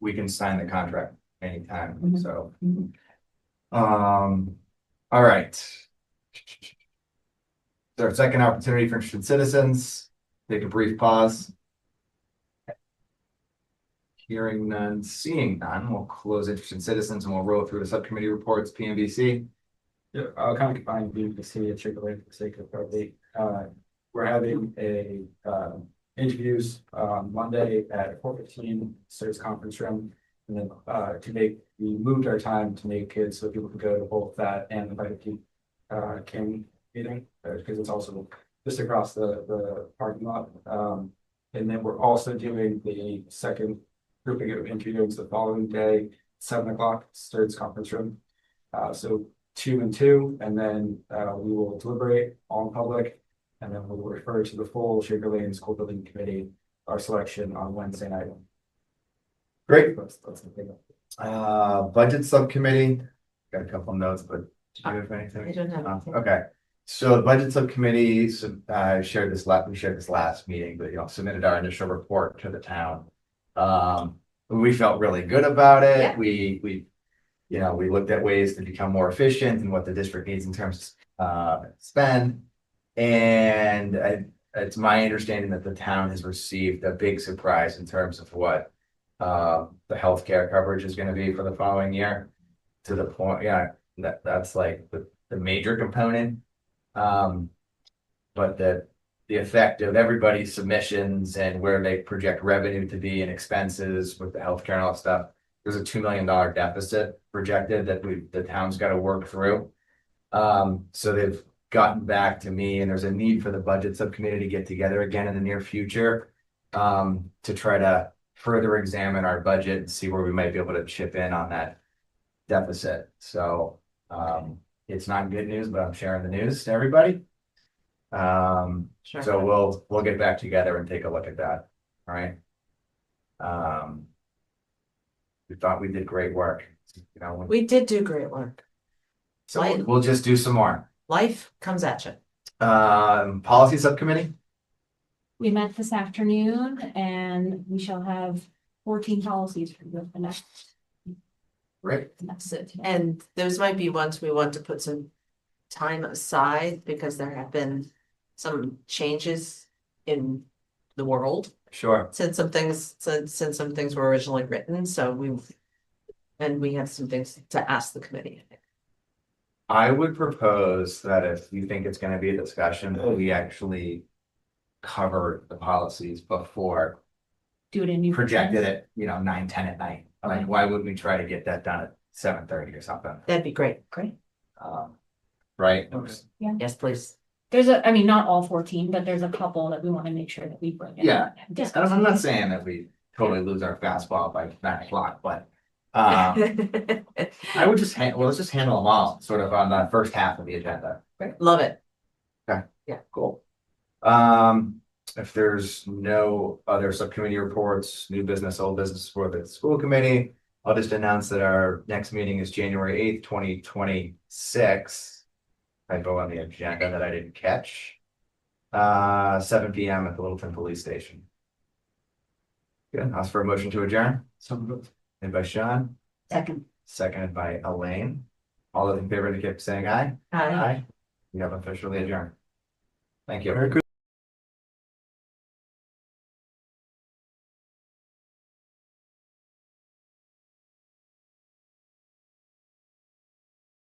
We can sign the contract anytime, Mhm. so. Mhm. All right. Our second opportunity for interested citizens, take a brief pause. Hearing none, seeing none, we'll close interested citizens and we'll roll through the subcommittee reports, PMBC. Yeah, I'll kind of combine BBC and Chick-fil-A for the sake of probably. We're having interviews Monday at 4:15, Starts conference room. And then we moved our time to make it so people could go to both that and the Vita King meeting, because it's also just across the parking lot. And then we're also doing the second grouping of interviews the following day, 7:00, Starts conference room. So 2 and 2, and then we will deliberate all in public, and then we'll refer to the full Sugar Lane School Building Committee, our selection on Wednesday night. Great. That's the thing. Budget subcommittee, got a couple notes, but do you have anything? I don't have anything. Okay, so the budget subcommittee, we shared this last meeting, but submitted our initial report to the town. We felt really good about it. Yeah. We looked at ways to become more efficient and what the district needs in terms of spend. And it's my understanding that the town has received a big surprise in terms of what the healthcare coverage is gonna be for the following year. To the point, yeah, that's like the major component. But the effect of everybody's submissions and where they project revenue to be and expenses with the healthcare and all that stuff. There's a $2 million deficit projected that the town's gotta work through. So they've gotten back to me and there's a need for the budget subcommittee to get together again in the near future. To try to further examine our budget and see where we might be able to chip in on that deficit. So, it's not good news, but I'm sharing the news to everybody. Sure. So we'll get back together and take a look at that, all right? We thought we did great work, you know, We did do great work. so we'll just do some more. Life comes at you. Policy subcommittee? We met this afternoon and we shall have 14 policies for you the next. Great. That's it. And those might be ones we want to put some time aside because there have been some changes in the world Sure. since some things were originally written, so we have some things to ask the committee, I think. I would propose that if you think it's gonna be a discussion, we actually cover the policies before Do it in new. projected at, 9, 10 at night. Like, why wouldn't we try to get that done at 7:30 or something? That'd be great. Great. Right? Yes, please. There's I mean, not all 14, but there's a couple that we want to make sure that we bring in. Yeah. and discuss. I'm not saying that we totally lose our fastball by 9 o'clock, but I would just let's just handle them all sort of on the first half of the agenda. Love it. Cool. If there's no other subcommittee reports, new business, old business for the school committee, I'll just announce that our next meeting is January 8th, 2026. Typo on the agenda that I didn't catch. 7 PM at the Littleton Police Station. Good. Ask for a motion to adjourn. Made by Sean, Second. seconded by Elaine. All those in favor indicate by saying aye. Hi. You have officially adjourned. Thank you.